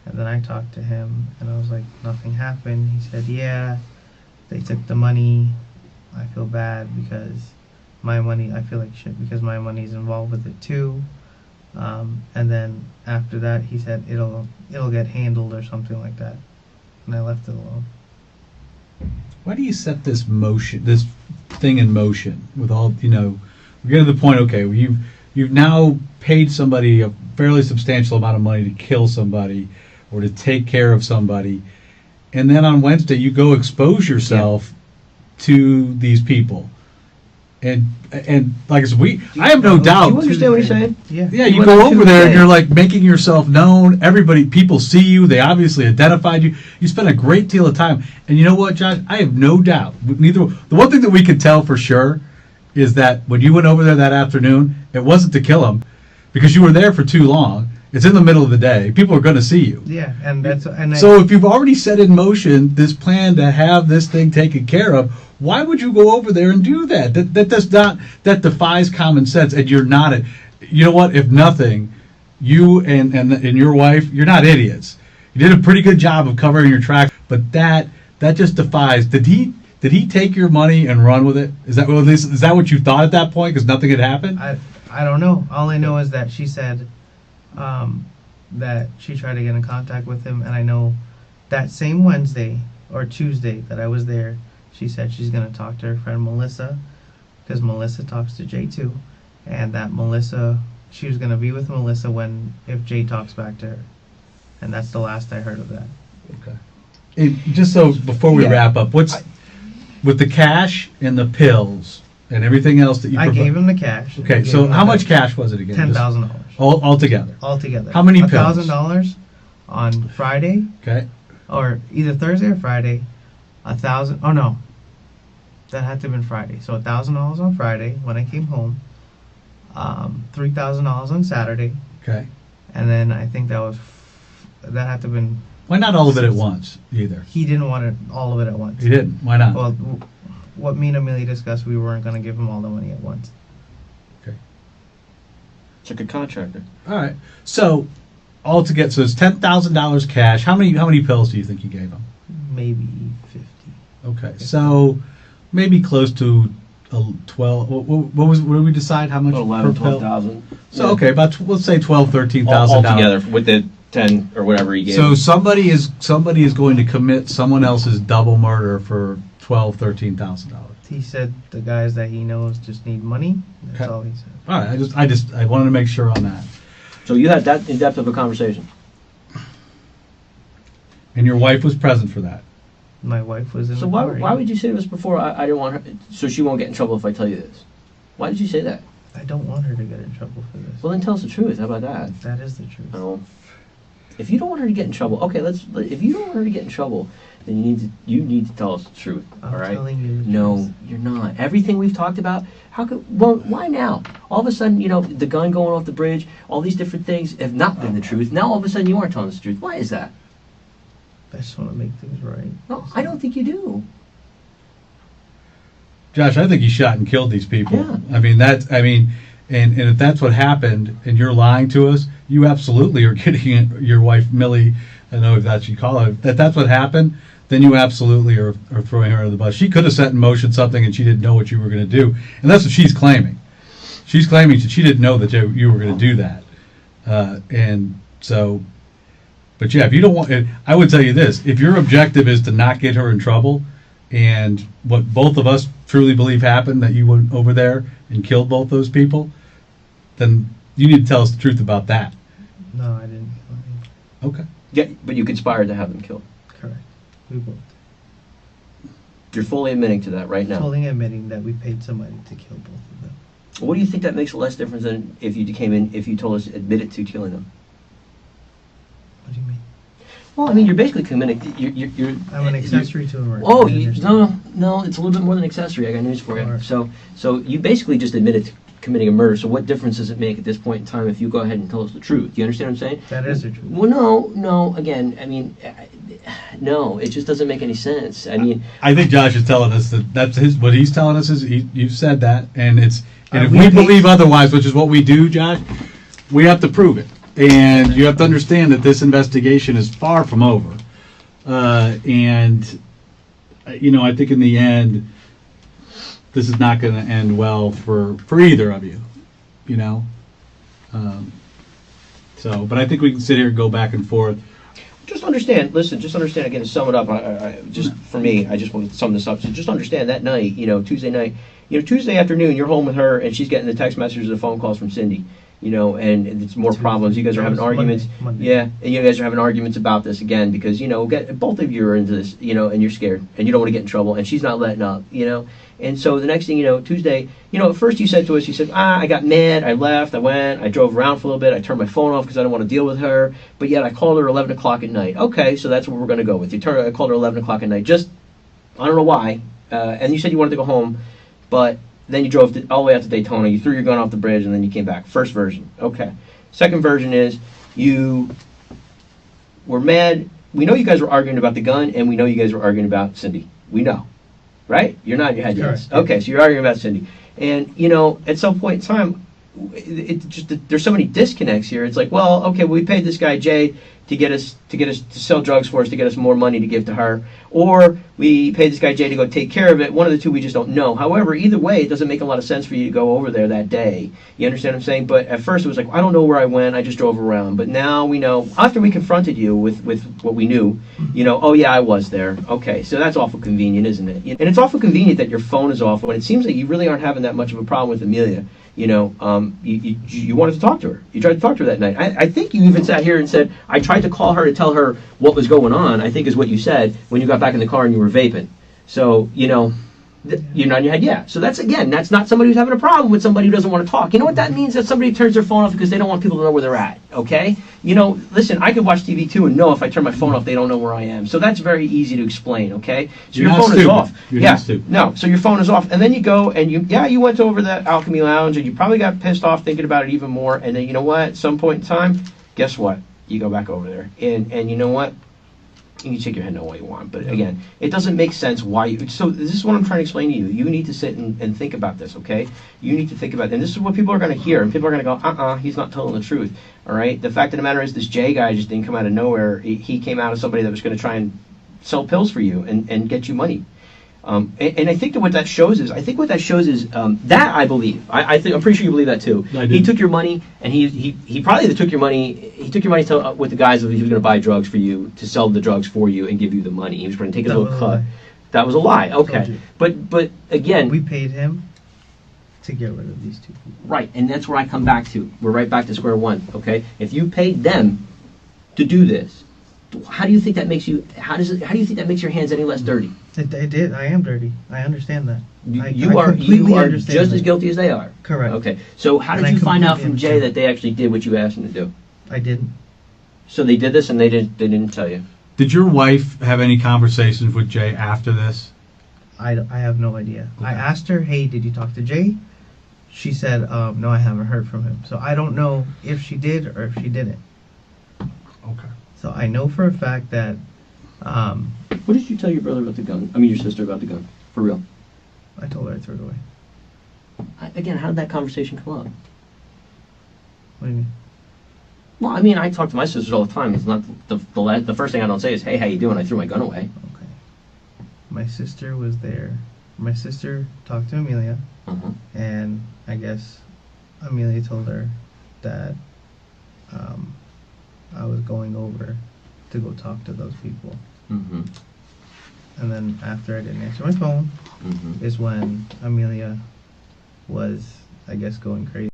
And then I talked to him, and I was like, nothing happened. He said, yeah, they took the money. I feel bad because my money, I feel like shit because my money's involved with it too. And then after that, he said, it'll get handled or something like that. And I left it alone. Why do you set this thing in motion with all, we're getting to the point, okay, you've now paid somebody a fairly substantial amount of money to kill somebody or to take care of somebody, and then on Wednesday you go expose yourself to these people. And like I said, I have no doubt. Do you understand what he's saying? Yeah. Yeah, you go over there and you're like making yourself known. People see you. They obviously identified you. You spend a great deal of time. And you know what, Josh? I have no doubt. The one thing that we could tell for sure is that when you went over there that afternoon, it wasn't to kill him because you were there for too long. It's in the middle of the day. People are going to see you. Yeah, So if you've already set in motion this plan to have this thing taken care of, why would you go over there and do that? That defies common sense. And you're not. You know what? If nothing, you and your wife, you're not idiots. You did a pretty good job of covering your tracks. But that just defies. Did he take your money and run with it? Is that what you thought at that point? Because nothing had happened. I don't know. All I know is that she said that she tried to get in contact with him, and I know that same Wednesday or Tuesday that I was there, she said she's going to talk to her friend Melissa, because Melissa talks to Jay too, and that she was going to be with Melissa if Jay talks back to her. And that's the last I heard of that. Okay. Just so before we wrap up, what's with the cash and the pills and everything else that you I gave him the cash. Okay, so how much cash was it again? $10,000. Altogether? Altogether. How many pills? $1,000 on Friday. Okay. Or either Thursday or Friday. $1,000. Oh no. That had to have been Friday. So $1,000 on Friday when I came home. $3,000 on Saturday. Okay. And then I think that had to have been. Why not all of it at once either? He didn't want all of it at once. He didn't. Why not? Well, what me and Amelia discussed, we weren't going to give him all the money at once. Okay. It's like a contractor. All right. So altogether, so it's $10,000 cash. How many pills do you think you gave him? Maybe 50. Okay. So maybe close to 12. What did we decide? How much? 11, per pill? 12,000. So okay, about let's say $13,000 altogether with the 10 or whatever he gave. So somebody is going to commit someone else's double murder for $13,000. He said the guys that he knows just need money. That's Okay. all he said. All right. I wanted to make sure on that. So you had that in depth of a conversation. And your wife was present for that. My wife was in So the why party. would you say this before? I didn't want her, so she won't get in trouble if I tell you this. Why did you say that? I don't want her to get in trouble for this. Well, then tell us the truth. How about that? That is the truth. Oh. If you don't want her to get in trouble, okay. If you don't want her to get in trouble, then you need to tell us the truth. I'm all right? telling you the No, truth. you're not. Everything we've talked about. Why now? All of a sudden, the gun going off the bridge, all these different things have not been the truth. Now all of a sudden you are telling us the truth. Why is that? I just want to make things right. No, I don't think you do. Josh, I think you shot and killed these people. Yeah. And if that's what happened and you're lying to us, you absolutely are getting your wife Millie, I don't know if that's what you call her, that's what happened, then you absolutely are throwing her under the bus. She could have set in motion something and she didn't know what you were going to do. And that's what she's claiming. She's claiming that she didn't know that you were going to do that. But yeah, if you don't want, I would tell you this, if your objective is to not get her in trouble, and what both of us truly believe happened, that you went over there and killed both those people, then you need to tell us the truth about that. No, I didn't. Okay. Yeah, but you conspired to have them killed. Correct. We both. You're fully admitting to that right now. Fully admitting that we paid somebody to kill both of them. What do you think that makes less difference than if you told us admitted to killing them? What do you mean? Well, I mean, you're basically committing. You're I'm an accessory to a murder. No, it's a little bit more than accessory. I got news for you. Alright. So you basically just admitted to committing a murder. So what difference does it make at this point in time if you go ahead and tell us the truth? You understand what I'm saying? That is the truth. Well, no. Again, I mean, no. It just doesn't make any sense. I mean, I think Josh is telling us that that's what he's telling us is you've said that, and if we we paid- believe otherwise, which is what we do, Josh, we have to prove it, and you have to understand that this investigation is far from over, and I think in the end, this is not going to end well for either of you, But I think we can sit here and go back and forth. just understand. Listen, just understand again. To sum it up, just for me, I just want to sum this up. So just understand that night, Tuesday night, Tuesday afternoon, you're home with her, and she's getting the text messages and phone calls from Cindy. And it's more problems. You guys are having arguments. Monday. Yeah, and you guys are having arguments about this again because both of you are into this, and you're scared and you don't want to get in trouble, and she's not letting up, And so the next thing Tuesday, at first you said to us, I got mad, I left, I went, I drove around for a little bit, I turned my phone off because I don't want to deal with her, but yet I called her 11 o'clock at night. Okay, so that's what we're going to go with. I called her 11 o'clock at night. Just, I don't know why, and you said you wanted to go home, but then you drove all the way out to Daytona, you threw your gun off the bridge, and then you came back. First version. Okay. Second version is you were mad. We know you guys were arguing about the gun, and we know you guys were arguing about Cindy. We know. Right? You're nodding your head yes. Correct. Okay, so you're arguing about Cindy. And, at some point in time, there's so many disconnects here. It's like, well, okay, we paid this guy Jay to get us to sell drugs for us, to get us more money to give to her, or we paid this guy Jay to go take care of it. One of the two we just don't know. However, either way, it doesn't make a lot of sense for you to go over there that day. You understand what I'm saying? But at first it was like, I don't know where I went, I just drove around. But now we know, after we confronted you with what we knew, oh yeah, I was there. Okay, so that's awful convenient, isn't it? And it's awful convenient that your phone is off when it seems like you really aren't having that much of a problem with Amelia. You wanted to talk to her. You tried to talk to her that night. I think you even sat here and said, I tried to call her to tell her what was going on, I think is what you said when you got back in the car and you were vaping. So, you're nodding your head, yeah. So that's not somebody who's having a problem with somebody who doesn't want to talk. You know what that means? That somebody turns their phone off because they don't want people to know where they're at, okay? Listen, I could watch TV too and know if I turn my phone off, they don't know where I am. So that's very easy to explain, okay? So your phone is off. You're not stupid. No, so your phone is off. And then you go and you went over the Alchemy Lounge and you probably got pissed off thinking about it even more. And then you know what? At some point in time, guess what? You go back over there. And you know what? You can shake your head no all you want, but again, it doesn't make sense why you. So this is what I'm trying to explain to you. You need to sit and think about this, okay? You need to think about it. And this is what people are going to hear, and people are going to go, he's not telling the truth, all right? The fact of the matter is this Jay guy just didn't come out of nowhere. He came out as somebody that was going to try and sell pills for you and get you money. And I think that what that shows is, that I believe. I'm pretty sure you believe that too. He took your money, and he probably took your money. He took your money with the guise of he was going to buy drugs for you, to sell the drugs for you and give you the money. He was going to take a little cut. That was a lie. Okay, but again, We paid him to get rid of these two people. right, and that's where I come back to. We're right back to square one. Okay, if you paid them to do this, how do you think that makes you? How do you think that makes your hands any less dirty? It did. I am dirty. I understand that. You are completely just understand as that. guilty as they are. Correct. Okay. So how And did I you find out from completely Jay understand. that they actually did what you asked them to do? I didn't. So they did this and they didn't tell you. Did your wife have any conversations with Jay after this? I have no idea. I Okay. asked her, hey, did you talk to Jay? She said, no, I haven't heard from him. So I don't know if she did or if she didn't. Okay. So I know for a fact that What did you tell your brother about the gun? I mean, your sister about the gun, for real. I told her I threw it away. Again, how did that conversation come up? What do you mean? Well, I mean, I talk to my sisters all the time. It's not the first thing I don't say is, "Hey, how you doing? I threw my gun away." Okay. My sister was there. My sister talked to Amelia, Uh-huh. and I guess Amelia told her that I was going over to go talk to those people. Mm-hmm. And then after I didn't answer my phone Mm-hmm. is when Amelia was, I guess, going crazy.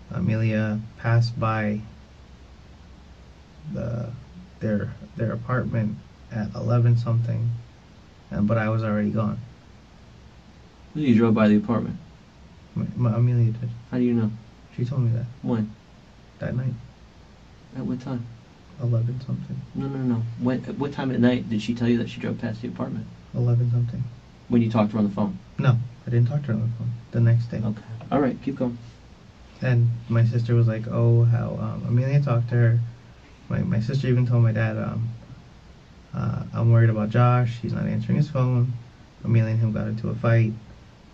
Amelia passed by their apartment at 11 something, but I was already gone. You drove by the apartment. Amelia did. How do you know? She told me that When? that night, At what time? 11 something, No. At what time at night did she tell you that she drove past the apartment? 11 something. When you talked to her on the phone? No, I didn't talk to her on the phone. The next day. Okay. All right, keep going. And my sister was like, oh, how Amelia talked to her. My sister even told my dad, I'm worried about Josh. He's not answering his phone. Amelia and him got into a fight.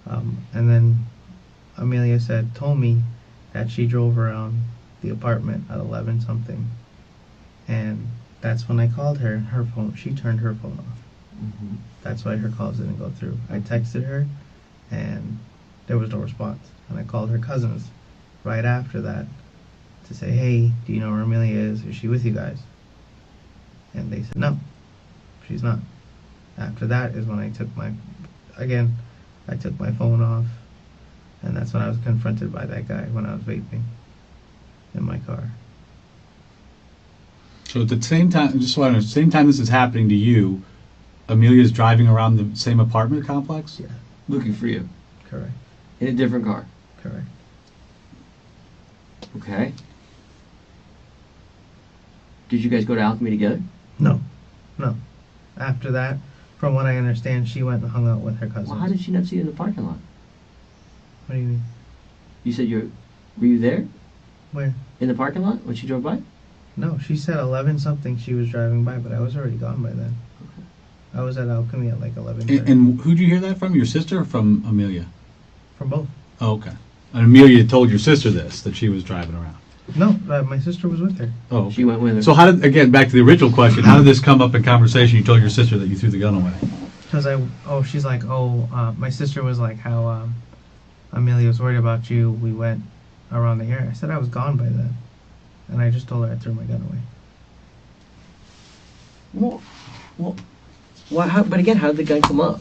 And then Amelia told me that she drove around the apartment at 11 something. And that's when I called her. Her phone, she turned her phone off. Mm-hmm. That's why her calls didn't go through. I texted her, and there was no response. And I called her cousins right after that to say, hey, do you know where Amelia is? Is she with you guys? And they said, no, she's not. After that is when I took my phone off, and that's when I was confronted by that guy when I was vaping in my car. So at the same time, just so I know, at the same time this is happening to you, Amelia's driving around the same apartment complex? Yeah, Looking for you correct, in a different car. correct. Okay. Did you guys go to Alchemy together? No. After that, from what I understand, she went and hung out with her cousins. Well, how did she not see you in the parking lot? What do you mean? You said were you there Where? in the parking lot when she drove by? No, she said 11 something she was driving by, but I was already gone by then. I was at Alchemy at like 11:30. And who'd you hear that from? Your sister or from Amelia? From both. Oh, okay. And Amelia told your sister this, that she was driving around. No, my sister was with her. Oh, okay. She went with her. So how did, again, back to the original question, how did this come up in conversation? You told your sister that you threw the gun away. Because she's like, my sister was like, how Amelia was worried about you. We went around the area. I said I was gone by then. And I just told her I threw my gun away. Well, but again, how did the gun come up?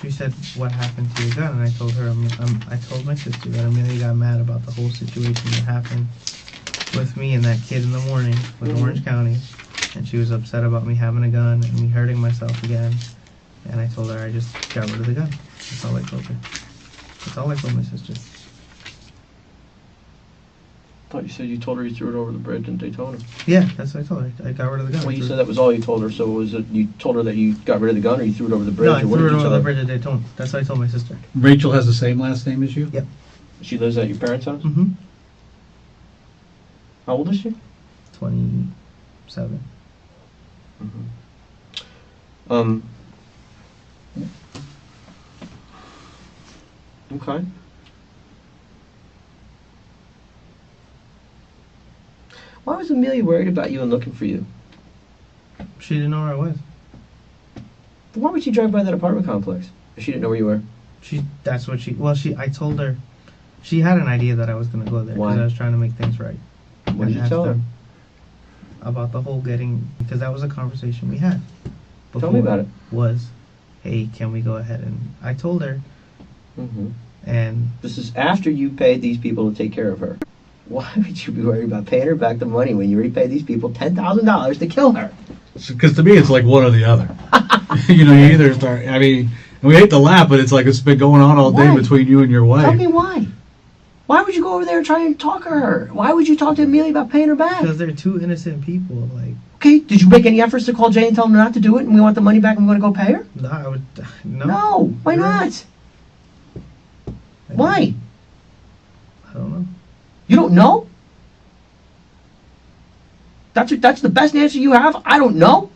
She said, what happened to your gun? And I told her, I told my sister that Amelia got mad about the whole situation that happened with me and that kid in the morning with Orange County. And she was upset about me having a gun and me hurting myself again. And I told her I just got rid of the gun. That's all I told her. That's all I told my sister. I thought you said you told her you threw it over the bridge in Daytona. Yeah, that's what I told her. I got rid of the gun. Well, you said that was all you told her, so was it you told her that you got rid of the gun or you threw it over the bridge? No, I or what threw did it you over tell the her? bridge at Daytona. That's what I told my sister. Rachel has the same last name as you? Yep. She lives at your parents' house? Mm-hmm. How old is she? 27. Okay. Why was Amelia worried about you and looking for you? She didn't know where I was. Why would she drive by that apartment complex if she didn't know where you were? I told her, she had an idea that I was going to go there Why? because I was trying to make things right. What did you asked tell her? them about the whole because that was a conversation we had. Tell me about it. Was, hey, can we go ahead? And I told her, Mm-hmm. and This is after you paid these people to take care of her. Why would you be worried about paying her back the money when you already paid these people $10,000 to kill her? Because to me, it's like one or the other. You either start, and we hate to laugh, but it's like it's been going on all day Why? between you and your wife. Tell me why. Why would you go over there and try and talk to her? Why would you talk to Amelia about paying her back? because they're two innocent people, like, Okay, did you make any efforts to call Jay and tell him not to do it and we want the money back and we're going to go pay her? no. No, why You're right. not? Why? I don't know. You don't know? That's the best answer you have? I don't know?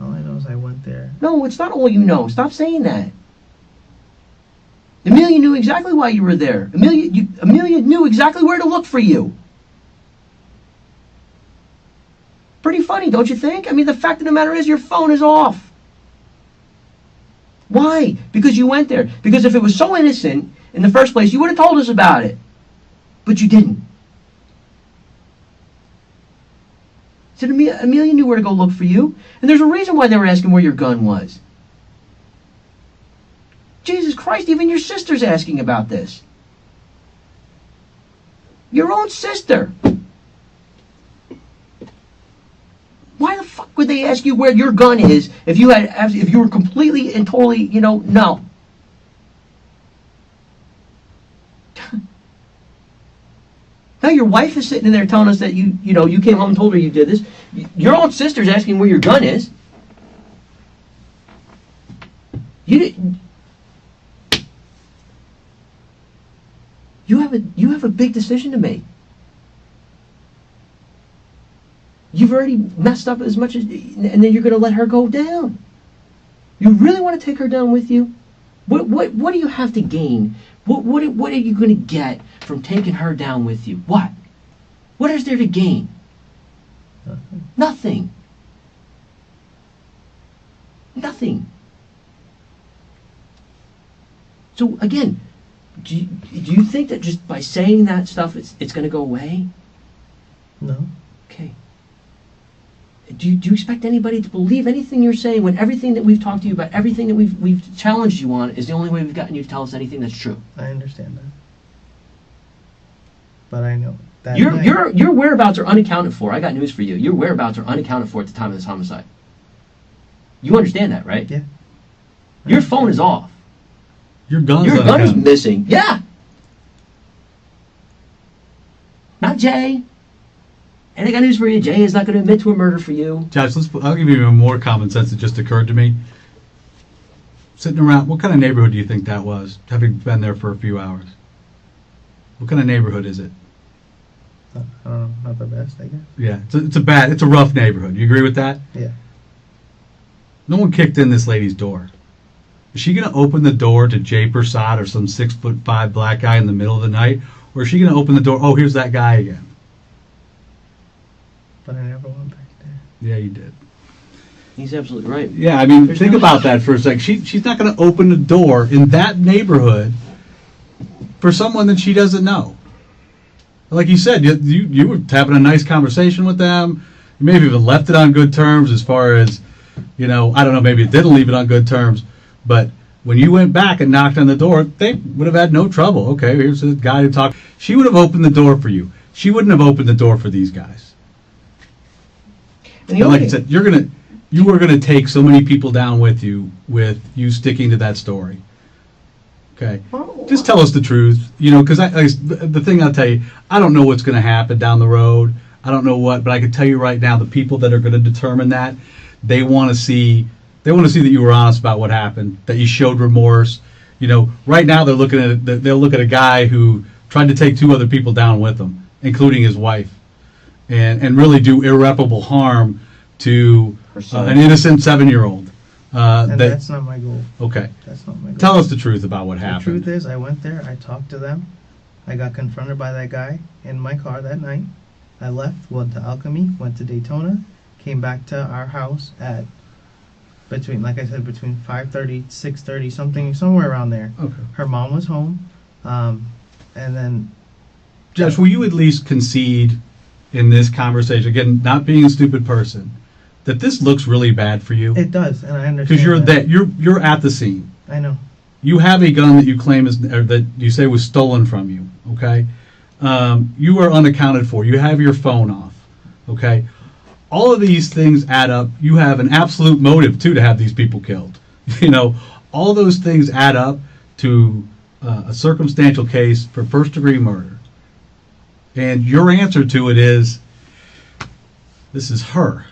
All I know is I went there. No, it's not all you know. Stop saying that. Amelia knew exactly why you were there. Amelia knew exactly where to look for you. Pretty funny, don't you think? I mean, the fact of the matter is your phone is off. Why? Because you went there. Because if it was so innocent in the first place, you would have told us about it. But you didn't. So Amelia knew where to go look for you. And there's a reason why they were asking where your gun was. Jesus Christ, even your sister's asking about this. Your own sister. Why the fuck would they ask you where your gun is if you were completely and totally, no. Now your wife is sitting in there telling us that you came home and told her you did this. Your own sister's asking where your gun is. You didn't. You have a big decision to make. You've already messed up as much as, and then you're going to let her go down. You really want to take her down with you? What do you have to gain? What are you going to get from taking her down with you? What? What is there to gain? Nothing. Nothing. So again, do you think that just by saying that stuff, it's going to go away? No. Okay. Do you expect anybody to believe anything you're saying when everything that we've talked to you about, everything that we've challenged you on, is the only way we've gotten you to tell us anything that's true? I understand that. But I know that your whereabouts are unaccounted for. I got news for you. Your whereabouts are unaccounted for at the time of this homicide. You understand that, right? Yeah. Your phone is off. Your gun is missing. Yeah. Not Jay. And I got news for you. Jay is not going to admit to a murder for you. Josh, I'll give you even more common sense that just occurred to me. Sitting around, what kind of neighborhood do you think that was, having been there for a few hours? What kind of neighborhood is it? I don't know, not the best, I guess. Yeah, it's a rough neighborhood. You agree with that? Yeah. No one kicked in this lady's door. Is she going to open the door to Jay Persad or some 6'5" black guy in the middle of the night? Or is she going to open the door, oh, here's that guy again? But I never went back there. Yeah, you did. He's absolutely right. Yeah, I mean, There's think no- about that for a second. She's not going to open the door in that neighborhood for someone that she doesn't know. Like you said, you were having a nice conversation with them. You maybe even left it on good terms as far as, I don't know, maybe it didn't leave it on good terms. But when you went back and knocked on the door, they would have had no trouble. Okay, here's a guy to talk. She would have opened the door for you. She wouldn't have opened the door for these guys. And like I said, you were gonna take so many people down with you sticking to that story. Okay, just tell us the truth, because the thing I'll tell you, I don't know what's gonna happen down the road. I don't know what, but I can tell you right now, the people that are gonna determine that, they want to see that you were honest about what happened, that you showed remorse. Right now they'll look at a guy who tried to take 2 other people down with him, including his wife. And really do irreparable harm to an innocent 7-year-old. That's not my goal. Okay. That's not my goal. Tell us the truth about what happened. The truth is, I went there, I talked to them, I got confronted by that guy in my car that night. I left, went to Alchemy, went to Daytona, came back to our house at between 5:30, 6:30, somewhere around there. Okay. Her mom was home, and then. Josh, will you at least concede in this conversation, again, not being a stupid person, that this looks really bad for you? It does, and I understand. Because you're at the scene. I know. You have a gun that you claim that you say was stolen from you. Okay, you are unaccounted for. You have your phone off. Okay, all of these things add up. You have an absolute motive too to have these people killed. All those things add up to a circumstantial case for first-degree murder. And your answer to it is, this is her.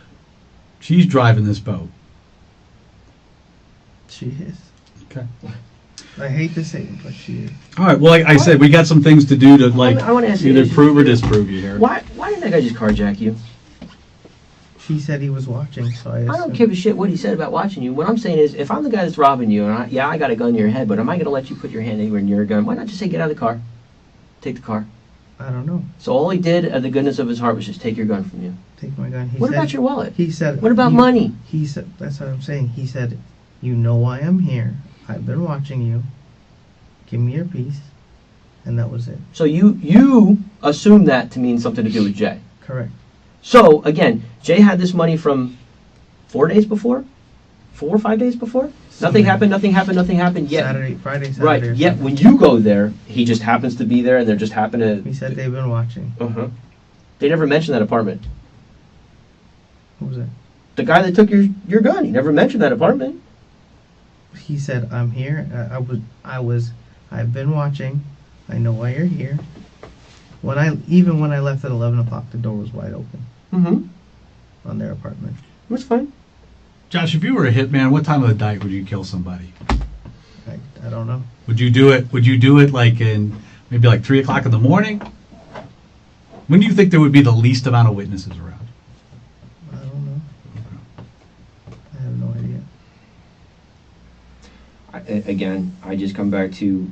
She's driving this boat. She is. Okay. I hate to say it, but she is. All right. Well, like I said, we got some things to do to I wanna ask you either this. prove or disprove you here. Why didn't that guy just carjack you? She said he was watching, so I assumed. I don't give a shit what he said about watching you. What I'm saying is, if I'm the guy that's robbing you, and I got a gun to your head, but am I going to let you put your hand anywhere near a gun? Why not just say, get out of the car? Take the car. I don't know. So all he did, of the goodness of his heart, was just take your gun from you. Take my gun. What about your wallet? He said. What about money? He said. That's what I'm saying. He said, "You know why I'm here. I've been watching you. Give me your piece," and that was it. So you assume that to mean something to do with Jay. Correct. So again, Jay had this money from 4 days before, 4 or 5 days before. Nothing happened. Yet Friday, Saturday. right. Yet when you go there, he just happens to be there, and there just happened to. He said they've been watching. They never mentioned that apartment. Who was it? The guy that took your gun. He never mentioned that apartment. He said, "I'm here. I've been watching. I know why you're here." When I left at 11 o'clock, the door was wide open on their apartment. That's fine. Josh, if you were a hitman, what time of the night would you kill somebody? I don't know. Would you do it? Would you do it like in Maybe like 3 o'clock in the morning? When do you think there would be the least amount of witnesses around? I don't know. I have no idea. Again, I just come back to,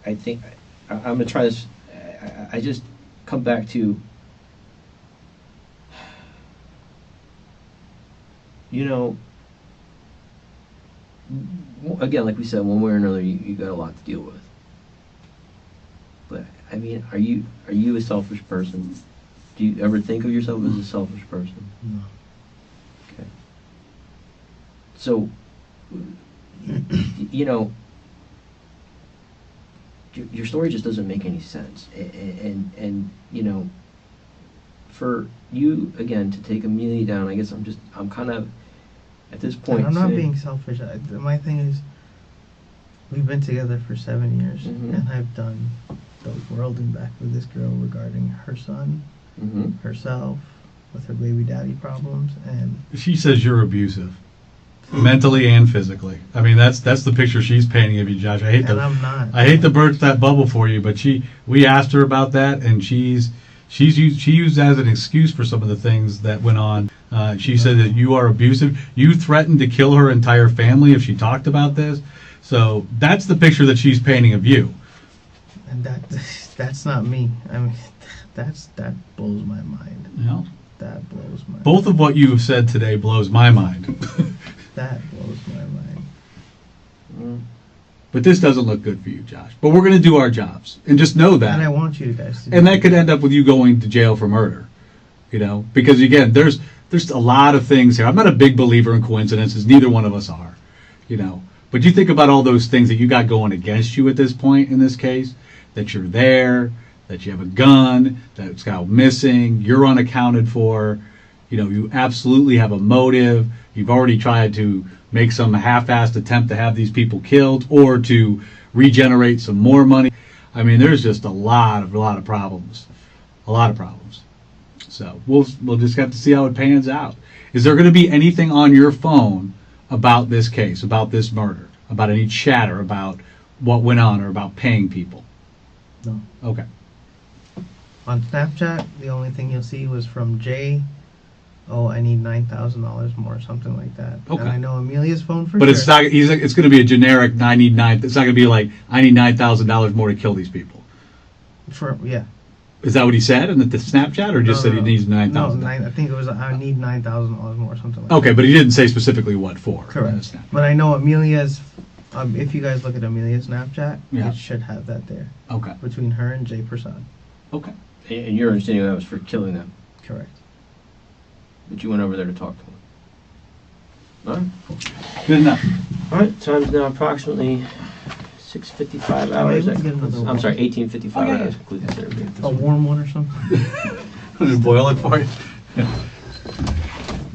I think, I'm going to try this, I just come back to, you know, again, like we said, one way or another, you got a lot to deal with. But I mean, are you a selfish person? Do you ever think of yourself as a selfish person? No. Okay. So, you know, your story just doesn't make any sense, and you know, for you again to take Amelia down, I guess I'm kind of at this point. And I'm not saying, being selfish. My thing is, we've been together for 7 years, Mhm. and I've done the world and back with this girl regarding her son, Mhm. herself, with her baby daddy problems, and She says you're abusive, mentally and physically. I mean, that's the picture she's painting of you, Josh. I hate I'm not. to burst that bubble for you, but we asked her about that, and she used as an excuse for some of the things that went on. She said that you are abusive. You threatened to kill her entire family if she talked about this. So that's the picture that she's painting of you. And that's not me. I mean, that blows my mind. You know, That blows my both of what you have said today blows my mind. That blows my mind. Mm. But this doesn't look good for you, Josh. But we're going to do our jobs, and just know that. And I want you guys to. And that could end up with you going to jail for murder, you know, because again, there's a lot of things here. I'm not a big believer in coincidences. Neither one of us are, you know. But you think about all those things that you got going against you at this point in this case, that you're there, that you have a gun, that it's got missing, you're unaccounted for, you know, you absolutely have a motive. You've already tried to make some half-assed attempt to have these people killed or to regenerate some more money. I mean, there's just a lot of problems. A lot of problems. So we'll just have to see how it pans out. Is there going to be anything on your phone about this case, about this murder, about any chatter about what went on or about paying people? No. Okay. On Snapchat, the only thing you'll see was from Jay. Oh, I need $9,000 more, something like that. Okay. And I know Amelia's phone for But sure. it's not. It's going to be a generic. It's not going to be like I need $9,000 more to kill these people. Yeah. Is that what he said in the Snapchat, or just No, said he needs $9,000? No, I think it was I need $9,000 more, something like that. Okay, but he didn't say specifically what for. Correct. But I know Amelia's. If you guys look at Amelia's Snapchat, Yeah. it should have that there Okay. between her and Jay Prasad. Okay. And your understanding that was for killing them, Correct. but you went over there to talk to them. All right. Good enough. All right. Time's now approximately 6:55 hours. maybe we can get another I'm sorry, one. 18:55 Oh, yeah, hours. yeah. Include this interview. A warm one or something. Just boil it for you.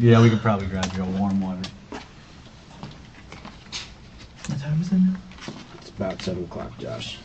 Yeah, we could probably grab you a warm water. What time is it now? It's about 7 o'clock, Josh.